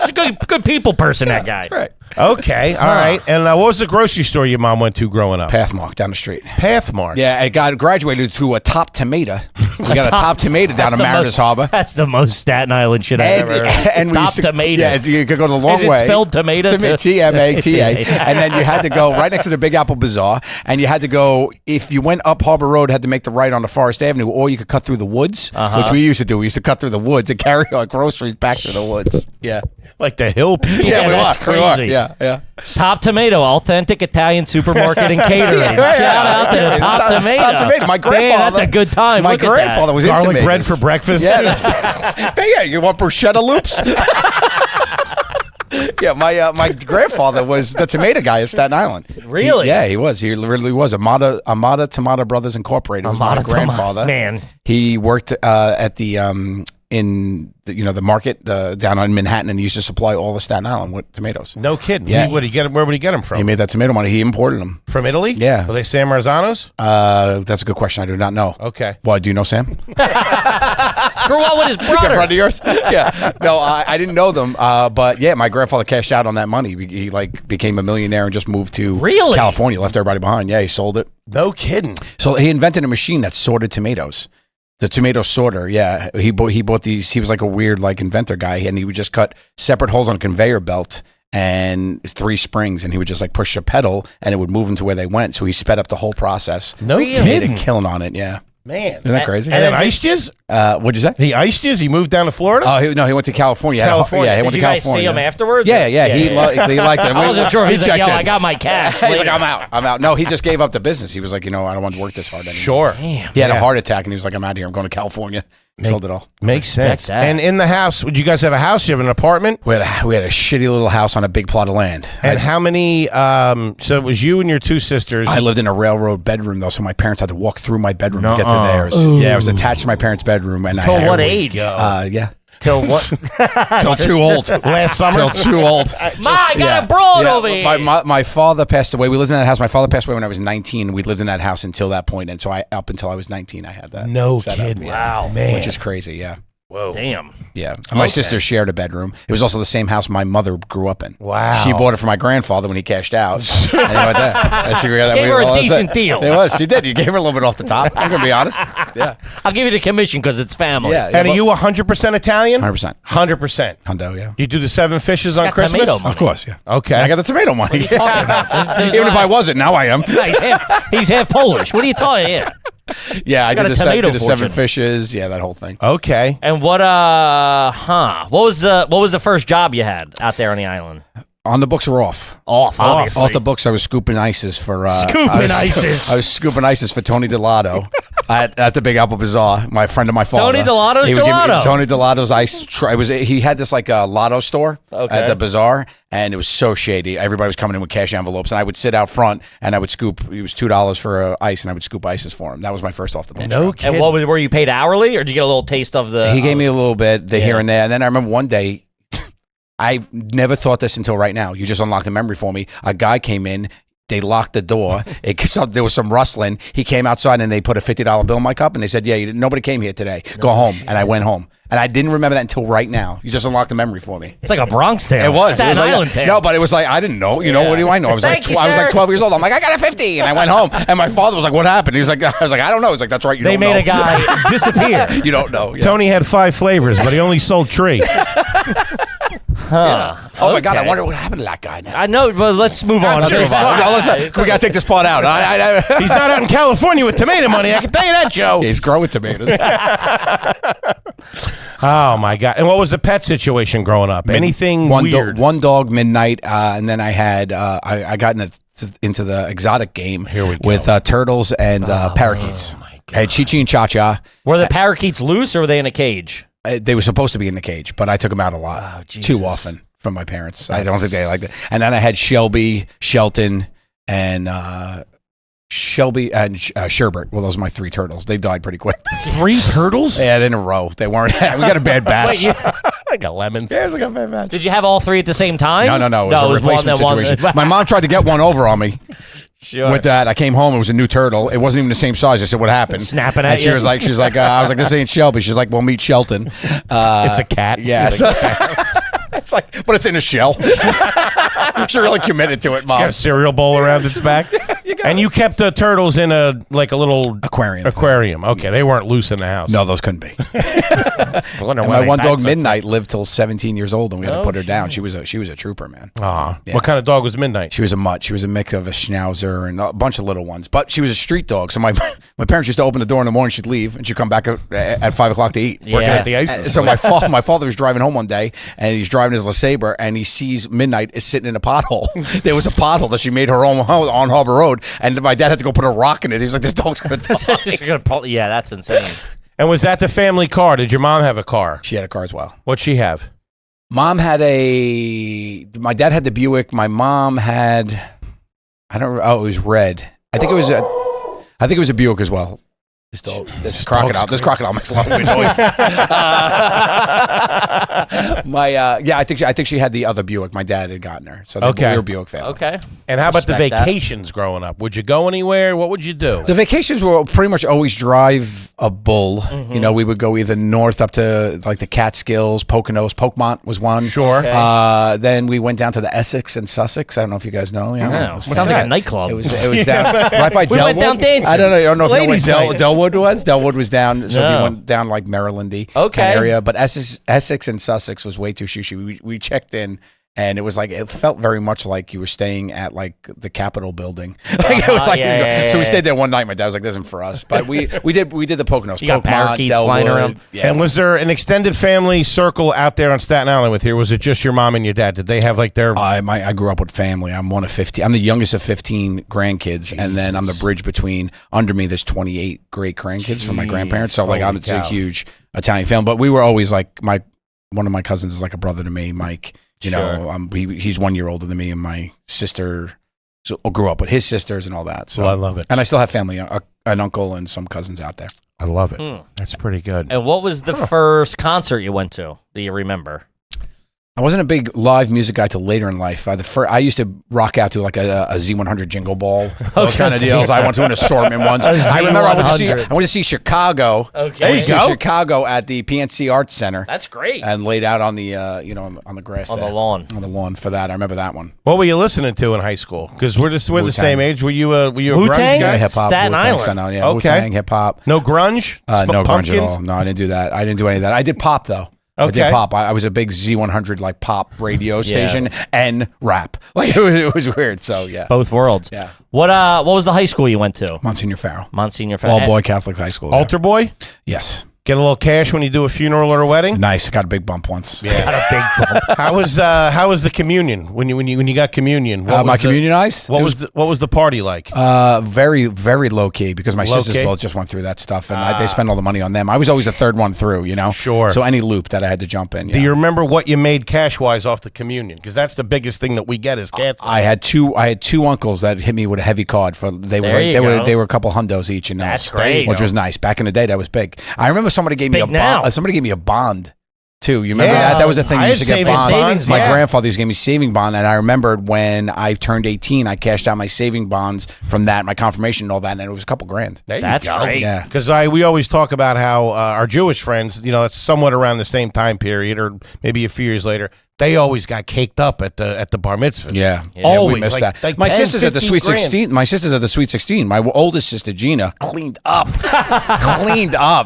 Speaker 2: He's a good people person, that guy.
Speaker 3: That's right.
Speaker 1: Okay, all right. And what was the grocery store your mom went to growing up?
Speaker 3: Pathmark down the street.
Speaker 1: Pathmark.
Speaker 3: Yeah, I graduated to a Top Tomato. We got a Top Tomato down in Mariners Harbor.
Speaker 2: That's the most Staten Island shit I've ever heard.
Speaker 3: And we
Speaker 2: Top
Speaker 3: used to,
Speaker 2: tomato.
Speaker 3: Yeah, you could go the long
Speaker 2: Is it
Speaker 3: way.
Speaker 2: spelled tomato?
Speaker 3: T-M-A-T-A. And then you had to go right next to the Big Apple Bazaar. And you had to go, if you went up Harbor Road, had to make the right onto Forest Avenue, or you could cut through the woods, which we used to do. We used to cut through the woods and carry our groceries back through the woods. Yeah.
Speaker 1: Like the hill people.
Speaker 2: Yeah,
Speaker 3: we
Speaker 2: that's
Speaker 3: were. We were.
Speaker 2: crazy.
Speaker 3: Yeah.
Speaker 2: Top Tomato, authentic Italian supermarket and catering.
Speaker 3: Yeah.
Speaker 2: Shout out to the Top Tomato.
Speaker 3: Top Tomato. My grandfather.
Speaker 2: Man, that's a good time.
Speaker 3: My
Speaker 2: Look at
Speaker 3: grandfather
Speaker 2: that.
Speaker 3: was into
Speaker 1: Garlic bread
Speaker 3: tomatoes.
Speaker 1: for breakfast.
Speaker 3: Yeah, you want bruschetta loops? Yeah, my grandfather was the tomato guy at Staten Island.
Speaker 2: Really?
Speaker 3: He was. He literally was. Amada Tomato Brothers Incorporated was my
Speaker 2: Amada Tomato.
Speaker 3: grandfather.
Speaker 2: Man.
Speaker 3: He worked at the in the market down on Manhattan, and he used to supply all of Staten Island with tomatoes.
Speaker 1: No kidding.
Speaker 3: Yeah.
Speaker 1: Where would he get them from?
Speaker 3: He made that tomato money. He imported them.
Speaker 1: From Italy?
Speaker 3: Yeah.
Speaker 1: Were they San Marzanos?
Speaker 3: That's a good question. I do not know.
Speaker 1: Okay.
Speaker 3: Why, do you know Sam?
Speaker 2: Grew up with his brother.
Speaker 3: Brother of yours? Yeah. No, I didn't know them. But yeah, my grandfather cashed out on that money. He like became a millionaire and just moved to
Speaker 2: Really?
Speaker 3: California, left everybody behind. Yeah, he sold it.
Speaker 1: No kidding.
Speaker 3: So he invented a machine that sorted tomatoes. The tomato sorter, yeah. He bought these. He was like a weird like inventor guy, and he would just cut separate holes on a conveyor belt and 3 springs, and he would just like push a pedal, and it would move them to where they went. So he sped up the whole process.
Speaker 1: No
Speaker 3: He made
Speaker 1: kidding.
Speaker 3: a killing on it. Yeah,
Speaker 1: Man.
Speaker 3: isn't that crazy?
Speaker 1: And then iced yous?
Speaker 3: What'd you say?
Speaker 1: He iced yous? He moved down to Florida?
Speaker 3: Oh, he went to California.
Speaker 1: California.
Speaker 3: Yeah, he
Speaker 2: Did
Speaker 3: went
Speaker 2: you
Speaker 3: to
Speaker 2: guys
Speaker 3: California.
Speaker 2: see him afterwards?
Speaker 3: Yeah. He liked it.
Speaker 2: I wasn't sure if he's like,
Speaker 3: checked
Speaker 2: yo,
Speaker 3: in.
Speaker 2: I got my cash.
Speaker 3: He's like,
Speaker 2: later.
Speaker 3: I'm out. No, he just gave up the business. He was like, I don't want to work this hard anymore.
Speaker 1: Sure.
Speaker 2: Damn.
Speaker 3: He had a
Speaker 1: Yeah.
Speaker 3: heart attack, and he was like, I'm out of here. I'm going to California. Sold it all.
Speaker 1: Makes sense.
Speaker 2: that.
Speaker 1: And in the house, would you guys have a house? You have an apartment?
Speaker 3: We had a shitty little house on a big plot of land.
Speaker 1: And how many? So it was you and your 2 sisters.
Speaker 3: I lived in a railroad bedroom, though, so my parents had to walk through my bedroom to get to
Speaker 2: Nuh-uh.
Speaker 3: theirs. Yeah, it was attached to my parents' bedroom. And
Speaker 2: Till
Speaker 3: I
Speaker 2: what
Speaker 3: had,
Speaker 2: age?
Speaker 3: Yeah.
Speaker 2: Till what?
Speaker 3: Till too old.
Speaker 1: Last summer?
Speaker 3: Till too old.
Speaker 2: Ma, I got a broad over here.
Speaker 3: My father passed away. We lived in that house. My father passed away when I was 19. We lived in that house until that point, and so up until I was 19, I had that.
Speaker 1: No
Speaker 3: set up,
Speaker 1: kidding.
Speaker 2: Wow.
Speaker 1: Man.
Speaker 3: Which is crazy. Yeah.
Speaker 1: Whoa.
Speaker 2: Damn.
Speaker 3: Yeah. And my sister shared a bedroom. It was also the same house my mother grew up in.
Speaker 1: Wow.
Speaker 3: She bought it for my grandfather when he cashed out. And how about that? And she got that
Speaker 2: Gave her a
Speaker 3: that's
Speaker 2: decent
Speaker 3: it.
Speaker 2: deal.
Speaker 3: It was. She did. You gave her a little bit off the top. I'm going to be honest. Yeah.
Speaker 2: I'll give you the commission because it's family.
Speaker 3: Yeah.
Speaker 1: And are you 100% Italian?
Speaker 3: 100%.
Speaker 1: 100%.
Speaker 3: Hundo, yeah.
Speaker 1: You do the 7 fishes on
Speaker 2: Got
Speaker 1: Christmas?
Speaker 2: tomato money.
Speaker 3: Of course, yeah.
Speaker 1: Okay.
Speaker 3: I got the tomato money.
Speaker 2: What are you talking about?
Speaker 3: Even if I wasn't, now I am.
Speaker 2: He's half Polish. What are you talking? Yeah.
Speaker 3: Yeah, I
Speaker 2: Got
Speaker 3: did
Speaker 2: a
Speaker 3: the
Speaker 2: tomato
Speaker 3: 7
Speaker 2: fortune.
Speaker 3: fishes. Yeah, that whole thing.
Speaker 1: Okay.
Speaker 2: And what what was the first job you had out there on the island?
Speaker 3: On the books were off.
Speaker 2: Obviously.
Speaker 3: Off the books, I was scooping ices for
Speaker 2: Scooping ices.
Speaker 3: I was scooping ices for Tony Delato at the Big Apple Bazaar. My friend of my father.
Speaker 2: Tony Delato's
Speaker 3: He would give me
Speaker 2: Gelato.
Speaker 3: Tony Delato's ice. He had this like a lotto store
Speaker 2: Okay.
Speaker 3: at the bazaar, and it was so shady. Everybody was coming in with cash envelopes, and I would sit out front and I would scoop. It was $2 for ice, and I would scoop ices for him. That was my first off the books.
Speaker 1: No
Speaker 3: job.
Speaker 1: kidding.
Speaker 2: And were you paid hourly, or did you get a little taste of the?
Speaker 3: He gave me a little bit
Speaker 2: Yeah.
Speaker 3: here and there, and then I remember one day. I never thought this until right now. You just unlocked a memory for me. A guy came in. They locked the door. There was some rustling. He came outside and they put a $50 bill in my cup and they said, "Yeah, nobody came here today. Go home." And I went home. And I didn't remember that until right now. You just unlocked the memory for me.
Speaker 2: It's like a Bronx tale.
Speaker 3: It was.
Speaker 2: Staten
Speaker 3: It was like
Speaker 2: Island
Speaker 3: that.
Speaker 2: tale.
Speaker 3: No, but it was like I didn't know. You know,
Speaker 2: Yeah.
Speaker 3: what do I know? I was
Speaker 2: Thank you,
Speaker 3: I was like
Speaker 2: sir.
Speaker 3: 12 years old. I'm like, I got a 50, and I went home. And my father was like, "What happened?" He was like, "I was like, I don't know." He's like, "That's right. You
Speaker 2: They
Speaker 3: don't
Speaker 2: made
Speaker 3: know."
Speaker 2: a guy disappear.
Speaker 3: You don't know. Yeah.
Speaker 1: Tony had 5 flavors, but he only sold 3.
Speaker 2: Huh.
Speaker 3: Oh my God! I
Speaker 2: Okay.
Speaker 3: wonder what happened to that guy now.
Speaker 2: I know, but let's move on.
Speaker 3: Let's move on. No, we got to take this part out.
Speaker 1: He's not out in California with tomato money. I can tell you that, Joe.
Speaker 3: He's growing tomatoes.
Speaker 1: Oh, my God. And what was the pet situation growing up? Anything weird?
Speaker 3: One dog, midnight, and then I had I got into the exotic game
Speaker 1: Here we go.
Speaker 3: with turtles and parakeets. I had Chi Chi and Cha Cha.
Speaker 2: Were the parakeets loose or were they in a cage?
Speaker 3: They were supposed to be in the cage, but I took them out a lot,
Speaker 2: Oh, Jesus.
Speaker 3: too often from my parents. I don't think they liked it. And then I had Shelby, Shelton, and Shelby, and Sherbert. Well, those are my 3 turtles. They died pretty quick.
Speaker 1: 3 turtles?
Speaker 3: Yeah, in a row. They weren't. We got a bad batch.
Speaker 1: I got lemons.
Speaker 3: Yeah, we got a bad batch.
Speaker 2: Did you have all 3 at the same time?
Speaker 3: No. It was a replacement situation. My mom tried to get one over on me.
Speaker 2: Sure.
Speaker 3: With that, I came home. It was a new turtle. It wasn't even the same size. I said, "What happened?"
Speaker 2: Snapping at
Speaker 3: and
Speaker 2: you.
Speaker 3: She was like, I was like, "This ain't Shelby." She's like, "Well, meet Shelton."
Speaker 1: It's a cat.
Speaker 3: Yeah. It's like, but it's in a shell. She really committed to it, Mom.
Speaker 1: Got a cereal bowl around its back. And you kept the turtles in a little
Speaker 3: aquarium.
Speaker 1: Okay, they weren't loose in the house.
Speaker 3: No, those couldn't be.
Speaker 1: And
Speaker 3: my one dog, Midnight, lived till 17 years old, and we had to put her down. She was a trooper, man.
Speaker 1: Yeah.
Speaker 3: What
Speaker 1: kind of dog was Midnight?
Speaker 3: She was a mutt. She was a mix of a schnauzer and a bunch of little ones. But she was a street dog. So my parents used to open the door in the morning. She'd leave, and she'd come back at 5 o'clock to eat.
Speaker 1: Working at the ice.
Speaker 3: So my father was driving home one day, and he's driving his LeSabre, and he sees Midnight is sitting in a pothole. There was a pothole that she made her own on Harbor Road, and my dad had to go put a rock in it. He was like, "This dog's gonna die."
Speaker 2: Yeah, that's insane.
Speaker 1: And was that the family car? Did your mom have a car?
Speaker 3: She had a car as well.
Speaker 1: What'd she have?
Speaker 3: Mom had my dad had the Buick. My mom had, it was red. I think it was a Buick as well. This crocodile makes a lot of weird noise. I think she had the other Buick. My dad had gotten her, so we were a Buick family.
Speaker 2: Okay.
Speaker 1: And how about the vacations growing up? Would you go anywhere? What would you do?
Speaker 3: The vacations were pretty much always drive a bull. Mm-hmm. You know, we would go either north up to like the Catskills, Poconos. Pokemont was one.
Speaker 1: Sure.
Speaker 3: Okay. Then we went down to the Essex and Sussex. I don't know if you guys know.
Speaker 2: Yeah. Sounds like a nightclub.
Speaker 3: It was down right by Delwood.
Speaker 2: We went down dancing.
Speaker 3: I don't know if you know where Delwood was. Delwood was down, so we went down like Marylandy area. But Essex and Sussex was way too shushy. We checked in, and it was like, it felt very much like you were staying at like the Capitol building. It was like so we stayed there one night. My dad was like, "This isn't for us," but we did the Poconos, Pokemon, Delwood.
Speaker 1: Yeah. And was there an extended family circle out there on Staten Island with you? Or was it just your mom and your dad? Did they have like their?
Speaker 3: I grew up with family. I'm one of 15. I'm the youngest of 15 grandkids, and then I'm the bridge between. Under me, there's 28 great grandkids from my grandparents. So like I'm a huge Italian family. But we were always like one of my cousins is like a brother to me, Mike. You know, he's 1 year older than me, and my sister grew up with his sisters and all that. So
Speaker 1: I love it.
Speaker 3: And I still have family, an uncle and some cousins out there.
Speaker 1: I love it. That's pretty good.
Speaker 2: And what was the first concert you went to that you remember?
Speaker 3: I wasn't a big live music guy till later in life. I used to rock out to like a Z100 Jingle Ball, those kind of deals. I went to an assortment once. I remember I went to see Chicago.
Speaker 2: Okay,
Speaker 3: I went to see Chicago at the PNC Arts Center.
Speaker 2: That's great.
Speaker 3: And laid out on the on the grass
Speaker 2: on
Speaker 3: there.
Speaker 2: the lawn
Speaker 3: for that. I remember that one.
Speaker 1: What were you listening to in high school? Because we're the same age. Were you a grunge guy?
Speaker 3: Yeah, hip hop.
Speaker 2: Staten Island.
Speaker 3: Yeah,
Speaker 1: okay.
Speaker 3: Hip hop.
Speaker 1: No grunge.
Speaker 3: No grunge at all. No, I didn't do that. I didn't do any of that. I did pop though.
Speaker 1: Okay.
Speaker 3: I did pop. I was a big Z100 like pop radio station and rap. Like it was weird. So yeah,
Speaker 2: both worlds.
Speaker 3: Yeah.
Speaker 2: What was the high school you went to?
Speaker 3: Monsignor Farrell.
Speaker 2: All
Speaker 3: boy Catholic high school.
Speaker 1: Altar boy.
Speaker 3: Yes.
Speaker 1: Get a little cash when you do a funeral or a wedding.
Speaker 3: Nice. Got a big bump once.
Speaker 1: Yeah, got a big bump. How was the communion when you got communion?
Speaker 3: My communionized.
Speaker 1: What was the party like?
Speaker 3: Very very low key because my sisters both just went through that stuff and they spent all the money on them. I was always the third one through, you know.
Speaker 1: Sure.
Speaker 3: So any loop that I had to jump in.
Speaker 1: Do you remember what you made cash wise off the communion? Because that's the biggest thing that we get as Catholics.
Speaker 3: I had two uncles that hit me with a heavy card for they were a couple hundos each, and
Speaker 2: that's great,
Speaker 3: which was nice. Back in the day, that was big. I remember somebody gave me a bond. Somebody gave me a bond too. You remember that? That was a thing. You used to get bonds. My grandfather used to give me saving bond, and I remembered when I turned 18, I cashed out my saving bonds from that, my confirmation and all that, and it was a couple grand.
Speaker 2: That's great.
Speaker 3: Yeah,
Speaker 1: because we always talk about how our Jewish friends, that's somewhat around the same time period, or maybe a few years later. They always got caked up at the bar mitzvahs.
Speaker 3: Yeah.
Speaker 1: Always.
Speaker 3: We missed that.
Speaker 1: Like
Speaker 3: my
Speaker 1: 10,
Speaker 3: sister's at the Sweet
Speaker 1: grand.
Speaker 3: 16. My sister's at the Sweet 16. My oldest sister, Gina, cleaned up.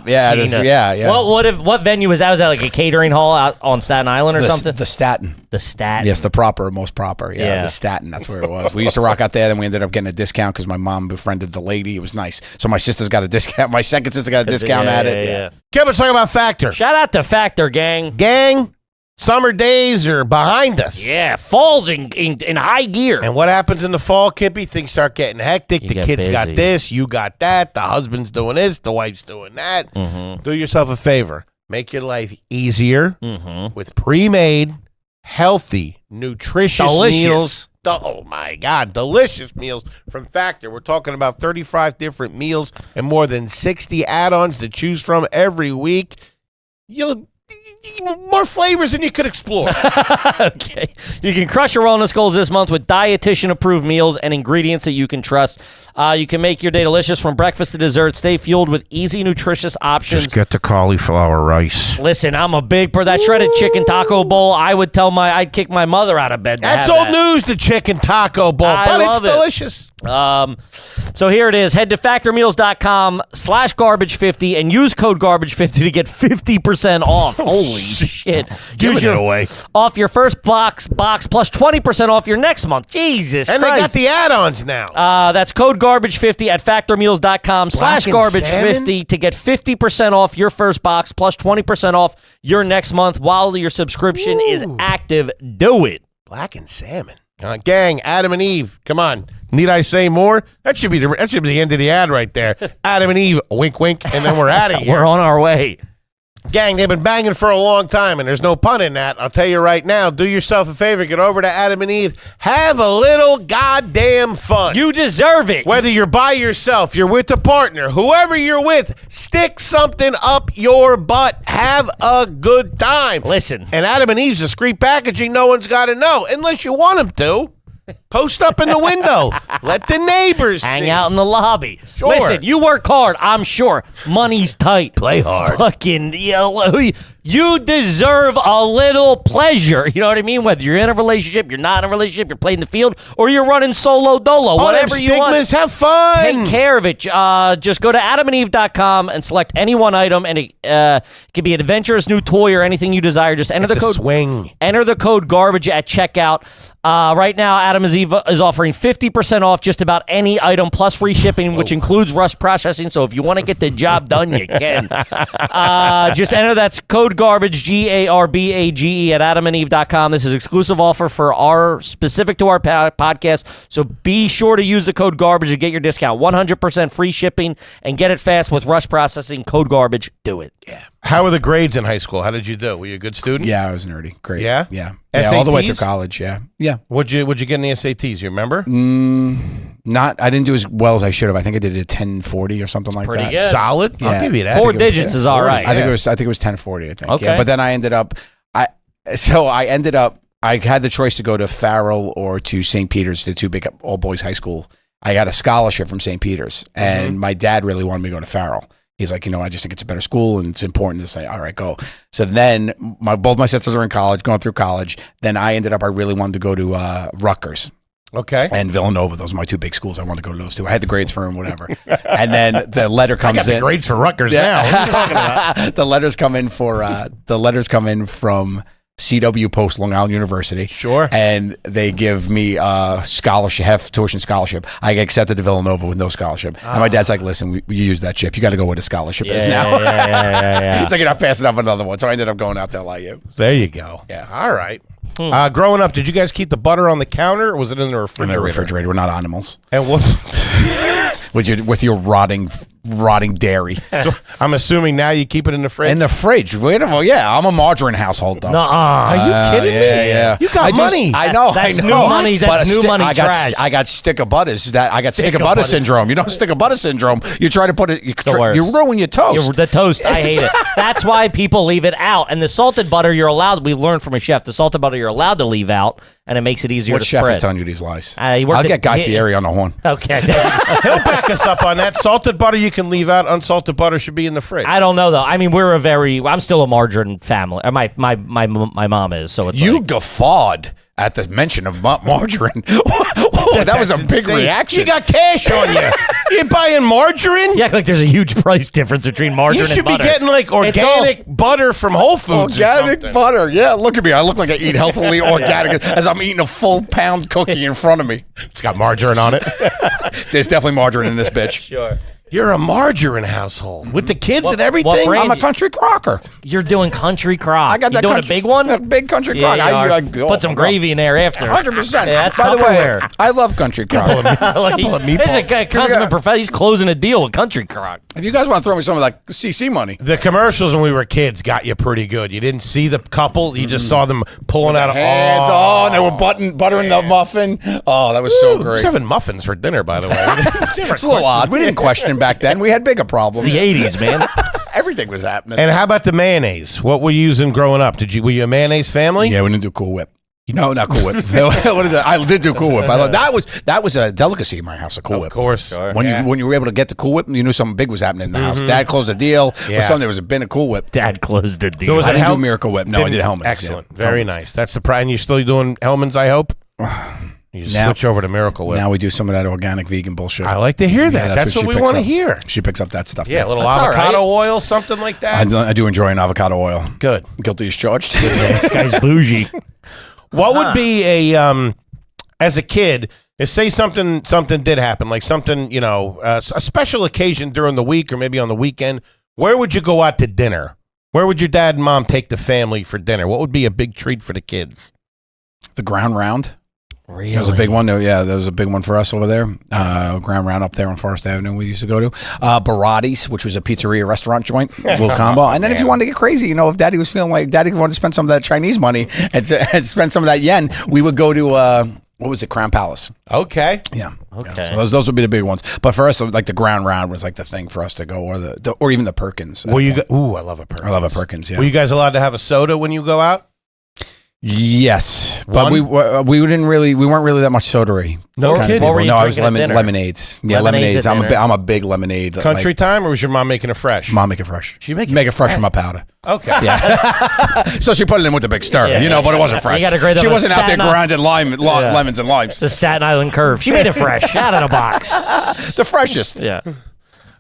Speaker 3: Yeah. Yeah.
Speaker 2: What venue was that? Was that like a catering hall out on Staten Island or something?
Speaker 3: The Staten.
Speaker 2: The Staten.
Speaker 3: Yes, most proper. Yeah, the Staten. That's where it was. We used to rock out there, then we ended up getting a discount because my mom befriended the lady. It was nice. So my sister's got a discount. My second sister got a discount at it. Yeah.
Speaker 1: Okay, let's talk about Factor.
Speaker 2: Shout out to Factor, gang.
Speaker 1: Summer days are behind us.
Speaker 2: Yeah, fall's in high gear.
Speaker 1: And what happens in the fall, Kippy? Things start getting hectic. The kids got this, you got that. The husband's doing this, the wife's doing that. Mm-hmm. Do yourself a favor. Make your life easier with pre-made, healthy, nutritious
Speaker 2: Delicious.
Speaker 1: meals. Oh, my God. Delicious meals from Factor. We're talking about 35 different meals and more than 60 add-ons to choose from every week. More flavors than you could explore.
Speaker 2: Okay. You can crush your wellness goals this month with dietitian-approved meals and ingredients that you can trust. You can make your day delicious from breakfast to dessert. Stay fueled with easy, nutritious options.
Speaker 1: Just get the cauliflower rice.
Speaker 2: Listen, I'm a big that shredded chicken taco bowl. I'd kick my mother out of bed.
Speaker 1: That's old news, the chicken taco bowl, but it's delicious.
Speaker 2: So here it is. Head to factormeals.com/garbage50 and use code garbage50 to get 50% off. Holy shit.
Speaker 1: Giving it away.
Speaker 2: Off your first box plus 20% off your next month. Jesus
Speaker 1: And
Speaker 2: Christ.
Speaker 1: they got the add-ons now.
Speaker 2: That's code garbage50 at factormeals.com/garbage50 to get 50% off your first box plus 20% off your next month while your subscription is active. Do it.
Speaker 1: Black and salmon. Gang, Adam and Eve. Come on. Need I say more? That should be the end of the ad right there. Adam and Eve, wink, wink, and then we're out of here.
Speaker 2: We're on our way.
Speaker 1: Gang, they've been banging for a long time, and there's no pun in that. I'll tell you right now, do yourself a favor. Get over to Adam and Eve. Have a little goddamn fun.
Speaker 2: You deserve it.
Speaker 1: Whether you're by yourself, you're with a partner, whoever you're with, stick something up your butt. Have a good time.
Speaker 2: Listen.
Speaker 1: And Adam and Eve's discreet packaging, no one's got to know, unless you want them to. Post up in the window. Let the neighbors
Speaker 2: Hang
Speaker 1: see.
Speaker 2: out in the lobby.
Speaker 1: Sure.
Speaker 2: Listen, you work hard, I'm sure. Money's tight.
Speaker 1: Play hard.
Speaker 2: Fucking, you deserve a little pleasure. You know what I mean? Whether you're in a relationship, you're not in a relationship, you're playing the field, or you're running solo dolo.
Speaker 1: All
Speaker 2: Whatever
Speaker 1: them
Speaker 2: you want.
Speaker 1: stigmas, have fun.
Speaker 2: Take care of it. Just go to adamandeve.com and select any one item, and it could be an adventurous new toy or anything you desire. Just enter the code
Speaker 1: swing.
Speaker 2: Enter the code garbage at checkout. Right now, Adam is offering 50% off just about any item plus free shipping, which includes rush processing. So if you want to get the job done, you can. Just enter that's code garbage, GARBAGE at adamandeve.com. This is exclusive offer for specific to our podcast. So be sure to use the code garbage to get your discount. 100% free shipping and get it fast with rush processing. Code garbage. Do it.
Speaker 1: Yeah. How were the grades in high school? How did you do? Were you a good student?
Speaker 3: Yeah, I was nerdy. Great.
Speaker 1: Yeah?
Speaker 3: Yeah. Yeah, all the way through
Speaker 1: SATs?
Speaker 3: college. Yeah. Yeah.
Speaker 1: What'd you get in the SATs? You remember?
Speaker 3: I didn't do as well as I should have. I think I did a 1040 or something like
Speaker 2: Pretty
Speaker 3: that.
Speaker 2: good.
Speaker 1: Solid.
Speaker 3: Yeah.
Speaker 1: I'll give you that.
Speaker 2: Four digits is all right.
Speaker 3: I think it was 1040, I think.
Speaker 2: Okay.
Speaker 3: Yeah. But then I ended up I had the choice to go to Farrell or to St. Peter's, the two big all boys high school. I got a scholarship from St. Peter's, and my dad really wanted me to go to Farrell. He's like, I just think it's a better school, and it's important to say, all right, go. So then both my sisters were in college, going through college. Then I really wanted to go to Rutgers.
Speaker 1: Okay.
Speaker 3: And Villanova. Those are my two big schools. I wanted to go to those two. I had the grades for them, whatever. And then the letter
Speaker 1: I
Speaker 3: comes
Speaker 1: got the
Speaker 3: in.
Speaker 1: grades for Rutgers now. What are you talking about?
Speaker 3: The letters come in from CW Post, Long Island University.
Speaker 1: Sure.
Speaker 3: And they give me a scholarship, tuition scholarship. I get accepted to Villanova with no scholarship. And my dad's like, listen, we use that chip. You got to go where the scholarship is now.
Speaker 2: Yeah.
Speaker 3: He's like, you're not passing up another one. So I ended up going out to LIU.
Speaker 1: There you go.
Speaker 3: Yeah.
Speaker 1: All right. Growing up, did you guys keep the butter on the counter, or was it in the
Speaker 3: In
Speaker 1: refrigerator?
Speaker 3: the refrigerator. We're not animals.
Speaker 1: And what?
Speaker 3: With your rotting dairy.
Speaker 1: So I'm assuming now you keep it in the fridge.
Speaker 3: In the fridge. Wait a minute. Yeah, I'm a margarine household, though.
Speaker 1: Are you kidding me?
Speaker 3: Yeah.
Speaker 1: You got money.
Speaker 3: I know.
Speaker 2: That's
Speaker 3: I know.
Speaker 2: new money. That's new money trash.
Speaker 3: I got stick of butters. I got stick of butter syndrome. You know, stick of butter syndrome. You try to put it. You ruin your toast.
Speaker 2: The toast. I hate it. That's why people leave it out. And the salted butter, we learned from a chef. The salted butter you're allowed to leave out, and it makes it easier
Speaker 3: What
Speaker 2: to
Speaker 3: chef
Speaker 2: spread.
Speaker 3: is telling you these lies?
Speaker 2: He worked
Speaker 3: I'll
Speaker 2: at-
Speaker 3: get Guy Fieri on the horn.
Speaker 2: Okay.
Speaker 1: He'll back us up on that. Salted butter you can leave out. Unsalted butter should be in the fridge.
Speaker 2: I don't know though. I mean, I'm still a margarine family. My mom is. So it's
Speaker 3: You
Speaker 2: like,
Speaker 3: guffawed at the mention of margarine. Whoa, that was a
Speaker 1: That's
Speaker 3: big
Speaker 1: insane.
Speaker 3: reaction.
Speaker 1: You got cash on you. You buying margarine?
Speaker 2: yeah, like there's a huge price difference between margarine
Speaker 1: You should
Speaker 2: and
Speaker 1: be
Speaker 2: butter.
Speaker 1: getting like organic butter from Whole Foods.
Speaker 3: Organic
Speaker 1: or something.
Speaker 3: butter. Yeah, look at me. I look like I eat healthily organic as I'm eating a full pound cookie in front of me.
Speaker 1: It's got margarine on it.
Speaker 3: There's definitely margarine in this bitch.
Speaker 2: Sure.
Speaker 1: You're a margarine household with the kids and everything.
Speaker 2: what brand?
Speaker 3: I'm a country crocker.
Speaker 2: You're doing country crock.
Speaker 3: I got that
Speaker 2: You doing
Speaker 3: country,
Speaker 2: a big one?
Speaker 3: A big country
Speaker 2: Yeah,
Speaker 3: crock.
Speaker 2: you are. Put some gravy in there after.
Speaker 3: 100%.
Speaker 2: Yeah, that's
Speaker 3: By the way,
Speaker 2: Tupperware.
Speaker 3: I love country crock.
Speaker 2: Like, he's a consummate professional. He's closing a deal with country crock.
Speaker 3: If you guys want to throw me some of that CC money.
Speaker 1: The commercials when we were kids got you pretty good. You didn't see the couple. You just saw them pulling out
Speaker 3: Hands on. They were buttering the muffin. Oh, that was so
Speaker 1: Who's
Speaker 3: great.
Speaker 1: having muffins for dinner, by the way?
Speaker 3: It's a little odd. We didn't question him back then. We had bigger problems.
Speaker 2: It's the 80s, man.
Speaker 3: Everything was happening.
Speaker 1: And how about the mayonnaise? What were you using growing up? Were you a mayonnaise family?
Speaker 3: Yeah, we didn't do Cool Whip. No, not Cool Whip. What is that? I did do Cool Whip. That was a delicacy in my house. A Cool Whip,
Speaker 1: Of course.
Speaker 3: When you were able to get the Cool Whip, you knew something big was happening in the house. Dad closed a deal.
Speaker 1: Yeah.
Speaker 3: Or something. There was a bin of Cool Whip.
Speaker 2: Dad closed the deal.
Speaker 1: So was
Speaker 3: I
Speaker 1: it
Speaker 3: didn't do Miracle Whip. No, I did Hellman's.
Speaker 1: Excellent.
Speaker 3: Yeah.
Speaker 1: Very
Speaker 3: Hellman's.
Speaker 1: nice. That's the pride. And you're still doing Hellman's, I hope? You just
Speaker 3: Now-
Speaker 1: switch over to Miracle Whip.
Speaker 3: Now we do some of that organic vegan bullshit.
Speaker 1: I like to hear that.
Speaker 3: Yeah,
Speaker 1: that's what
Speaker 3: she
Speaker 1: we
Speaker 3: picks
Speaker 1: want to
Speaker 3: up.
Speaker 1: hear.
Speaker 3: She picks up that stuff.
Speaker 1: Yeah, a little
Speaker 2: That's all
Speaker 1: avocado oil, something like that.
Speaker 3: I do enjoy an avocado oil.
Speaker 1: Good.
Speaker 3: Guilty as charged.
Speaker 2: This guy's bougie.
Speaker 1: What would be as a kid, if say something did happen, like something, a special occasion during the week or maybe on the weekend, where would you go out to dinner? Where would your dad and mom take the family for dinner? What would be a big treat for the kids?
Speaker 3: The Ground Round.
Speaker 2: Really?
Speaker 3: That was a big one. Yeah, that was a big one for us over there. Ground Round up there on Forest Avenue we used to go to. Baratti's, which was a pizzeria restaurant joint, little combo. And then if you wanted to get crazy, if Daddy was feeling like Daddy wanted to spend some of that Chinese money and spend some of that yen, we would go to, what was it, Crown Palace.
Speaker 1: Okay.
Speaker 3: Yeah.
Speaker 2: Okay.
Speaker 3: Yeah. So those would be the big ones. But for us, like the Ground Round was like the thing for us to go, or even the Perkins.
Speaker 1: Well, I love a Perkins.
Speaker 3: I love a Perkins, yeah.
Speaker 1: Were you guys allowed to have a soda when you go out?
Speaker 3: Yes, but we weren't really that much soda-y.
Speaker 1: No
Speaker 3: kind of
Speaker 1: kidding.
Speaker 3: people.
Speaker 2: What were you
Speaker 3: No, I was
Speaker 2: drinking at dinner?
Speaker 3: lemonades. Yeah,
Speaker 2: Lemonades
Speaker 3: lemonades.
Speaker 2: at
Speaker 3: I'm a big lemonade.
Speaker 1: Country time, or was your mom making it fresh?
Speaker 3: Mom make it fresh.
Speaker 1: She make
Speaker 3: it fresh from a powder.
Speaker 1: Okay.
Speaker 3: Yeah. So she put it in with the big stir, but it wasn't fresh.
Speaker 2: You gotta grade
Speaker 3: She
Speaker 2: them
Speaker 3: wasn't out there
Speaker 2: Staten Island.
Speaker 3: grinding lemons and limes.
Speaker 2: The Staten Island curve. She made it fresh, out of the box.
Speaker 3: The freshest.
Speaker 2: Yeah.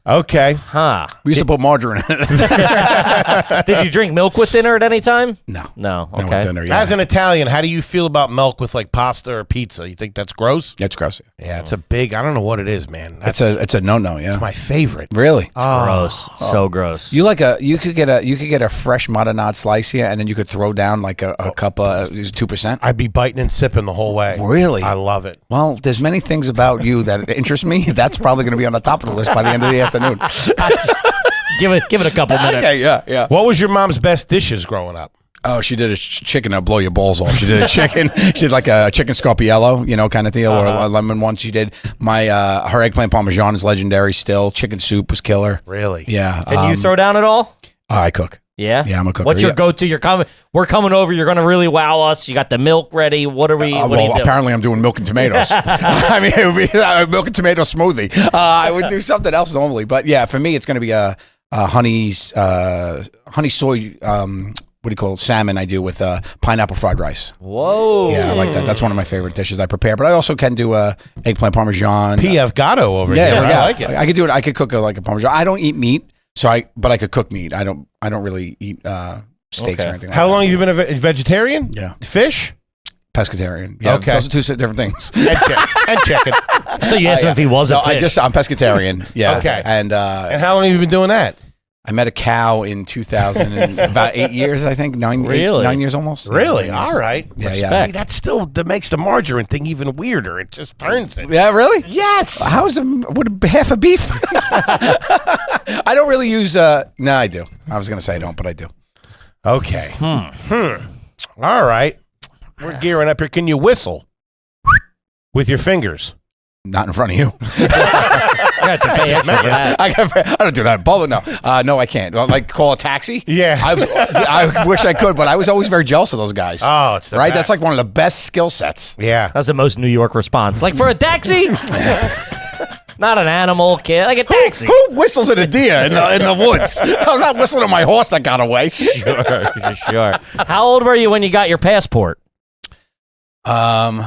Speaker 1: Okay.
Speaker 2: Huh.
Speaker 3: We used to put margarine in it.
Speaker 2: Did you drink milk with dinner at any time?
Speaker 3: No.
Speaker 2: No.
Speaker 3: No,
Speaker 2: Okay.
Speaker 3: with dinner, yeah.
Speaker 1: As an Italian, how do you feel about milk with like pasta or pizza? You think that's gross?
Speaker 3: It's gross.
Speaker 1: Yeah, it's a big. I don't know what it is, man. That's
Speaker 3: It's a no-no, yeah.
Speaker 1: my favorate.
Speaker 3: Really?
Speaker 2: Gross. It's so gross.
Speaker 3: You could get a fresh marinade slice here, and then you could throw down like a cup of 2%.
Speaker 1: I'd be biting and sipping the whole way.
Speaker 3: Really?
Speaker 1: I love it.
Speaker 3: Well, there's many things about you that interest me. That's probably going to be on the top of the list by the end of the afternoon.
Speaker 2: Give it a couple minutes.
Speaker 3: Okay, yeah.
Speaker 1: What was your mom's best dishes growing up?
Speaker 3: Oh, she did a chicken that'll blow your balls off. She did a chicken. She did like a chicken scarpiello, kind of deal, or a lemon one. She did her eggplant parmesan is legendary still. Chicken soup was killer.
Speaker 1: Really?
Speaker 3: Yeah.
Speaker 2: And you throw down at all?
Speaker 3: I cook.
Speaker 2: Yeah?
Speaker 3: Yeah, I'm a cooker.
Speaker 2: What's your
Speaker 3: Yeah.
Speaker 2: go-to? We're coming over. You're going to really wow us. You got the milk ready. What are we? What do you do?
Speaker 3: Apparently I'm doing milk and tomatoes. I mean, it would be a milk and tomato smoothie. I would do something else normally, but yeah, for me, it's going to be a honey soy. What do you call it? Salmon I do with pineapple fried rice.
Speaker 2: Whoa.
Speaker 3: Yeah, I like that. That's one of my favorite dishes I prepare. But I also can do eggplant parmesan.
Speaker 1: PF Gatto over
Speaker 3: Yeah,
Speaker 1: here.
Speaker 3: yeah.
Speaker 1: I like it.
Speaker 3: I could do it. I could cook like a parmesan. I don't eat meat, but I could cook meat. I don't really eat steaks or anything.
Speaker 1: How
Speaker 3: like
Speaker 1: long
Speaker 3: that.
Speaker 1: have you been a vegetarian?
Speaker 3: Yeah,
Speaker 1: Fish?
Speaker 3: pescatarian. Yeah,
Speaker 1: Okay.
Speaker 3: those are two different things.
Speaker 1: And chicken.
Speaker 2: So you asked him if he was a
Speaker 3: No,
Speaker 2: fish.
Speaker 3: I'm pescatarian. Yeah.
Speaker 1: Okay.
Speaker 3: And
Speaker 1: And how long have you been doing that?
Speaker 3: I met a cow in 2000 and about 8 years, I think. 9 years almost.
Speaker 1: Really?
Speaker 3: Yeah, 9 years.
Speaker 1: All right.
Speaker 3: Yeah,
Speaker 1: See, that makes the margarine thing even weirder. It just turns it.
Speaker 3: Yeah, really?
Speaker 1: Yes.
Speaker 3: How's half a beef? I don't really use. No, I do. I was going to say I don't, but I do.
Speaker 1: Okay. All right. We're gearing up here. Can you whistle with your fingers?
Speaker 3: Not in front of you.
Speaker 2: I got to pay extra for that.
Speaker 3: I don't do that. Public, no. No, I can't. Like call a taxi?
Speaker 1: Yeah.
Speaker 3: I wish I could, but I was always very jealous of those guys.
Speaker 1: Oh, it's the
Speaker 3: right?
Speaker 1: best.
Speaker 3: That's like one of the best skill sets.
Speaker 1: Yeah.
Speaker 2: That's the most New York response. Like for a taxi? Not an animal, kid. Like a taxi.
Speaker 3: Who whistles at a deer in the woods? I'm not whistling at my horse that got away.
Speaker 2: Sure. How old were you when you got your passport?
Speaker 3: Um,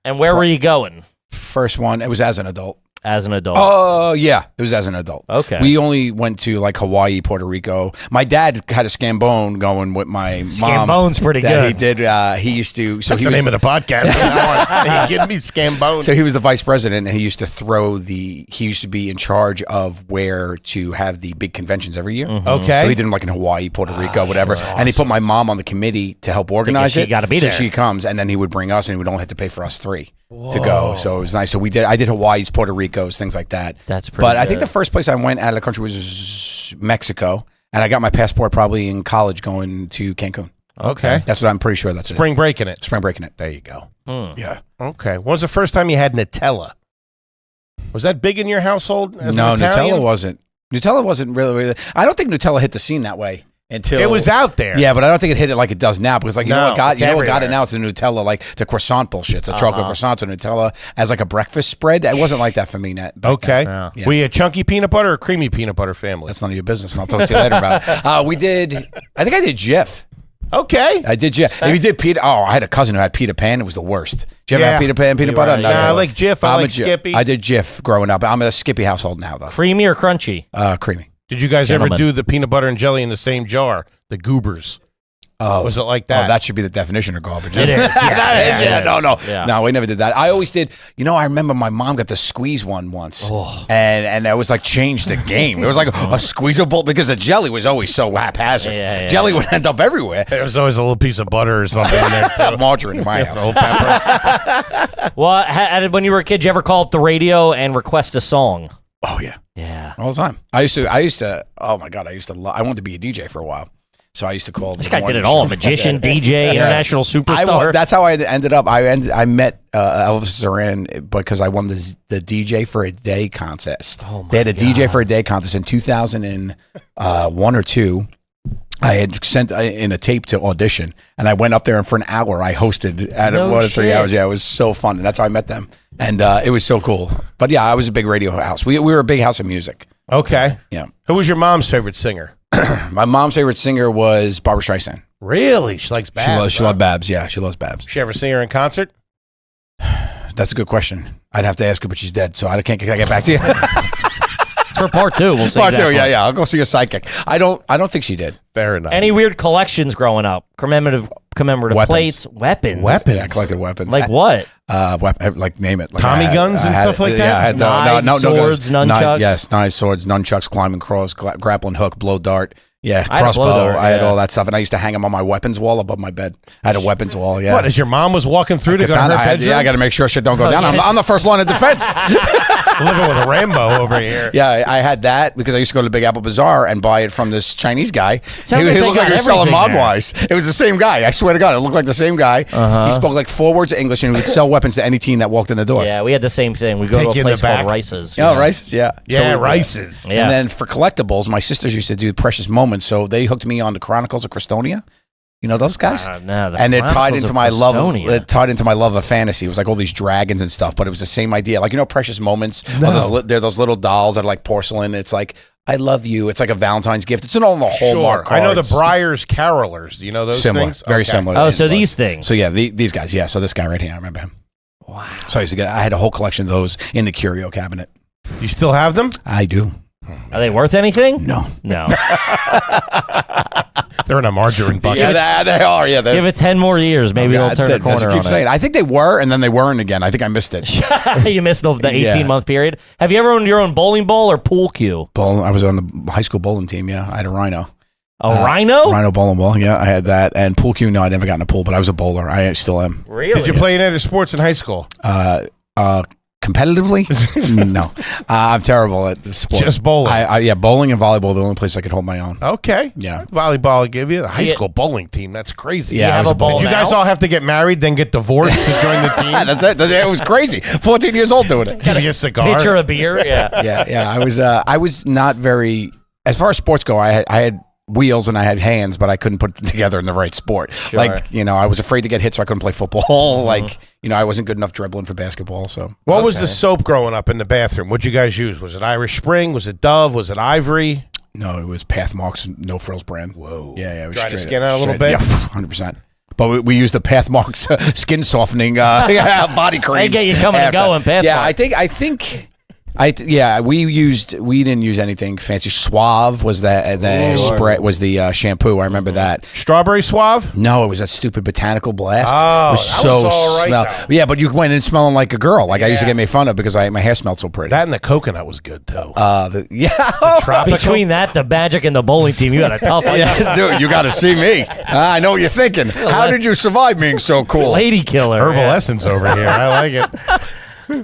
Speaker 2: And where were you going?
Speaker 3: First one, it was as an adult.
Speaker 2: as an adult?
Speaker 3: Oh, yeah. It was as an adult.
Speaker 2: Okay.
Speaker 3: We only went to like Hawaii, Puerto Rico. My dad had a Scambone going with my mom.
Speaker 2: Scambone's pretty
Speaker 3: that
Speaker 2: good.
Speaker 3: He did. He used to. So
Speaker 1: That's
Speaker 3: he
Speaker 1: the
Speaker 3: was,
Speaker 1: name of the podcast. Are you kidding me? Scambone.
Speaker 3: So he was the vice president, and he used to he used to be in charge of where to have the big conventions every year.
Speaker 1: Okay.
Speaker 3: So he did them like in Hawaii, Puerto Rico, whatever. And he put my mom on the committee to help organize
Speaker 2: she
Speaker 3: it.
Speaker 2: gotta be
Speaker 3: so
Speaker 2: there.
Speaker 3: she comes, and then he would bring us, and he would only have to pay for us 3 to go. So it was nice. So I did Hawaii's, Puerto Rico's, things like that.
Speaker 2: That's pretty
Speaker 3: But I
Speaker 2: good.
Speaker 3: think the first place I went out of the country was Mexico, and I got my passport probably in college going to Cancun.
Speaker 1: Okay.
Speaker 3: That's what I'm pretty sure that's
Speaker 1: Spring breaking it.
Speaker 3: Spring breaking it.
Speaker 1: There you go.
Speaker 3: Yeah.
Speaker 1: Okay. When was the first time you had Nutella? Was that big in your household? As
Speaker 3: No,
Speaker 1: an Italian?
Speaker 3: Nutella wasn't. Nutella wasn't really. I don't think Nutella hit the scene that way until
Speaker 1: It was out there.
Speaker 3: Yeah, but I don't think it hit it like it does now because, like, you know
Speaker 1: No,
Speaker 3: what got
Speaker 1: it's
Speaker 3: you know what got it
Speaker 1: everywhere.
Speaker 3: now? It's the Nutella, like the croissant bullshit. It's a chocolate croissant and Nutella as like a breakfast spread. It wasn't like that for me. Back
Speaker 1: Okay.
Speaker 3: then. Yeah.
Speaker 1: Were you a chunky peanut butter or creamy peanut butter family?
Speaker 3: That's none of your business, and I'll talk to you later about it. We did. I think I did Jif.
Speaker 1: Okay.
Speaker 3: I did Jif. If you did Peter, I had a cousin who had Peter Pan. It was the worst. Did you ever
Speaker 1: Yeah.
Speaker 3: have Peter Pan peanut
Speaker 2: You
Speaker 3: butter?
Speaker 2: were-
Speaker 3: No,
Speaker 2: yeah,
Speaker 1: I like Jif. I
Speaker 3: I'm a
Speaker 1: like
Speaker 3: Jif.
Speaker 1: Skippy.
Speaker 3: I did Jif growing up. I'm a Skippy household now, though.
Speaker 2: Creamy or crunchy?
Speaker 3: Creamy.
Speaker 1: Did you guys
Speaker 2: Gentlemen.
Speaker 1: ever do the peanut butter and jelly in the same jar? The goobers.
Speaker 3: Oh,
Speaker 1: Was it like that?
Speaker 3: Oh, that should be the definition of garbage.
Speaker 2: It is, yeah.
Speaker 3: That is,
Speaker 2: Yeah, it
Speaker 3: No.
Speaker 2: Yeah.
Speaker 3: No, we never did that. I always did. I remember my mom got the squeeze one once, and that was like changed the game. It was like a squeezable because the jelly was always so haphazard.
Speaker 2: Yeah.
Speaker 3: Jelly would end up everywhere.
Speaker 1: There was always a little piece of butter or something in there. Too.
Speaker 3: Margarine in my house.
Speaker 1: Old pepper.
Speaker 2: Well, when you were a kid, did you ever call up the radio and request a song?
Speaker 3: Oh yeah,
Speaker 2: Yeah.
Speaker 3: all the time. I used to. Oh my god, I wanted to be a DJ for a while. So I used to call.
Speaker 2: This guy did it all. Magician, DJ, international superstar.
Speaker 3: That's how I ended up. I met Elvis Duran because I won the DJ for a Day contest.
Speaker 2: Oh my
Speaker 3: They had a
Speaker 2: God.
Speaker 3: DJ for a Day contest in 2001 or 2. I had sent in a tape to audition, and I went up there, and for an hour, I hosted at
Speaker 2: No
Speaker 3: 1 to 3
Speaker 2: shit.
Speaker 3: hours. Yeah, it was so fun, and that's how I met them. And it was so cool. But yeah, I was a big radio house. We were a big house of music.
Speaker 1: Okay.
Speaker 3: Yeah.
Speaker 1: Who was your mom's favorite singer?
Speaker 3: My mom's favorite singer was Barbra Streisand.
Speaker 1: Really? She likes Babs.
Speaker 3: She loved Babs. Yeah, she loves Babs.
Speaker 1: She ever see her in concert?
Speaker 3: That's a good question. I'd have to ask her, but she's dead, so can I get back to you?
Speaker 2: It's for part 2. We'll see.
Speaker 3: Part 2,
Speaker 2: exactly.
Speaker 3: yeah. I'll go see a psychic. I don't think she did.
Speaker 1: Fair enough.
Speaker 2: Any weird collections growing up? Commemorative
Speaker 3: Weapons.
Speaker 2: plates, weapons.
Speaker 1: Weapons?
Speaker 3: Yeah, I collected weapons.
Speaker 2: Like what?
Speaker 3: Like name it. Like
Speaker 1: Tommy guns and stuff like that?
Speaker 3: Yeah, I had
Speaker 2: Knives,
Speaker 3: no
Speaker 2: swords,
Speaker 3: guns.
Speaker 2: nunchucks?
Speaker 3: Yes, knives, swords, nunchucks, climbing cross, grappling hook, blow dart. Yeah,
Speaker 2: I had a blow
Speaker 3: crossbow.
Speaker 2: dart,
Speaker 3: I had
Speaker 2: yeah.
Speaker 3: all that stuff, and I used to hang them on my weapons wall above my bed. I had a weapons wall. Yeah.
Speaker 1: What, as your mom was walking through to go to her
Speaker 3: Katana,
Speaker 1: bedroom?
Speaker 3: I got to make sure shit don't go down.
Speaker 2: yes.
Speaker 3: I'm the first line of defense.
Speaker 1: Living with a Rambo over here.
Speaker 3: Yeah, I had that because I used to go to the Big Apple Bazaar and buy it from this Chinese guy.
Speaker 2: Sounds
Speaker 3: He
Speaker 2: like they
Speaker 3: looked like
Speaker 2: got
Speaker 3: he was selling
Speaker 2: everything there.
Speaker 3: Mogwais. It was the same guy. I swear to God, it looked like the same guy. He spoke like 4 words of English and he would sell weapons to any teen that walked in the door.
Speaker 2: Yeah, we had the same thing. We go
Speaker 1: Take
Speaker 2: to a
Speaker 1: you in
Speaker 2: place
Speaker 1: the back.
Speaker 2: called Rice's.
Speaker 3: Oh, Rice's, yeah.
Speaker 1: Yeah,
Speaker 3: So,
Speaker 1: Rice's.
Speaker 2: Yeah.
Speaker 3: And then for collectibles, my sisters used to do Precious Moments, so they hooked me on the Chronicles of Crestonia. You know those guys?
Speaker 2: No, the
Speaker 3: And it tied
Speaker 2: Chronicles
Speaker 3: into
Speaker 2: of
Speaker 3: my love.
Speaker 2: Crestonia.
Speaker 3: It tied into my love of fantasy. It was like all these dragons and stuff, but it was the same idea. Like Precious Moments.
Speaker 1: No.
Speaker 3: They're those little dolls that are like porcelain. It's like I love you. It's like a Valentine's gift. It's all in the Hallmark
Speaker 1: Sure. I know the
Speaker 3: cards.
Speaker 1: Briars Carolers. Do you know those
Speaker 3: Similar,
Speaker 1: things?
Speaker 3: very
Speaker 1: Okay.
Speaker 3: similar.
Speaker 2: Oh,
Speaker 3: in
Speaker 2: so
Speaker 3: look.
Speaker 2: these things.
Speaker 3: So yeah, these guys. Yeah. So this guy right here, I remember him.
Speaker 2: Wow.
Speaker 3: So I had a whole collection of those in the curio cabinet.
Speaker 1: You still have them?
Speaker 3: I do.
Speaker 2: Are they worth anything?
Speaker 3: No.
Speaker 2: No.
Speaker 1: They're in a margarine bucket.
Speaker 3: Yeah, they are. Yeah.
Speaker 2: Give it 10 more years. Maybe
Speaker 3: Yeah,
Speaker 2: they'll
Speaker 3: that's
Speaker 2: turn a
Speaker 3: it. That's
Speaker 2: corner
Speaker 3: what I keep
Speaker 2: on
Speaker 3: saying. I think they were, and then they weren't again. I think I missed it.
Speaker 2: it. You missed the 18-month period. Have you ever owned your own bowling ball or pool cue?
Speaker 3: I was on the high school bowling team. Yeah, I had a Rhino.
Speaker 2: A rhino?
Speaker 3: Rhino bowling ball. Yeah, I had that. And pool cue. No, I never got in a pool, but I was a bowler. I still am.
Speaker 2: Really?
Speaker 1: Did you play any other sports in high school?
Speaker 3: Competitively? No, I'm terrible at the sport.
Speaker 1: Just bowling.
Speaker 3: Yeah, bowling and volleyball. The only place I could hold my own.
Speaker 1: Okay.
Speaker 3: Yeah.
Speaker 1: Volleyball will give you a high
Speaker 2: Yeah.
Speaker 1: school bowling team. That's crazy.
Speaker 3: Yeah,
Speaker 2: you
Speaker 3: I
Speaker 2: have
Speaker 3: was
Speaker 2: a ball
Speaker 1: Did you guys
Speaker 2: now?
Speaker 1: all have to get married, then get divorced to join the team?
Speaker 3: That's it. It was crazy. 14 years old doing it.
Speaker 1: Give you a cigar.
Speaker 2: Pitcher of beer? Yeah.
Speaker 3: Yeah. I was not very. As far as sports go, I had wheels and I had hands, but I couldn't put them together in the right sport.
Speaker 2: Sure.
Speaker 3: Like, I was afraid to get hit, so I couldn't play football. Like, I wasn't good enough dribbling for basketball. So
Speaker 1: What was the soap growing up in the bathroom? What'd you guys use? Was it Irish Spring? Was it Dove? Was it Ivory?
Speaker 3: no, it was Pathmark's No Frills brand. Whoa. Yeah. It was
Speaker 1: Dry the
Speaker 3: straight
Speaker 1: skin
Speaker 3: up-
Speaker 1: out a little
Speaker 3: straight-
Speaker 1: bit?
Speaker 3: Yeah, 100%. But we used the Pathmark's skin softening body cream.
Speaker 2: They get you coming and going, Pathmark.
Speaker 3: Yeah, I think We didn't use anything fancy. Suave was the spray, was the shampoo. I remember that.
Speaker 1: Strawberry Suave?
Speaker 3: No, it was that stupid Botanical Blast.
Speaker 1: Oh,
Speaker 3: it was
Speaker 1: that was all right, though.
Speaker 3: Yeah, but you went in smelling like a girl. Like I used to get made fun of because my hair smelled so pretty.
Speaker 1: That and the coconut was good too.
Speaker 2: Between that, the Magic, and the bowling team, you got a tough one.
Speaker 3: Yeah, dude, you got to see me. I know what you're thinking. How did you survive being so cool?
Speaker 2: Lady killer.
Speaker 1: Herbal essence over here. I like it.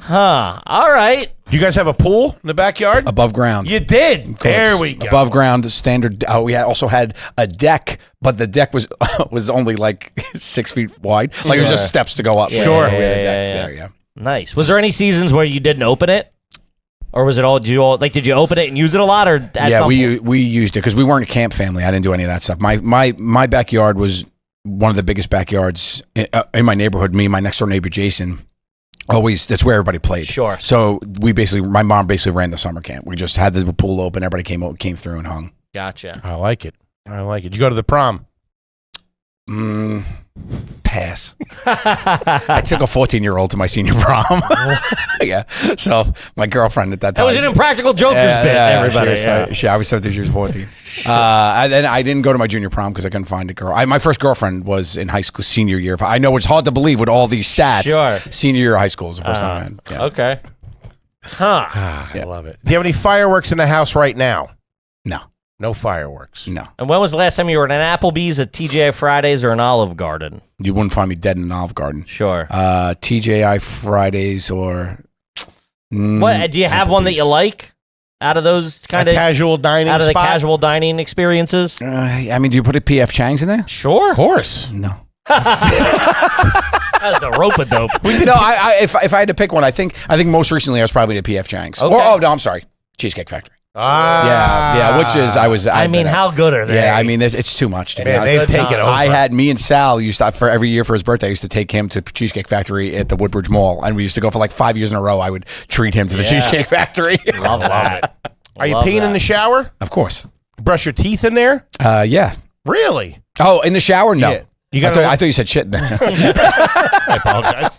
Speaker 2: Huh. All right.
Speaker 1: Do you guys have a pool in the backyard?
Speaker 3: Above ground.
Speaker 1: You did. There we go.
Speaker 3: Above ground, standard. We also had a deck, but the deck was only like 6 feet wide. Like it was just steps to go up.
Speaker 1: Sure.
Speaker 3: We had a deck there,
Speaker 2: Nice. Was there any seasons where you didn't open it? Or was it all, did you open it and use it a lot? Or
Speaker 3: we used it because we weren't a camp family. I didn't do any of that stuff. My backyard was one of the biggest backyards in my neighborhood. Me and my next door neighbor, Jason, that's where everybody played.
Speaker 2: Sure.
Speaker 3: So my mom basically ran the summer camp. We just had the pool open. Everybody came through and hung.
Speaker 2: Gotcha.
Speaker 1: I like it. Did you go to the prom?
Speaker 3: Pass. I took a 14-year-old to my senior prom. Yeah. So my girlfriend at that time.
Speaker 2: That was an Impractical Jokers bit, everybody.
Speaker 3: I was 17, she was 14. And then I didn't go to my junior prom because I couldn't find a girl. My first girlfriend was in high school, senior year. I know it's hard to believe with all these stats.
Speaker 2: Sure.
Speaker 3: Senior year of high school is the first time I had. Yeah.
Speaker 2: Okay. Huh.
Speaker 1: I love it. Do you have any fireworks in the house right now?
Speaker 3: No.
Speaker 1: No fireworks.
Speaker 3: No.
Speaker 2: And when was the last time you were at an Applebee's, a TGI Fridays, or an Olive Garden?
Speaker 3: You wouldn't find me dead in an Olive Garden.
Speaker 2: Sure.
Speaker 3: TGI Fridays or...
Speaker 2: what do you have one that you like out of those kind of
Speaker 1: casual dining
Speaker 2: out of
Speaker 1: spot?
Speaker 2: the casual dining experiences?
Speaker 3: I mean, do you put a PF Chang's in there?
Speaker 2: Sure.
Speaker 1: Of course.
Speaker 3: No.
Speaker 2: That's the rope-a-dope.
Speaker 3: No, if I had to pick one, I think most recently I was probably at PF Chang's.
Speaker 2: Okay.
Speaker 3: I'm sorry, Cheesecake Factory. Yeah, which is
Speaker 2: how good are they?
Speaker 3: Yeah, I mean it's too much to be honest.
Speaker 1: They've taken over.
Speaker 3: I had me and Sal used to for every year for his birthday. I used to take him to Cheesecake Factory at the Woodbridge Mall, and we used to go for like 5 years in a row. I would treat him to the Cheesecake Factory.
Speaker 2: Love that.
Speaker 1: Are you peeing in the shower?
Speaker 3: Of course.
Speaker 1: Brush your teeth in there?
Speaker 3: Yeah.
Speaker 1: Really?
Speaker 3: Oh, in the shower? No.
Speaker 1: Yeah.
Speaker 3: I thought you said shit in there.
Speaker 1: I apologize.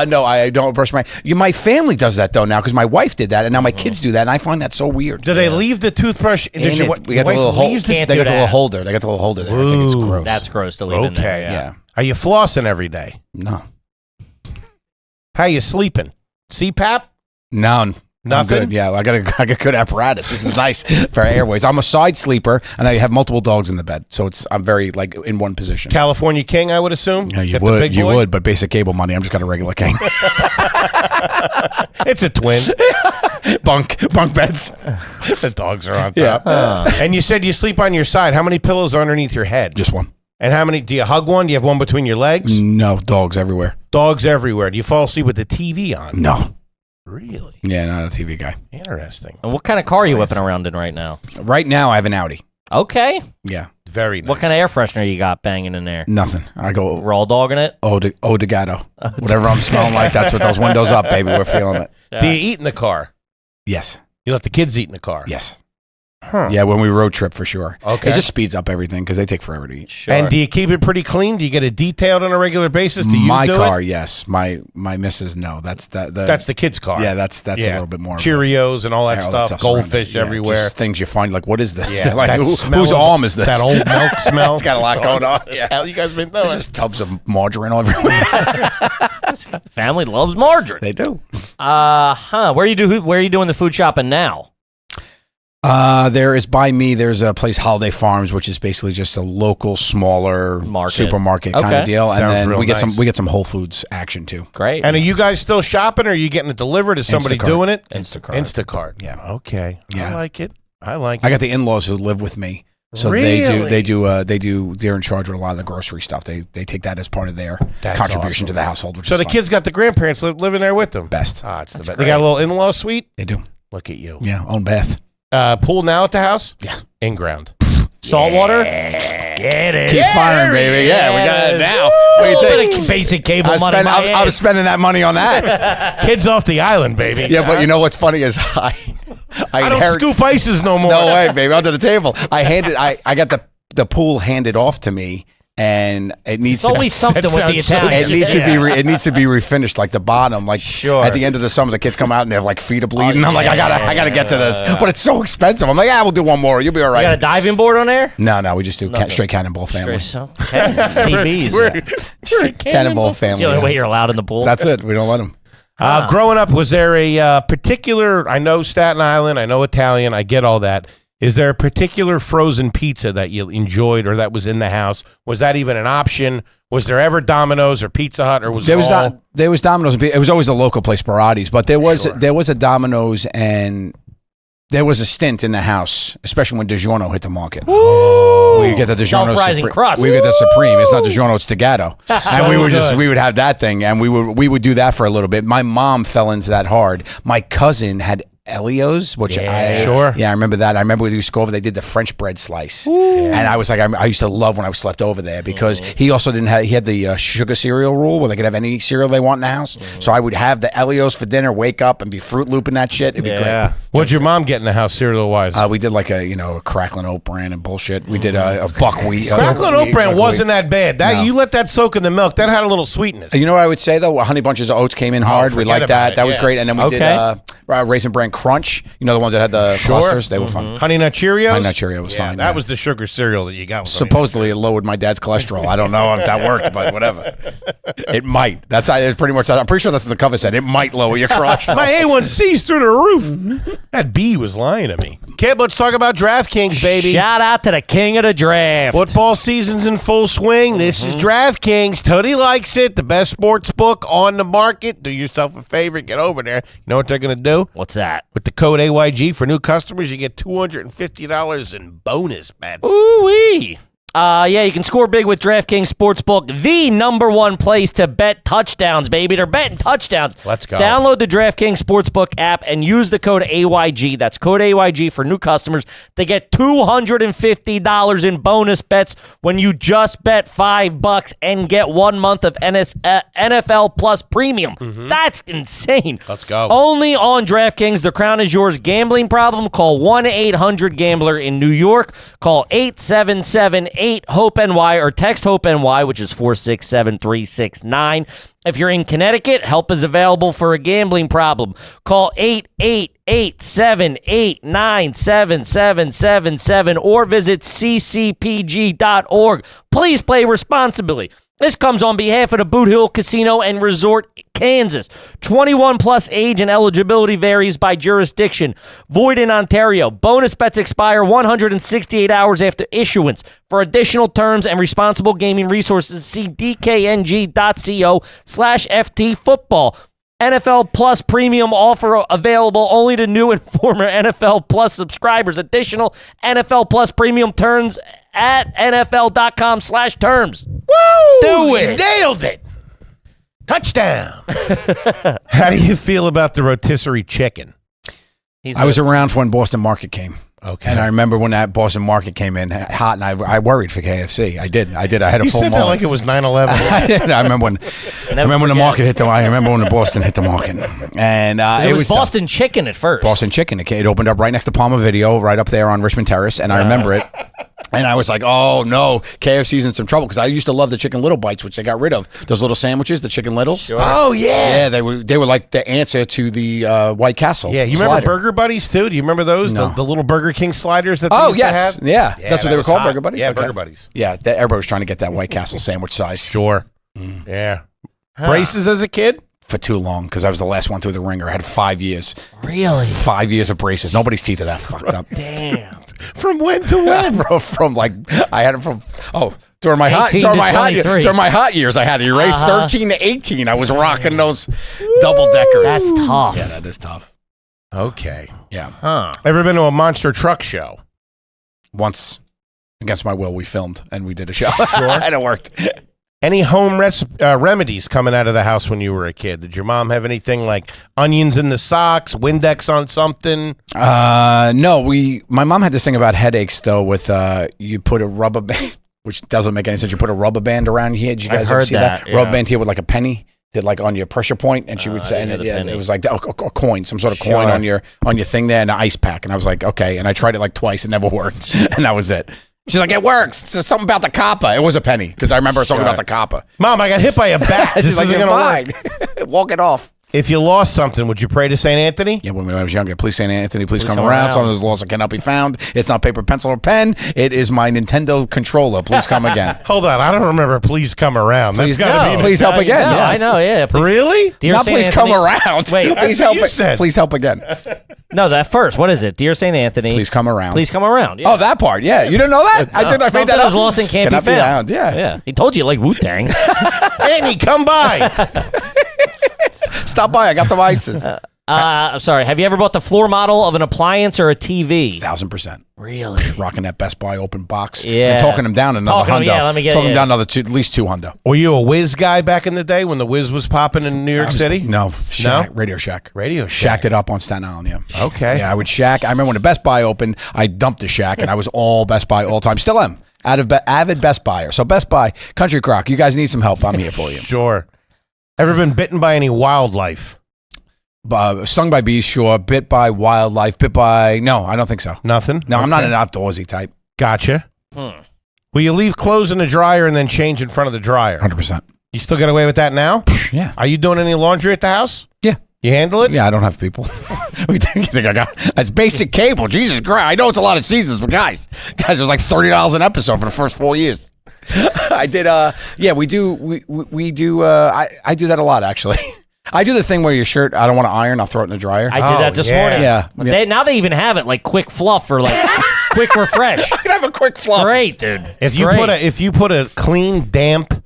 Speaker 3: No, I don't brush my family does that though now because my wife did that and now my kids do that and I find that so weird.
Speaker 1: Do they leave the toothbrush?
Speaker 3: We got the little holder. They got the little holder. They got the little holder there. I think it's gross.
Speaker 2: That's gross to leave in there.
Speaker 3: Yeah.
Speaker 1: Are you flossing every day?
Speaker 3: No.
Speaker 1: How you sleeping? CPAP?
Speaker 3: No.
Speaker 1: Nothing?
Speaker 3: I'm good. Yeah, I got good apparatus. This is nice for airways. I'm a side sleeper, and I have multiple dogs in the bed, so I'm very like in one position.
Speaker 1: California king, I would assume.
Speaker 3: Yeah, you would, but basic cable money. I'm just got a regular king.
Speaker 1: It's a twin.
Speaker 3: bunk beds.
Speaker 1: The dogs are on top. And you said you sleep on your side. How many pillows are underneath your head?
Speaker 3: Just one.
Speaker 1: And how many? Do you hug one? Do you have one between your legs?
Speaker 3: No, dogs everywhere.
Speaker 1: Dogs everywhere. Do you fall asleep with the TV on?
Speaker 3: No.
Speaker 1: Really?
Speaker 3: Yeah, not a TV guy.
Speaker 1: Interesting.
Speaker 2: And what kind of car are you whipping around in right now?
Speaker 3: Right now, I have an Audi.
Speaker 2: Okay.
Speaker 3: Yeah.
Speaker 1: Very nice.
Speaker 2: What kind of air freshener you got banging in there?
Speaker 3: Nothing. I go
Speaker 2: raw dogging it?
Speaker 3: Odegato. Whatever I'm smelling like, that's what those windows up, baby. We're feeling it.
Speaker 2: Yeah.
Speaker 1: Do you eat in the car?
Speaker 3: Yes.
Speaker 1: You let the kids eat in the car?
Speaker 3: Yes.
Speaker 1: Huh.
Speaker 3: Yeah, when we road trip for sure.
Speaker 1: Okay.
Speaker 3: It just speeds up everything because they take forever to eat.
Speaker 2: Sure.
Speaker 1: And do you keep it pretty clean? Do you get it detailed on a regular basis? Do you
Speaker 3: my
Speaker 1: do
Speaker 3: car,
Speaker 1: it?
Speaker 3: yes. My missus, no. That's
Speaker 1: the kids' car.
Speaker 3: Yeah, that's a little bit more.
Speaker 1: Cheerios and all that stuff.
Speaker 3: stuff's
Speaker 1: Goldfish
Speaker 3: around it.
Speaker 1: everywhere.
Speaker 3: Just things you find like, what is this?
Speaker 1: Yeah,
Speaker 3: Like,
Speaker 1: that smell
Speaker 3: whose
Speaker 1: of-
Speaker 3: arm is this?
Speaker 1: That old milk smell.
Speaker 3: It's got a lot going on. Yeah.
Speaker 1: Hell, you guys been doing?
Speaker 3: There's just tubs of margarine everywhere.
Speaker 2: Family loves margarine.
Speaker 3: They do.
Speaker 2: Where are you doing the food shopping now?
Speaker 3: There is by me. There's a place, Holiday Farms, which is basically just a local, smaller supermarket kind of deal,
Speaker 1: Sounds
Speaker 3: and then
Speaker 1: real
Speaker 3: we get
Speaker 1: nice.
Speaker 3: some Whole Foods action too.
Speaker 2: Great.
Speaker 1: And are you guys still shopping, or are you getting it delivered? Is somebody
Speaker 3: Instacart.
Speaker 1: doing it?
Speaker 3: Instacart.
Speaker 1: Instacart.
Speaker 3: Yeah.
Speaker 1: Okay.
Speaker 3: Yeah.
Speaker 1: I like it. I like it.
Speaker 3: I got the in-laws who live with me, so
Speaker 1: Really?
Speaker 3: they're in charge of a lot of the grocery stuff. They take that as part of their
Speaker 1: That's
Speaker 3: contribution
Speaker 1: awesome.
Speaker 3: to the household. Which
Speaker 1: So
Speaker 3: is
Speaker 1: the
Speaker 3: fun.
Speaker 1: kids got the grandparents living there with them.
Speaker 3: Best.
Speaker 1: Ah, it's the best.
Speaker 2: great.
Speaker 1: They got a little in-law suite.
Speaker 3: They do.
Speaker 1: Look at you.
Speaker 3: Yeah, own bath.
Speaker 1: Pool now at the house?
Speaker 3: Yeah.
Speaker 1: In ground.
Speaker 2: Salt water? Get it.
Speaker 3: Keep firing, baby. Yeah, we got it now. What do you
Speaker 2: A little
Speaker 3: think?
Speaker 2: bit of basic cable money.
Speaker 3: I was spending that money on that.
Speaker 1: Kids off the island, baby.
Speaker 3: Yeah, but you know what's funny is I
Speaker 1: don't scoop ices no more.
Speaker 3: No way, baby. Under the table. I got the pool handed off to me and it needs
Speaker 2: It's always something with the Italian.
Speaker 3: It needs to be it needs to be refinished, like the bottom. Like
Speaker 2: Sure.
Speaker 3: at the end of the summer, the kids come out and they have like feet are bleeding. I'm like, I gotta get to this, but it's so expensive. I'm like, we'll do one more. You'll be all right.
Speaker 2: You got a diving board on there?
Speaker 3: No, we just do straight Cannonball family.
Speaker 2: Okay. CBs.
Speaker 3: Cannonball family.
Speaker 2: It's the only way you're allowed in the pool.
Speaker 3: That's it. We don't let them.
Speaker 1: Growing up, was there a particular, I know Staten Island, I know Italian, I get all that. Is there a particular frozen pizza that you enjoyed or that was in the house? Was that even an option? Was there ever Domino's or Pizza Hut, or was
Speaker 3: There was Domino's. It was always the local place, Parati's, but there was a Domino's, and there was a stint in the house, especially when DiGiorno hit the market. We get the DiGiorno
Speaker 2: Self-rising crust.
Speaker 3: We get the Supreme. It's not DiGiorno, it's Tagato. And we would have that thing, and we would do that for a little bit. My mom fell into that hard. My cousin had Elio's, which I remember that. I remember we used to go over. They did the French bread slice, and I was like, I used to love when I slept over there because he also didn't have. He had the sugar cereal rule where they could have any cereal they want in the house. So I would have the Elio's for dinner, wake up and be Fruit Looping that shit. It'd be great.
Speaker 1: What'd your mom get in the house cereal wise?
Speaker 3: We did like a crackling oat bran and bullshit. We did a buckwheat.
Speaker 1: Crackling oat bran wasn't that bad. You let that soak in the milk. That had a little sweetness.
Speaker 3: You know what I would say though? Honey Bunches of Oats came in hard. We liked that. That was great. And then we did Raisin Bran Crunch. You know the ones that had the clusters? They were fun.
Speaker 1: Honey Nut Cheerios?
Speaker 3: Honey Nut Cheerio was fine.
Speaker 1: That was the sugar cereal that you got.
Speaker 3: Supposedly it lowered my dad's cholesterol. I don't know if that worked, but whatever. It might. It's pretty much. I'm pretty sure that's what the cover said. It might lower your cholesterol.
Speaker 1: My A1C's through the roof. That B was lying to me. Kid, let's talk about DraftKings, baby.
Speaker 2: Shout out to the king of the draft.
Speaker 1: Football season's in full swing. This is DraftKings. Tony likes it. The best sports book on the market. Do yourself a favor. Get over there. You know what they're going to do?
Speaker 2: What's that?
Speaker 1: With the code AYG for new customers, you get $250 in bonus bets.
Speaker 2: Ooh-wee. You can score big with DraftKings Sportsbook, the #1 place to bet touchdowns, baby. They're betting touchdowns.
Speaker 1: Let's go.
Speaker 2: Download the DraftKings Sportsbook app and use the code AYG. That's code AYG for new customers to get $250 in bonus bets when you just bet $5 and get 1 month of NFL Plus Premium. That's insane.
Speaker 1: Let's go.
Speaker 2: Only on DraftKings. The crown is yours. Gambling problem? Call 1-800-GAMBLER in New York. Call 877-8-HOPE-NY or text HOPE-NY, which is 467-369. If you're in Connecticut, help is available for a gambling problem. Call 888-789-7777 or visit ccpg.org. Please play responsibly. This comes on behalf of the Boot Hill Casino and Resort, Kansas. 21 plus age and eligibility varies by jurisdiction. Void in Ontario. Bonus bets expire 168 hours after issuance. For additional terms and responsible gaming resources, see dkng.co/ftfootball. NFL Plus Premium offer available only to new and former NFL Plus subscribers. Additional NFL Plus Premium terms at NFL.com/terms.
Speaker 1: Woo!
Speaker 2: Do it.
Speaker 1: You nailed it. Touchdown. How do you feel about the rotisserie chicken?
Speaker 3: I was around when Boston Market came.
Speaker 1: Okay.
Speaker 3: And I remember when that Boston Market came in hot, and I worried for KFC. I did. I had a full
Speaker 1: You said that like it was 9/11.
Speaker 3: I remember when the market hit I remember when the Boston hit the market. And
Speaker 2: it was Boston chicken at first.
Speaker 3: Boston chicken. It opened up right next to Palma Video, right up there on Richmond Terrace. And I remember it. And I was like, oh, no, KFC's in some trouble. Because I used to love the Chicken Little Bites, which they got rid of. Those little sandwiches, the Chicken Littles.
Speaker 1: Sure. Oh, yeah.
Speaker 3: Yeah, they were like the answer to the White Castle.
Speaker 1: Yeah, you remember Burger Buddies, too? Do you remember those?
Speaker 3: No.
Speaker 1: The little Burger King sliders that they used to have?
Speaker 3: Yeah. That's what they were called, Burger Buddies?
Speaker 1: Yeah,
Speaker 3: Okay.
Speaker 1: Burger Buddies.
Speaker 3: Yeah, everybody was trying to get that White Castle sandwich size.
Speaker 1: Sure. Yeah. Braces as a kid?
Speaker 3: For too long, because I was the last one through the ringer. I had 5 years.
Speaker 2: Really?
Speaker 3: 5 years of braces. Nobody's teeth are that fucked up.
Speaker 2: Damn.
Speaker 1: From when to when?
Speaker 3: from like, I had it from, during my hot years, I had it. You're right, 13 to 18. I was rocking those double deckers.
Speaker 2: That's tough.
Speaker 3: Yeah, that is tough.
Speaker 1: Okay.
Speaker 3: Yeah.
Speaker 1: Ever been to a monster truck show?
Speaker 3: Once, against my will, we filmed and we did a show. Sure. And it worked.
Speaker 1: Any home remedies coming out of the house when you were a kid? Did your mom have anything like onions in the socks, Windex on something?
Speaker 3: No, my mom had this thing about headaches though with you put a rubber band, which doesn't make any sense. You put a rubber band around your head. Did you guys ever see that?
Speaker 2: Yeah.
Speaker 3: Rubber band here with like a penny. Did like on your pressure point, and she would say, and it was like a coin, some sort of coin on your thing there, and an ice pack. And I was like, okay. And I tried it like twice, it never worked, and that was it. She's like, it works. It's something about the coppa. It was a penny because I remember talking about the coppa.
Speaker 1: Mom, I got hit by a bat.
Speaker 3: She's like,
Speaker 1: you're
Speaker 3: fine. Walk it off.
Speaker 1: If you lost something, would you pray to St. Anthony?
Speaker 3: Yeah, when I was younger, please St. Anthony, please come around. Some of those lost cannot be found. It's not paper, pencil, or pen. It is my Nintendo controller. Please come again.
Speaker 1: Hold on, I don't remember. Please come around.
Speaker 3: Please, please help again.
Speaker 2: No,
Speaker 3: Yeah.
Speaker 2: I know. Yeah. Please.
Speaker 1: Really?
Speaker 2: Dear
Speaker 3: Not
Speaker 2: Saint
Speaker 3: please
Speaker 2: Anthony.
Speaker 3: come around.
Speaker 2: Wait,
Speaker 3: please
Speaker 1: what
Speaker 3: help.
Speaker 1: you said.
Speaker 3: Please help again.
Speaker 2: No, that first. What is it? Dear Saint Anthony.
Speaker 3: Please come around.
Speaker 2: Please come around. Yeah.
Speaker 3: Oh, that part. Yeah, you didn't know that? I made
Speaker 2: Something
Speaker 3: that up.
Speaker 2: is lost and can't
Speaker 3: Cannot
Speaker 2: be found.
Speaker 3: Yeah.
Speaker 2: Yeah. He told you like Wu-Tang.
Speaker 1: Annie, come by.
Speaker 3: Stop by. I got some ices.
Speaker 2: Sorry. Have you ever bought the floor model of an appliance or a TV?
Speaker 3: 1,000%.
Speaker 2: Really?
Speaker 3: Rocking that Best Buy open box.
Speaker 2: Yeah.
Speaker 3: And talking them down another
Speaker 2: Talking
Speaker 3: hundo.
Speaker 2: them, yeah, let me get
Speaker 3: talking
Speaker 2: it.
Speaker 3: down another at least 2 hundo.
Speaker 1: Were you a Whiz guy back in the day when the Whiz was popping in New York City?
Speaker 3: No, Shack, Radio Shack.
Speaker 1: Radio Shack.
Speaker 3: Shacked it up on Staten Island, yeah.
Speaker 1: Okay.
Speaker 3: Yeah, I would Shack. I remember when the Best Buy opened, I dumped the Shack, and I was all Best Buy all time. Still am. Avid Best Buyer. So Best Buy, Country Crock, you guys need some help. I'm here for you.
Speaker 1: Sure. Ever been bitten by any wildlife?
Speaker 3: Stung by bees, sure. Bit by wildlife. Bit by... No, I don't think so.
Speaker 1: Nothing?
Speaker 3: No, I'm not an outdoorsy type.
Speaker 1: Gotcha. Will you leave clothes in the dryer and then change in front of the dryer?
Speaker 3: 100%.
Speaker 1: You still get away with that now?
Speaker 3: Yeah.
Speaker 1: Are you doing any laundry at the house?
Speaker 3: Yeah.
Speaker 1: You handle it?
Speaker 3: Yeah, I don't have people. You think I got? That's basic cable. Jesus Christ! I know it's a lot of seasons, but guys, it was like $30 an episode for the first 4 years. I did. Yeah, we do. We do. I do that a lot, actually. I do the thing where your shirt, I don't want to iron, I'll throw it in the dryer.
Speaker 2: I did that this morning.
Speaker 3: Yeah.
Speaker 2: Now they even have it like quick fluff or like quick refresh.
Speaker 3: I can have a quick fluff.
Speaker 2: Great, dude.
Speaker 1: If you put a clean, damp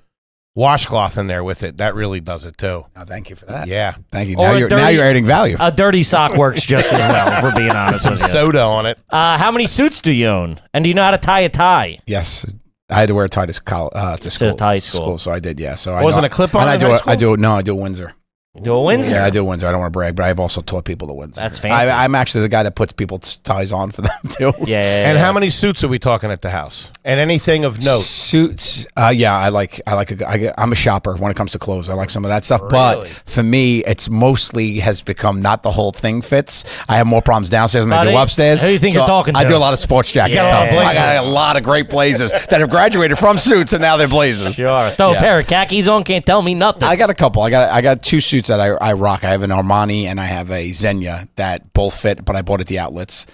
Speaker 1: washcloth in there with it, that really does it too.
Speaker 3: Oh, thank you for that.
Speaker 1: Yeah.
Speaker 3: Thank you.
Speaker 2: Or
Speaker 3: Now you're adding value.
Speaker 2: A dirty sock works just as well, if we're being honest with you.
Speaker 1: Soda on it.
Speaker 2: How many suits do you own? And do you know how to tie a tie?
Speaker 3: Yes. I had to wear a tie to school.
Speaker 2: tie school.
Speaker 3: So I did, yeah. So
Speaker 1: Wasn't
Speaker 3: I
Speaker 1: a clip-on
Speaker 3: and
Speaker 1: in high school?
Speaker 3: I do Windsor.
Speaker 2: Do a Windsor?
Speaker 3: Yeah, I do Windsor. I don't want to brag, but I've also taught people to Windsor.
Speaker 2: That's fancy.
Speaker 3: I'm actually the guy that puts people's ties on for them too.
Speaker 2: Yeah.
Speaker 1: And how many suits are we talking at the house? And anything of note?
Speaker 3: Suits. Yeah, I'm a shopper when it comes to clothes. I like some of that stuff.
Speaker 1: Really?
Speaker 3: But for me, it's mostly has become not the whole thing fits. I have more problems downstairs than I do upstairs.
Speaker 2: Who do you think
Speaker 3: So
Speaker 2: you're talking to?
Speaker 3: I do a lot of sports jacket
Speaker 2: Yeah.
Speaker 3: stuff.
Speaker 1: Yeah.
Speaker 3: I got a lot of great blazers that have graduated from suits and now they're blazers.
Speaker 2: Sure. Throw a pair of khakis on, can't tell me nothing.
Speaker 3: I got a couple. I got 2 suits that I rock. I have an Armani and I have a Xenia that both fit, but I bought at the outlets,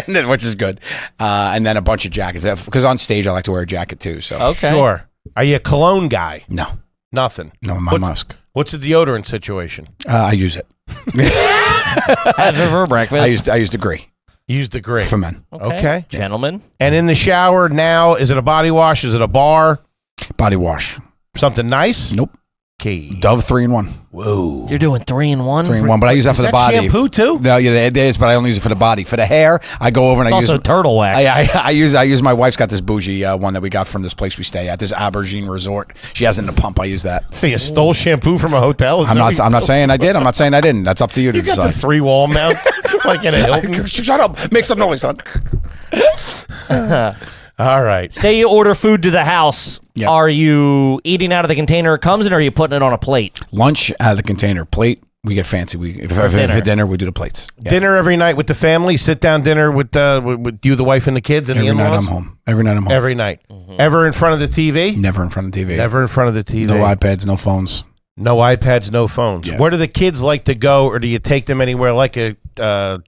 Speaker 3: which is good. And then a bunch of jackets because on stage I like to wear a jacket too. So
Speaker 2: Okay.
Speaker 1: Sure. Are you a cologne guy?
Speaker 3: no,
Speaker 1: Nothing.
Speaker 3: my musk.
Speaker 1: What's the deodorant situation?
Speaker 3: I use it.
Speaker 2: Have it for breakfast.
Speaker 3: I used Agree
Speaker 1: Use the gray.
Speaker 3: for men.
Speaker 1: Okay.
Speaker 2: Gentlemen.
Speaker 1: And in the shower now, is it a body wash? Is it a bar?
Speaker 3: Body wash.
Speaker 1: Something nice?
Speaker 3: Nope.
Speaker 1: Okay.
Speaker 3: Dove 3-in-1.
Speaker 1: Whoa.
Speaker 2: You're doing 3-in-1?
Speaker 3: 3-in-1, but I use that
Speaker 1: Is
Speaker 3: for the
Speaker 1: that
Speaker 3: body.
Speaker 1: shampoo too?
Speaker 3: No, yeah, it is, but I only use it for the body. For the hair, I go over and
Speaker 2: It's
Speaker 3: I
Speaker 2: also
Speaker 3: use.
Speaker 2: turtle wax.
Speaker 3: I use my wife's got this bougie one that we got from this place we stay at, this Aubergine resort. She has it in the pump. I use that.
Speaker 1: So you stole shampoo from a hotel? Is
Speaker 3: I'm
Speaker 1: that
Speaker 3: not.
Speaker 1: what you
Speaker 3: I'm not
Speaker 1: do?
Speaker 3: saying I did. I'm not saying I didn't. That's up to you to
Speaker 1: You got
Speaker 3: decide.
Speaker 1: the 3-wall mount like in a Hilton.
Speaker 3: Shut up! Make some noise, son.
Speaker 1: All right.
Speaker 2: Say you order food to the house.
Speaker 3: Yep.
Speaker 2: Are you eating out of the container it comes in, or are you putting it on a plate?
Speaker 3: Lunch out of the container. Plate. We get fancy. If for dinner, we do the plates. Yeah.
Speaker 1: Dinner every night with the family. Sit down dinner with you, the wife, and the kids, and
Speaker 3: Every
Speaker 1: the
Speaker 3: night
Speaker 1: in-laws.
Speaker 3: I'm home. Every night I'm home.
Speaker 1: Every night. Ever in front of the TV?
Speaker 3: Never in front of TV.
Speaker 1: Never in front of the TV.
Speaker 3: No iPads. No phones.
Speaker 1: No iPads, no phones.
Speaker 3: Yeah.
Speaker 1: Where do the kids like to go, or do you take them anywhere like a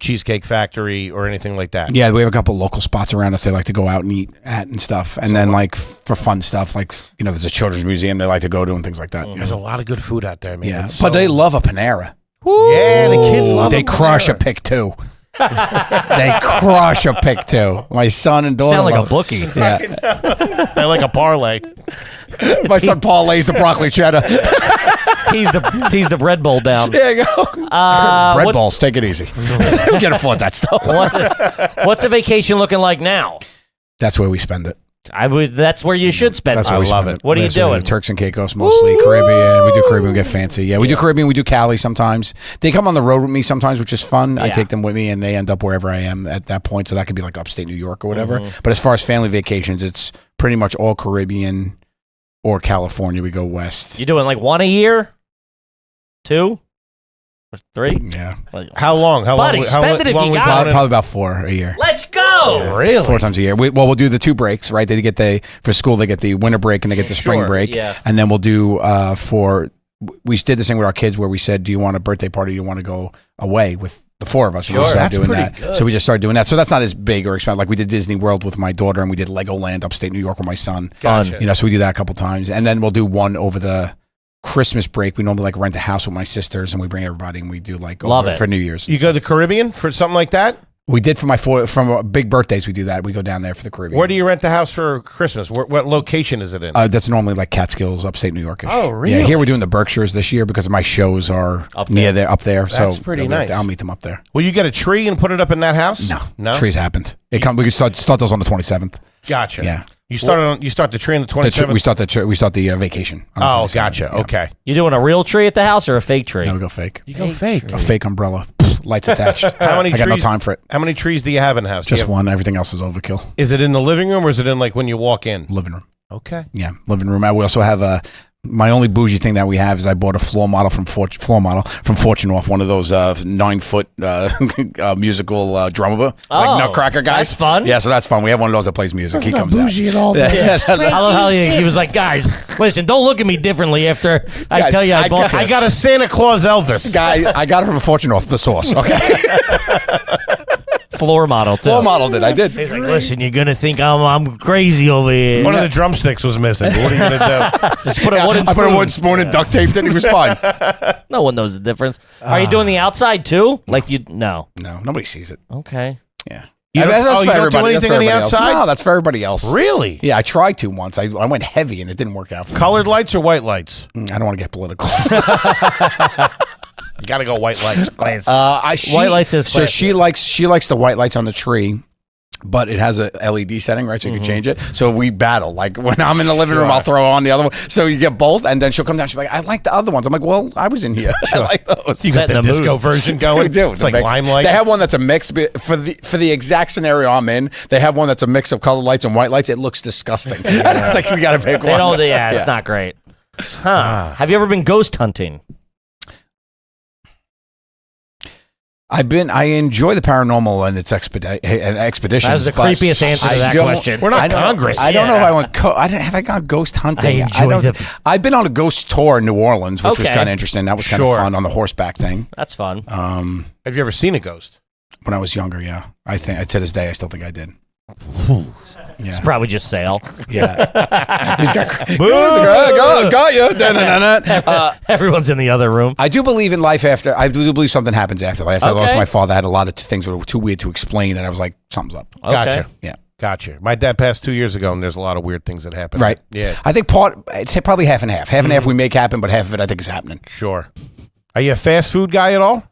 Speaker 1: Cheesecake Factory or anything like that?
Speaker 3: Yeah, we have a couple local spots around us they like to go out and eat at and stuff. And then like for fun stuff, like there's a children's museum they like to go to and things like that.
Speaker 1: There's a lot of good food out there, man.
Speaker 3: Yeah,
Speaker 1: It's
Speaker 3: but
Speaker 1: so-
Speaker 3: they love a Panera.
Speaker 1: Yeah, the kids love
Speaker 3: They
Speaker 1: a
Speaker 3: crush a
Speaker 1: Panera.
Speaker 3: pick two. They crush a pick two. My son and daughter
Speaker 2: Sound like
Speaker 3: love
Speaker 2: a bookie.
Speaker 3: Yeah,
Speaker 1: They like a parlay.
Speaker 3: my son Paul lays the broccoli cheddar.
Speaker 2: tease the bread bowl down.
Speaker 3: There you go. Bread balls, take it easy. You can afford that stuff.
Speaker 2: What's a vacation looking like now?
Speaker 3: That's where we spend it.
Speaker 2: That's where you should spend
Speaker 3: That's
Speaker 2: it.
Speaker 3: where we
Speaker 1: love
Speaker 3: spend
Speaker 1: it.
Speaker 2: What are you
Speaker 3: That's where we
Speaker 2: doing?
Speaker 3: do. Turks and Caicos mostly. Caribbean. We do Caribbean. We get fancy. Yeah, we do Caribbean. We do Cali sometimes. They come on the road with me sometimes, which is fun. I
Speaker 2: Yeah.
Speaker 3: take them with me, and they end up wherever I am at that point. So that could be like upstate New York or whatever.
Speaker 2: Mm-hmm.
Speaker 3: But as far as family vacations, it's pretty much all Caribbean or California. We go west.
Speaker 2: You doing like one a year? 2? 3?
Speaker 3: Yeah.
Speaker 1: How long?
Speaker 2: Buddy, spend it if you got it.
Speaker 3: Probably about 4 a year.
Speaker 2: Let's go.
Speaker 1: Really?
Speaker 3: 4 times a year. We'll do the 2 breaks, right? They get for school, they get the winter break and they get the spring break.
Speaker 2: Yeah.
Speaker 3: And then we'll do we did this thing with our kids where we said, do you want a birthday party? Do you want to go away with the 4 of us? And we started doing that. Good. So we just started doing that. So that's not as big or expensive. Like we did Disney World with my daughter and we did Legoland upstate New York with my son.
Speaker 1: Gotcha.
Speaker 3: So we do that a couple times. And then we'll do one over the Christmas break. We normally like rent a house with my sisters and we bring everybody and we do like for New Year's.
Speaker 1: You go to the Caribbean for something like that?
Speaker 3: We did from big birthdays. We do that. We go down there for the Caribbean.
Speaker 1: Where do you rent the house for Christmas? What location is it in?
Speaker 3: That's normally like Catskills, upstate New York.
Speaker 1: Oh, really?
Speaker 3: Yeah, here we're doing the Berkshires this year because my shows are up there.
Speaker 1: That's pretty nice.
Speaker 3: I'll meet them up there.
Speaker 1: Will you get a tree and put it up in that house?
Speaker 3: No. Trees happened. We can start those on the 27th.
Speaker 1: Gotcha.
Speaker 3: Yeah.
Speaker 1: You start the tree on the 27th?
Speaker 3: We start the vacation. On the 27th.
Speaker 1: Gotcha.
Speaker 3: Yeah.
Speaker 1: Okay.
Speaker 2: You doing a real tree at the house or a fake tree?
Speaker 3: No, we go fake.
Speaker 1: You go fake.
Speaker 3: A fake umbrella. Lights attached.
Speaker 1: How many
Speaker 3: I got
Speaker 1: trees?
Speaker 3: no time for it.
Speaker 1: How many trees do you have in the house?
Speaker 3: Just one. Everything else is overkill.
Speaker 1: Is it in the living room or is it in like when you walk in?
Speaker 3: Living room.
Speaker 1: Okay.
Speaker 3: Yeah, living room. We also have my only bougie thing that we have is I bought a floor model from Fortune off one of those 9-foot musical drummer, like Nutcracker guys.
Speaker 2: That's fun.
Speaker 3: Yeah, so that's fun. We have one of those that plays music.
Speaker 1: That's
Speaker 3: he comes
Speaker 1: bougie
Speaker 3: out.
Speaker 1: at all.
Speaker 2: I love how he was like, guys, listen, don't look at me differently after I tell you I bought this.
Speaker 1: I got a Santa Claus Elvis.
Speaker 3: Guy, I got it from Fortune off the source. Okay.
Speaker 2: Floor model, too.
Speaker 3: Floor model did. I did.
Speaker 2: He's like, listen, you're going to think I'm crazy over here.
Speaker 1: One of the drumsticks was missing. What are you going to do?
Speaker 2: Just put a wooden
Speaker 3: I put a
Speaker 2: spoon.
Speaker 3: wooden spoon and duct taped it. It was fine.
Speaker 2: No one knows the difference. Are you doing the outside, too? Like you? No.
Speaker 3: No, nobody sees it.
Speaker 2: Okay.
Speaker 3: Yeah.
Speaker 1: You don't,
Speaker 3: That's for
Speaker 1: you don't do
Speaker 3: everybody.
Speaker 1: anything
Speaker 3: That's for
Speaker 1: on the
Speaker 3: everybody else.
Speaker 1: outside?
Speaker 3: No, that's for everybody else.
Speaker 1: Really?
Speaker 3: Yeah, I tried to once. I went heavy and it didn't work out for me.
Speaker 1: Colored lights or white lights?
Speaker 3: I don't want to get political.
Speaker 1: You got to go white lights.
Speaker 2: White lights is
Speaker 3: so
Speaker 2: classic.
Speaker 3: she likes the white lights on the tree, but it has a LED setting, right? So you can change it. So we battle. Like when I'm in the living room, I'll throw on the other one. So you get both, and then she'll come down. She'll be like, "I like the other ones." I'm like, "Well, I was in here. I like those."
Speaker 1: You got the
Speaker 2: Setting the
Speaker 1: disco
Speaker 2: mood.
Speaker 1: version going?
Speaker 3: We do.
Speaker 1: It's like limelight.
Speaker 3: They have one that's a mix for the exact scenario I'm in. They have one that's a mix of colored lights and white lights. It looks disgusting. It's like we got to pick one.
Speaker 2: It's not great. Huh. Have you ever been ghost hunting?
Speaker 3: I enjoy the paranormal and its expeditions.
Speaker 2: That was the creepiest answer to that question.
Speaker 1: We're not Congress.
Speaker 3: I don't know if I went. Have I gone ghost hunting? I've been on a ghost tour in New Orleans, which was kind of interesting. That was kind of fun on the horseback thing.
Speaker 2: That's fun.
Speaker 1: Have you ever seen a ghost?
Speaker 3: When I was younger, yeah. I think to this day, I still think I did. Yeah.
Speaker 2: It's probably just Sale.
Speaker 3: Yeah. He's got got you.
Speaker 2: Everyone's in the other room.
Speaker 3: I do believe in life after. I do believe something happens after life. After I lost my father, I had a lot of things that were too weird to explain, and I was like, something's up.
Speaker 2: Okay.
Speaker 1: Gotcha.
Speaker 3: Yeah.
Speaker 1: Gotcha. My dad passed 2 years ago, and there's a lot of weird things that happen.
Speaker 3: Right.
Speaker 1: Yeah.
Speaker 3: I think it's probably half and half. Half and half we make happen, but half of it I think is happening.
Speaker 1: Sure. Are you a fast food guy at all?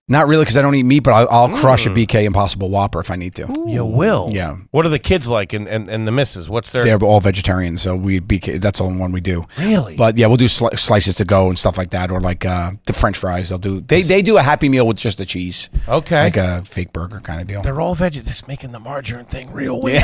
Speaker 3: Not really, because I don't eat meat, but I'll crush a BK Impossible Whopper if I need to.
Speaker 1: You will.
Speaker 3: Yeah.
Speaker 1: What are the kids like and the missus? What's their?
Speaker 3: They're all vegetarian, so that's the only one we do.
Speaker 1: Really?
Speaker 3: But yeah, we'll do slices to go and stuff like that, or like the French fries. They do a Happy Meal with just the cheese.
Speaker 1: Okay.
Speaker 3: Like a fake burger kind of deal.
Speaker 1: They're all veg. This making the margarine thing real weird.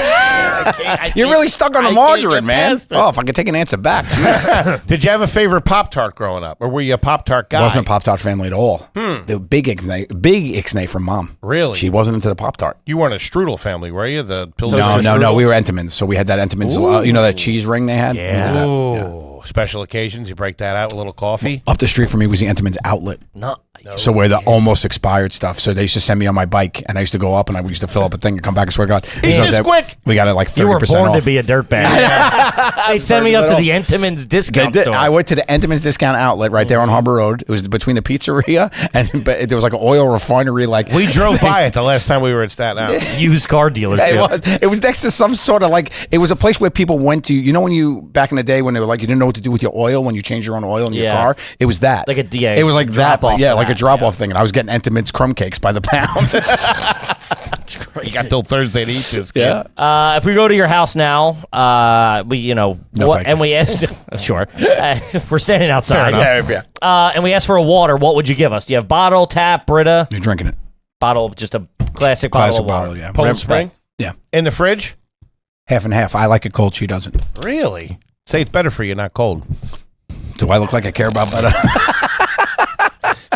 Speaker 3: You're really stuck on the margarine, man. Oh, if I could take an answer back. Jeez.
Speaker 1: Did you have a favorite Pop-Tart growing up, or were you a Pop-Tart guy?
Speaker 3: Wasn't a Pop-Tart family at all. The big ixnay from mom.
Speaker 1: Really?
Speaker 3: She wasn't into the Pop-Tart.
Speaker 1: You weren't a strudel family, were you? The
Speaker 3: No. We were Entenmann's, so we had that Entenmann's. That cheese ring they had.
Speaker 1: Yeah. Ooh. Special occasions, you break that out with a little coffee.
Speaker 3: Up the street from me was the Entenmann's outlet.
Speaker 2: No.
Speaker 3: So where the almost expired stuff. So they used to send me on my bike, and I used to go up, and I used to fill up a thing and come back and swear to God.
Speaker 1: Eat this quick.
Speaker 3: We got it like 30%
Speaker 2: You were born
Speaker 3: off.
Speaker 2: to be a dirtbag. They sent me up to the Entenmann's discount store.
Speaker 3: I went to the Entenmann's discount outlet right there on Harbor Road. It was between the pizzeria and there was like an oil refinery. Like
Speaker 1: we drove by it the last time we were at Staten Island.
Speaker 2: Used car dealership.
Speaker 3: It was next to some sort of it was a place where people went to. You know when you back in the day when they were like you didn't know what to do with your oil when you changed your own oil in your car. It was that.
Speaker 2: Like a DA.
Speaker 3: It was like that. Yeah, like a drop off thing. And I was getting Entenmann's crumb cakes by the pound.
Speaker 1: You got till Thursday to eat this.
Speaker 3: Yeah.
Speaker 2: If we go to your house now, we and we ask, sure, if we're standing outside, and we ask for a water, what would you give us? Do you have bottle, tap, Brita?
Speaker 3: You're drinking it.
Speaker 2: Bottle, just a classic bottle of water.
Speaker 3: Yeah.
Speaker 1: Poland Spring?
Speaker 3: Yeah.
Speaker 1: In the fridge?
Speaker 3: Half and half. I like it cold. She doesn't.
Speaker 1: Really? Say it's better for you, not cold.
Speaker 3: Do I look like I care about butter?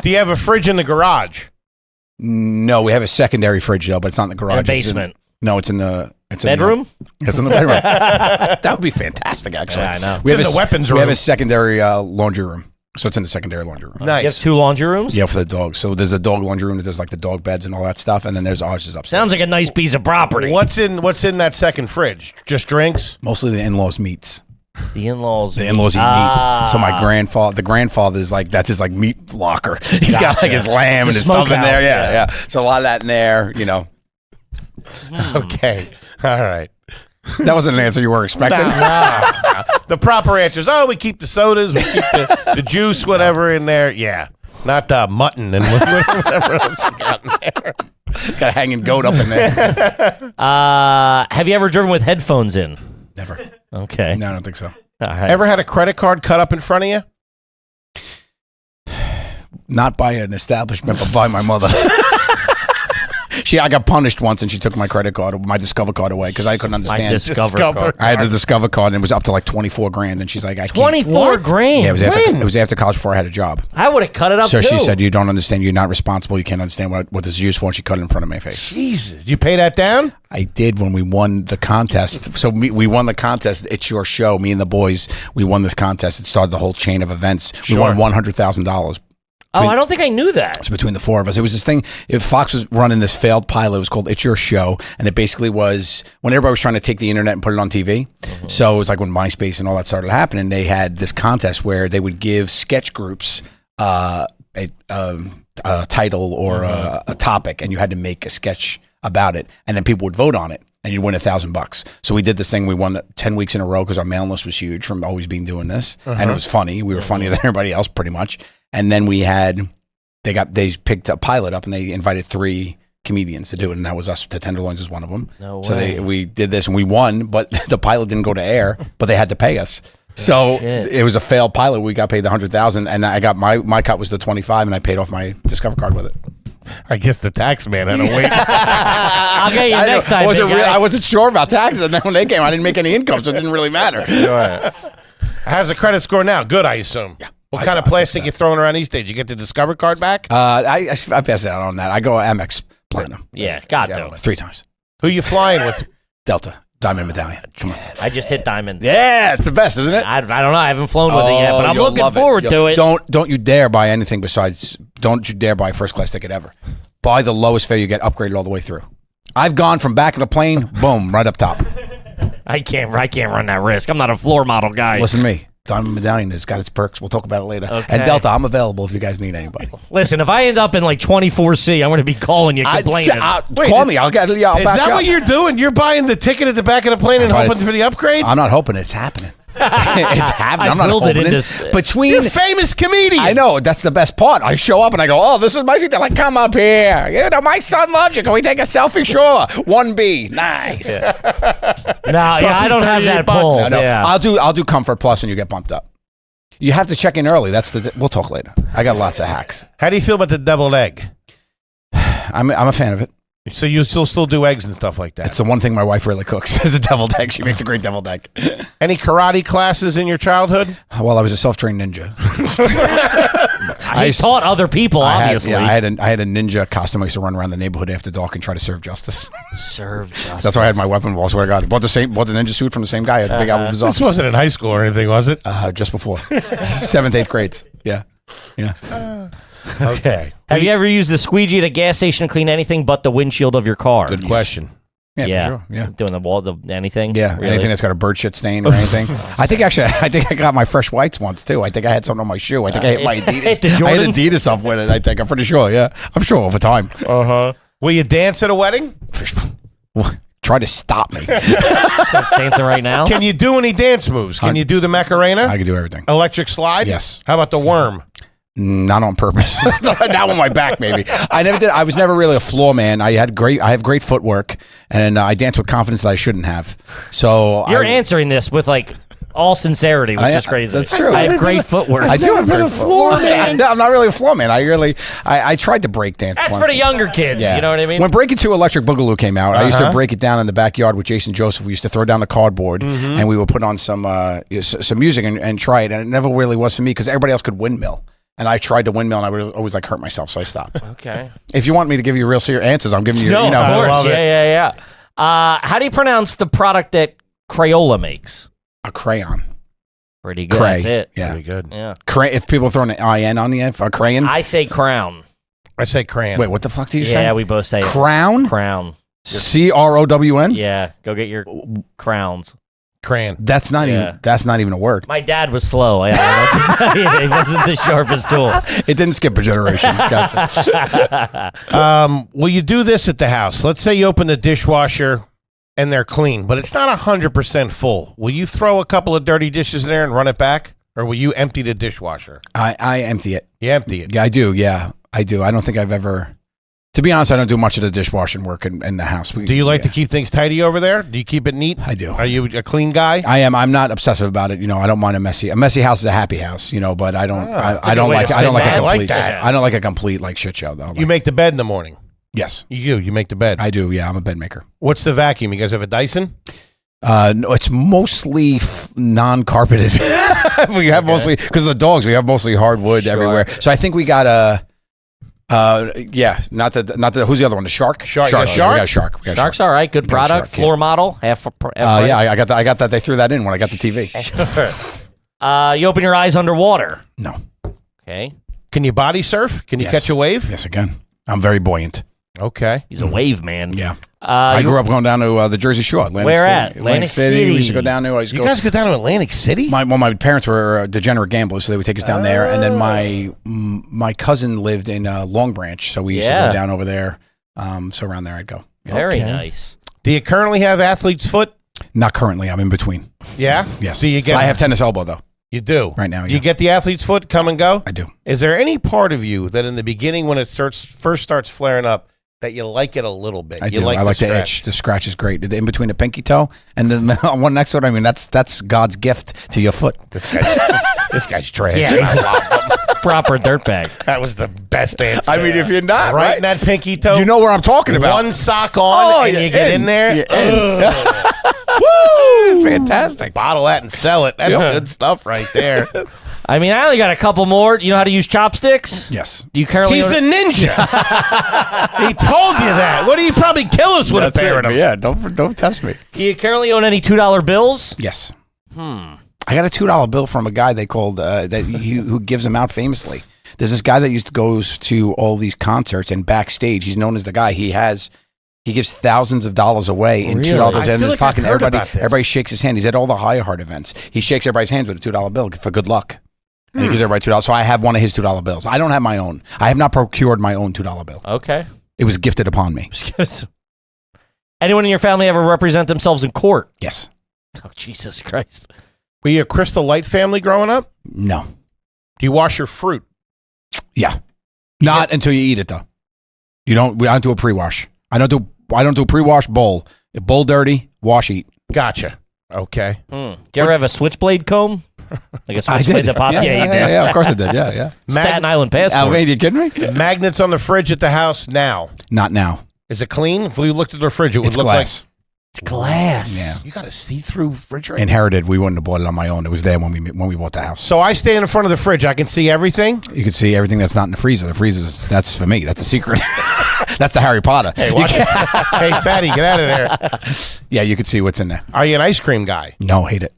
Speaker 1: Do you have a fridge in the garage?
Speaker 3: No, we have a secondary fridge though, but it's not in the garage.
Speaker 2: In the basement.
Speaker 3: It's in the
Speaker 2: Bedroom?
Speaker 3: It's in the bedroom. That would be fantastic, actually.
Speaker 2: Yeah, I know.
Speaker 3: We have
Speaker 1: It's in the weapons room.
Speaker 3: We have a secondary laundry room. So it's in the secondary laundry room.
Speaker 1: Nice.
Speaker 2: You have 2 laundry rooms?
Speaker 3: Yeah, for the dogs. So there's a dog laundry room that does like the dog beds and all that stuff, and then there's ours is upstairs.
Speaker 2: Sounds like a nice piece of property.
Speaker 1: What's in that second fridge? Just drinks?
Speaker 3: Mostly the in-laws meats.
Speaker 2: The in-laws.
Speaker 3: The in-laws eat meat. So my the grandfather's like, that's his like meat locker. He's got like his lamb and his stuff in there. Yeah. So a lot of that in there, you know.
Speaker 1: Okay. All right.
Speaker 3: That wasn't an answer you were expecting.
Speaker 1: Nah. The proper answer is, we keep the sodas, we keep the juice, whatever in there. Yeah. Not mutton and whatever else you got in there.
Speaker 3: Got a hanging goat up in there.
Speaker 2: Have you ever driven with headphones in?
Speaker 3: Never.
Speaker 2: Okay.
Speaker 3: No, I don't think so.
Speaker 2: All right.
Speaker 1: Ever had a credit card cut up in front of you?
Speaker 3: Not by an establishment, but by my mother. I got punished once, and she took my credit card, my Discover card away because I couldn't understand.
Speaker 2: My Discover card.
Speaker 3: I had the Discover card, and it was up to like $24,000, and she's like, "I can't."
Speaker 2: 24 grand.
Speaker 3: Yeah, it was after college before I had a job.
Speaker 2: I would have cut it up
Speaker 3: So
Speaker 2: too.
Speaker 3: she said, "You don't understand. You're not responsible. You can't understand what this is used for." And she cut it in front of my face.
Speaker 1: Jesus. Did you pay that down?
Speaker 3: I did when we won the contest. So we won the contest. It's your show. Me and the boys, we won this contest. It started the whole chain of events. We won $100,000.
Speaker 2: I don't think I knew that.
Speaker 3: So between the 4 of us, it was this thing. If Fox was running this failed pilot, it was called "It's Your Show," and it basically was when everybody was trying to take the internet and put it on TV. Mm-hmm. So it was like when MySpace and all that started happening. They had this contest where they would give sketch groups a title or a topic, and you had to make a sketch about it, and then people would vote on it, and you'd win $1,000. So we did this thing. We won 10 weeks in a row because our mailing list was huge from always being doing this, and it was funny. We were funnier than everybody else, pretty much. And then they picked a pilot up and they invited 3 comedians to do it, and that was us. The Tenderloins is one of them.
Speaker 2: No way.
Speaker 3: So we did this and we won, but the pilot didn't go to air, but they had to pay us. So it was a failed pilot. We got paid the $100,000, and I got my cut was the $25,000, and I paid off my Discover card with it.
Speaker 1: I guess the tax man had to wait.
Speaker 2: I'll get you next time.
Speaker 3: I wasn't sure about taxes, and then when they came, I didn't make any income, so it didn't really matter.
Speaker 1: Right. How's the credit score now? Good, I assume. Yeah. What kind of plastic you throwing around these days? You get the Discover card back?
Speaker 3: I pass out on that. I go Amex Platinum.
Speaker 2: Yeah, got to.
Speaker 3: 3 times.
Speaker 1: Who you flying with?
Speaker 3: Delta. Diamond Medallion. Come on.
Speaker 2: I just hit Diamond.
Speaker 3: Yeah, it's the best, isn't it?
Speaker 2: I don't know. I haven't flown with it yet, but I'm looking forward to it.
Speaker 3: Don't you dare buy anything besides, don't you dare buy a first class ticket ever. Buy the lowest fare you get, upgraded all the way through. I've gone from back of the plane, boom, right up top.
Speaker 2: I can't run that risk. I'm not a floor model guy.
Speaker 3: Listen to me. Diamond Medallion has got its perks. We'll talk about it later.
Speaker 2: Okay.
Speaker 3: And Delta, I'm available if you guys need anybody.
Speaker 2: Listen, if I end up in like 24C, I'm going to be calling you complaining.
Speaker 3: Call me. I'll back you up.
Speaker 1: Is that what you're doing? You're buying the ticket at the back of the plane and hoping for the upgrade?
Speaker 3: I'm not hoping. It's happening. It's happening. I'm not hoping it.
Speaker 1: You're a famous comedian.
Speaker 3: I know. That's the best part. I show up and I go, "Oh, this is my seat." They're like, "Come up here. You know, my son loves you. Can we take a selfie?" Sure. 1B. Nice.
Speaker 2: I don't have that pull.
Speaker 3: No.
Speaker 2: Yeah.
Speaker 3: I'll do Comfort Plus and you get bumped up. You have to check in early. We'll talk later. I got lots of hacks.
Speaker 1: How do you feel about the deviled egg?
Speaker 3: I'm a fan of it.
Speaker 1: So you still do eggs and stuff like that?
Speaker 3: It's the one thing my wife really cooks is a deviled egg. She makes a great deviled egg.
Speaker 1: Any karate classes in your childhood?
Speaker 3: Well, I was a self-trained ninja.
Speaker 2: I taught other people, obviously.
Speaker 3: I had a ninja costume. I used to run around the neighborhood after dark and try to serve justice.
Speaker 2: Serve justice.
Speaker 3: That's why I had my weapon. I swear to God. Bought the ninja suit from the same guy at the Big Apple Bazaar.
Speaker 1: This wasn't in high school or anything, was it?
Speaker 3: Just before. 7th, 8th grades. Yeah.
Speaker 1: Okay.
Speaker 2: Have you ever used the squeegee at a gas station to clean anything but the windshield of your car?
Speaker 1: Good question.
Speaker 3: Yeah, for sure. Yeah.
Speaker 2: Doing the wall, anything?
Speaker 3: Yeah,
Speaker 2: really?
Speaker 3: anything that's got a bird shit stain or anything. I think I got my fresh whites once too. I think I had something on my shoe. I think I hit my Adidas. I had Adidas up with it. I think I'm pretty sure. Yeah, I'm sure over time.
Speaker 1: Will you dance at a wedding?
Speaker 3: Try to stop me.
Speaker 2: Stop dancing right now.
Speaker 1: Can you do any dance moves? Can you do the Macarena?
Speaker 3: I can do everything.
Speaker 1: Electric slide?
Speaker 3: Yes.
Speaker 1: How about the worm?
Speaker 3: Not on purpose. Now on my back, maybe. I never did. I was never really a floor man. I have great footwork, and I dance with confidence that I shouldn't have. So
Speaker 2: you're answering this with like all sincerity, which is crazy.
Speaker 3: That's true.
Speaker 2: I have great footwork.
Speaker 3: I do have great floor man. No, I'm not really a floor man. I tried to break dance.
Speaker 2: That's
Speaker 3: once.
Speaker 2: for the younger kids.
Speaker 3: Yeah.
Speaker 2: You know what I mean?
Speaker 3: When Breaking 2 Electric Boogaloo came out, I used to break it down in the backyard with Jason Joseph. We used to throw down the cardboard, and we would put on some music and try it. And it never really was for me because everybody else could windmill. and I tried to windmill, and I would always like hurt myself, so I stopped.
Speaker 2: Okay.
Speaker 3: If you want me to give you real serious answers, I'm giving you.
Speaker 2: No,
Speaker 3: you know,
Speaker 2: of course.
Speaker 1: love it.
Speaker 2: Yeah. How do you pronounce the product that Crayola makes?
Speaker 3: a crayon.
Speaker 2: Pretty good.
Speaker 3: Cray.
Speaker 2: That's it.
Speaker 3: Yeah.
Speaker 1: Very good.
Speaker 2: Yeah.
Speaker 3: If people are throwing an IN on the end for a crayon.
Speaker 2: I say crown.
Speaker 1: I say crayon.
Speaker 3: Wait, what the fuck do you say?
Speaker 2: Yeah, we both say it.
Speaker 3: Crown?
Speaker 2: Crown.
Speaker 3: CROWN?
Speaker 2: Yeah, go get your crowns.
Speaker 1: Crayon.
Speaker 3: That's not even a word.
Speaker 2: My dad was slow. I don't know what to tell you. He wasn't the sharpest tool.
Speaker 3: It didn't skip a generation. Gotcha.
Speaker 1: Will you do this at the house? Let's say you open the dishwasher and they're clean, but it's not 100% full. Will you throw a couple of dirty dishes in there and run it back? Or will you empty the dishwasher?
Speaker 3: I empty it.
Speaker 1: You empty it.
Speaker 3: Yeah, I do. Yeah, I do. I don't think I've ever... To be honest, I don't do much of the dishwashing work in the house.
Speaker 1: Do you like to keep things tidy over there? Do you keep it neat?
Speaker 3: I do.
Speaker 1: Are you a clean guy?
Speaker 3: I am. I'm not obsessive about it. You know, I don't mind a messy house is a happy house. You know, but I don't.
Speaker 1: that's a
Speaker 3: I
Speaker 1: good
Speaker 3: don't
Speaker 1: way
Speaker 3: like.
Speaker 1: to
Speaker 3: I don't
Speaker 1: spin
Speaker 3: like a
Speaker 1: that. I like
Speaker 3: complete.
Speaker 1: that.
Speaker 3: I don't like a complete like shit show though.
Speaker 1: You make the bed in the morning.
Speaker 3: Yes,
Speaker 1: You do. You make the bed.
Speaker 3: I do. Yeah, I'm a bed maker.
Speaker 1: What's the vacuum? You guys have a Dyson?
Speaker 3: No, it's mostly non-carpeted. We have mostly because of the dogs. We have mostly hardwood everywhere. So I think we got a. Not the. Who's the other one? The shark.
Speaker 1: Shark.
Speaker 3: Shark.
Speaker 1: Yeah,
Speaker 3: Yeah, we got a shark. We got a
Speaker 2: Shark's
Speaker 3: shark.
Speaker 2: all right. Good
Speaker 3: Got a
Speaker 2: product.
Speaker 3: shark, yeah.
Speaker 2: Floor model. Half price.
Speaker 3: Yeah, I got that. I got that. They threw that in when I got the TV.
Speaker 2: You open your eyes underwater.
Speaker 3: No.
Speaker 2: Okay.
Speaker 1: Can you body surf? Can you
Speaker 3: Yes.
Speaker 1: catch a wave?
Speaker 3: Yes, again. I'm very buoyant.
Speaker 1: Okay.
Speaker 2: He's a wave man.
Speaker 3: Yeah. I grew up going down to the Jersey Shore. Atlantic
Speaker 2: Where
Speaker 3: City.
Speaker 2: at? Atlantic City.
Speaker 3: We used to go down there.
Speaker 1: You guys go down to Atlantic City?
Speaker 3: My parents were degenerate gamblers, so they would take us down there. And then my cousin lived in Long Branch, so we used to go down over there. So around there I'd go.
Speaker 2: Very
Speaker 1: Okay.
Speaker 2: nice.
Speaker 1: Do you currently have athlete's foot?
Speaker 3: Not currently. I'm in between.
Speaker 1: Yeah?
Speaker 3: Yes.
Speaker 1: Do you get?
Speaker 3: I have tennis elbow though.
Speaker 1: You do?
Speaker 3: Right now,
Speaker 1: You
Speaker 3: yeah.
Speaker 1: get the athlete's foot, come and go?
Speaker 3: I do.
Speaker 1: Is there any part of you that in the beginning when it first starts flaring up that you like it a little bit?
Speaker 3: I
Speaker 1: You
Speaker 3: do. I like the
Speaker 1: scratch?
Speaker 3: itch. The scratch is great. In between the pinky toe and the one next to it. I mean, that's God's gift to your foot.
Speaker 1: This guy's trash.
Speaker 2: Yeah, he's a proper dirtbag.
Speaker 1: That was the best answer.
Speaker 3: I mean, if you're not
Speaker 1: right in that pinky toe,
Speaker 3: you know where I'm talking about.
Speaker 1: one sock on and
Speaker 3: yeah,
Speaker 1: you get in there.
Speaker 3: You're in.
Speaker 1: Woo! Fantastic. Bottle that and sell it. That's good stuff right there.
Speaker 2: I mean, I only got a couple more. You know how to use chopsticks?
Speaker 3: Yes.
Speaker 2: Do you currently
Speaker 1: He's a ninja. He told you that. What do you probably kill us with a pair of them?
Speaker 3: Yeah, don't test me.
Speaker 2: Do you currently own any $2 bills?
Speaker 3: Yes. I got a $2 bill from a guy they called who gives them out famously. There's this guy that goes to all these concerts and backstage. He's known as the guy. He gives thousands of dollars away in
Speaker 2: Really?
Speaker 3: $2
Speaker 1: I
Speaker 3: in
Speaker 1: feel
Speaker 3: his
Speaker 1: like
Speaker 3: pocket.
Speaker 1: I've heard about this.
Speaker 3: Everybody shakes his hand. He's at all the High Heart events. He shakes everybody's hands with a $2 bill for good luck. And he gives everybody $2. So I have one of his $2 bills. I don't have my own. I have not procured my own $2 bill.
Speaker 2: Okay.
Speaker 3: It was gifted upon me.
Speaker 2: Anyone in your family ever represent themselves in court?
Speaker 3: Yes.
Speaker 2: Oh, Jesus Christ.
Speaker 1: Were you a Crystal Light family growing up?
Speaker 3: No.
Speaker 1: Do you wash your fruit?
Speaker 3: Yeah. Not until you eat it though. I don't do a pre-wash. I don't do pre-wash bowl. If bowl dirty, wash, eat.
Speaker 1: Gotcha. Okay.
Speaker 2: Do you ever have a switchblade comb? Like a
Speaker 3: I
Speaker 2: switchblade
Speaker 3: did.
Speaker 2: that popped? Yeah, you did.
Speaker 3: Yeah, of course I did. Yeah.
Speaker 2: Staten Island passport.
Speaker 3: Are you kidding me?
Speaker 1: Magnets on the fridge at the house now.
Speaker 3: Not now.
Speaker 1: Is it clean? If we looked at the fridge, it would
Speaker 3: It's
Speaker 1: look
Speaker 3: glass.
Speaker 2: It's glass.
Speaker 3: Yeah.
Speaker 1: like you got a see-through refrigerator.
Speaker 3: Inherited. We wouldn't have bought it on my own. It was there when we bought the house.
Speaker 1: So I stand in front of the fridge. I can see everything.
Speaker 3: You can see everything that's not in the freezer. The freezer's that's for me. That's a secret. That's the Harry Potter.
Speaker 1: Hey, watch it. Hey, fatty, get out of there.
Speaker 3: Yeah, you can see what's in there.
Speaker 1: Are you an ice cream guy?
Speaker 3: No, hate it.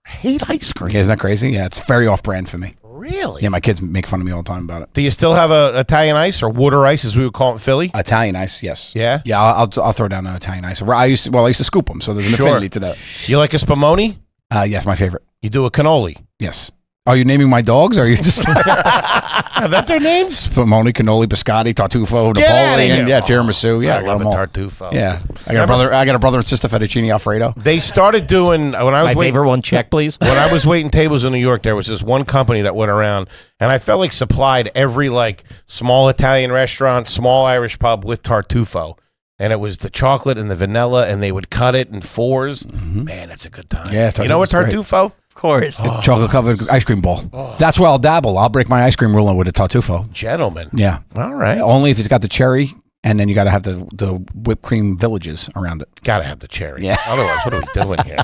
Speaker 1: Hate ice cream.
Speaker 3: Yeah, isn't that crazy? Yeah, it's very off-brand for me.
Speaker 1: Really?
Speaker 3: Yeah, my kids make fun of me all the time about it.
Speaker 1: Do you still have a Italian ice or water ice, as we would call it in Philly?
Speaker 3: Italian ice, yes.
Speaker 1: Yeah?
Speaker 3: Yeah, I'll throw down an Italian ice. I used to scoop them, so there's an
Speaker 1: Sure.
Speaker 3: affinity to that.
Speaker 1: You like a spumoni?
Speaker 3: Yes, my favorite.
Speaker 1: You do a cannoli.
Speaker 3: Yes. Are you naming my dogs? Or are you just
Speaker 1: Are that their names?
Speaker 3: Spumoni, cannoli, biscotti, tartufo,
Speaker 1: Get outta
Speaker 3: Napoleon?
Speaker 1: here.
Speaker 3: Yeah, tiramisu. Yeah,
Speaker 1: I love a
Speaker 3: them all.
Speaker 1: tartufo.
Speaker 3: Yeah, I got a brother and sister fettuccine Alfredo.
Speaker 1: They started doing when I was
Speaker 2: My favorite one, check, please.
Speaker 1: when I was waiting tables in New York, there was this one company that went around, and I felt like supplied every like small Italian restaurant, small Irish pub with tartufo, and it was the chocolate and the vanilla, and they would cut it in fours. Man, it's a good time.
Speaker 3: Yeah,
Speaker 1: you know what
Speaker 3: tartufo's great.
Speaker 1: tartufo?
Speaker 2: Of course.
Speaker 3: Chocolate covered ice cream bowl. That's where I'll dabble. I'll break my ice cream ruler with a tartufo.
Speaker 1: Gentlemen.
Speaker 3: Yeah.
Speaker 1: All right.
Speaker 3: Only if it's got the cherry, and then you got to have the whipped cream villages around it.
Speaker 1: Gotta have the cherry.
Speaker 3: Yeah.
Speaker 1: Otherwise, what are we doing here?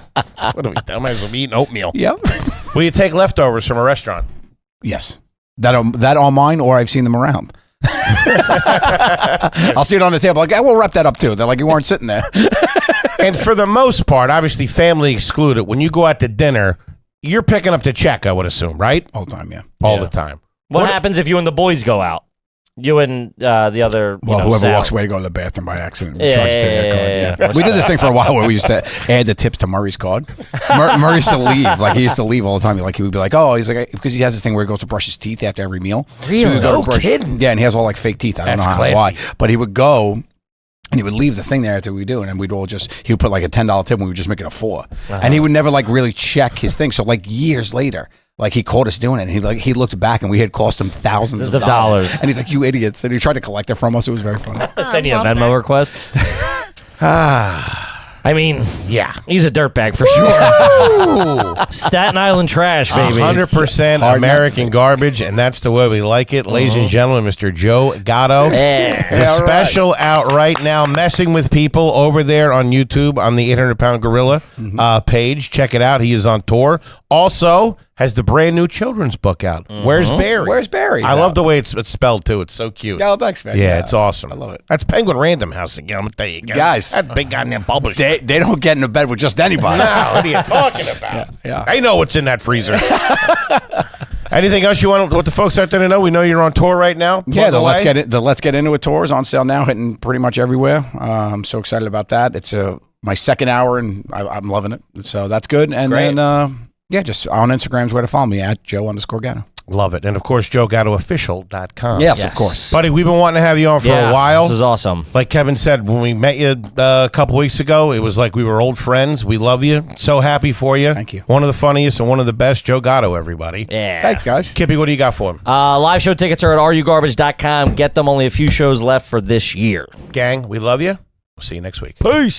Speaker 1: What are we doing? Might as well be eating oatmeal.
Speaker 3: Yep.
Speaker 1: Will you take leftovers from a restaurant?
Speaker 3: Yes. that on mine, or I've seen them around. I'll see it on the table. Like, we'll wrap that up too. They're like, you weren't sitting there.
Speaker 1: And for the most part, obviously family excluded, when you go out to dinner, you're picking up the check, I would assume, right?
Speaker 3: All the time, yeah.
Speaker 1: All the time.
Speaker 2: What happens if you and the boys go out? You and the other,
Speaker 3: whoever
Speaker 2: Sal.
Speaker 3: walks away to go to the bathroom by accident.
Speaker 2: Yeah,
Speaker 3: Charge to their card. Yeah. We did this thing for a while where we used to add the tips to Murray's card. Murray used to leave. Like, he used to leave all the time. He would be like, oh, he's like, because he has this thing where he goes to brush his teeth after every meal.
Speaker 2: Really?
Speaker 3: So he would go
Speaker 1: No
Speaker 3: to brush,
Speaker 1: kidding.
Speaker 3: Yeah, and he has all like fake teeth. I don't know
Speaker 1: That's
Speaker 3: how, why.
Speaker 1: classy.
Speaker 3: But he would go and he would leave the thing there after we do, and then we'd all he would put like a $10 tip and we would just make it a $4. And he would never like really check his thing. So like years later, like he caught us doing it, and he looked back, and we had cost him thousands of dollars. And he's like, "You idiots!" And he tried to collect it from us. It was very funny.
Speaker 2: Send you a Venmo request. I mean,
Speaker 1: Yeah.
Speaker 2: he's a dirtbag for sure. Staten Island trash, baby.
Speaker 1: 100% American garbage, and that's the way we like it. Ladies and gentlemen, Mr. Joe Gatto.
Speaker 2: Yeah.
Speaker 1: The special out right now, Messing with People, over there on YouTube on the 800-Pound Gorilla page. Check it out. He is on tour. Also, has the brand new children's book out. Where's Barry?
Speaker 3: Where's Barry?
Speaker 1: I love the way it's spelled, too. It's so cute.
Speaker 3: Oh, thanks, man.
Speaker 1: Yeah, it's awesome.
Speaker 3: I love it.
Speaker 1: That's Penguin Random House again. I'm going to tell you
Speaker 3: Guys.
Speaker 1: That's big goddamn publisher.
Speaker 3: They don't get into bed with just anybody.
Speaker 1: No, what are you talking about?
Speaker 3: Yeah.
Speaker 1: I know what's in that freezer. Anything else you want the folks out there to know? We know you're on tour right now.
Speaker 3: Yeah,
Speaker 1: Plug away.
Speaker 3: the Let's Get Into It tour is on sale now, hitting pretty much everywhere. I'm so excited about that. It's my second hour, and I'm loving it. So that's good. And
Speaker 2: Great.
Speaker 3: then, just on Instagram's where to follow me, at Joe_Gatto.
Speaker 1: Love it. And, of course, JoeGattoOfficial.com.
Speaker 3: Yes, of course.
Speaker 1: Buddy, we've been wanting to have you on for a while.
Speaker 2: This is awesome.
Speaker 1: Like Kevin said, when we met you a couple weeks ago, it was like we were old friends. We love you. So happy for you.
Speaker 3: Thank you.
Speaker 1: One of the funniest and one of the best. Joe Gatto, everybody.
Speaker 2: Yeah.
Speaker 3: Thanks, guys.
Speaker 1: Kippy, what do you got for him?
Speaker 2: Live show tickets are at rugarbage.com. Get them. Only a few shows left for this year.
Speaker 1: Gang, we love you. We'll see you next week.
Speaker 2: Peace.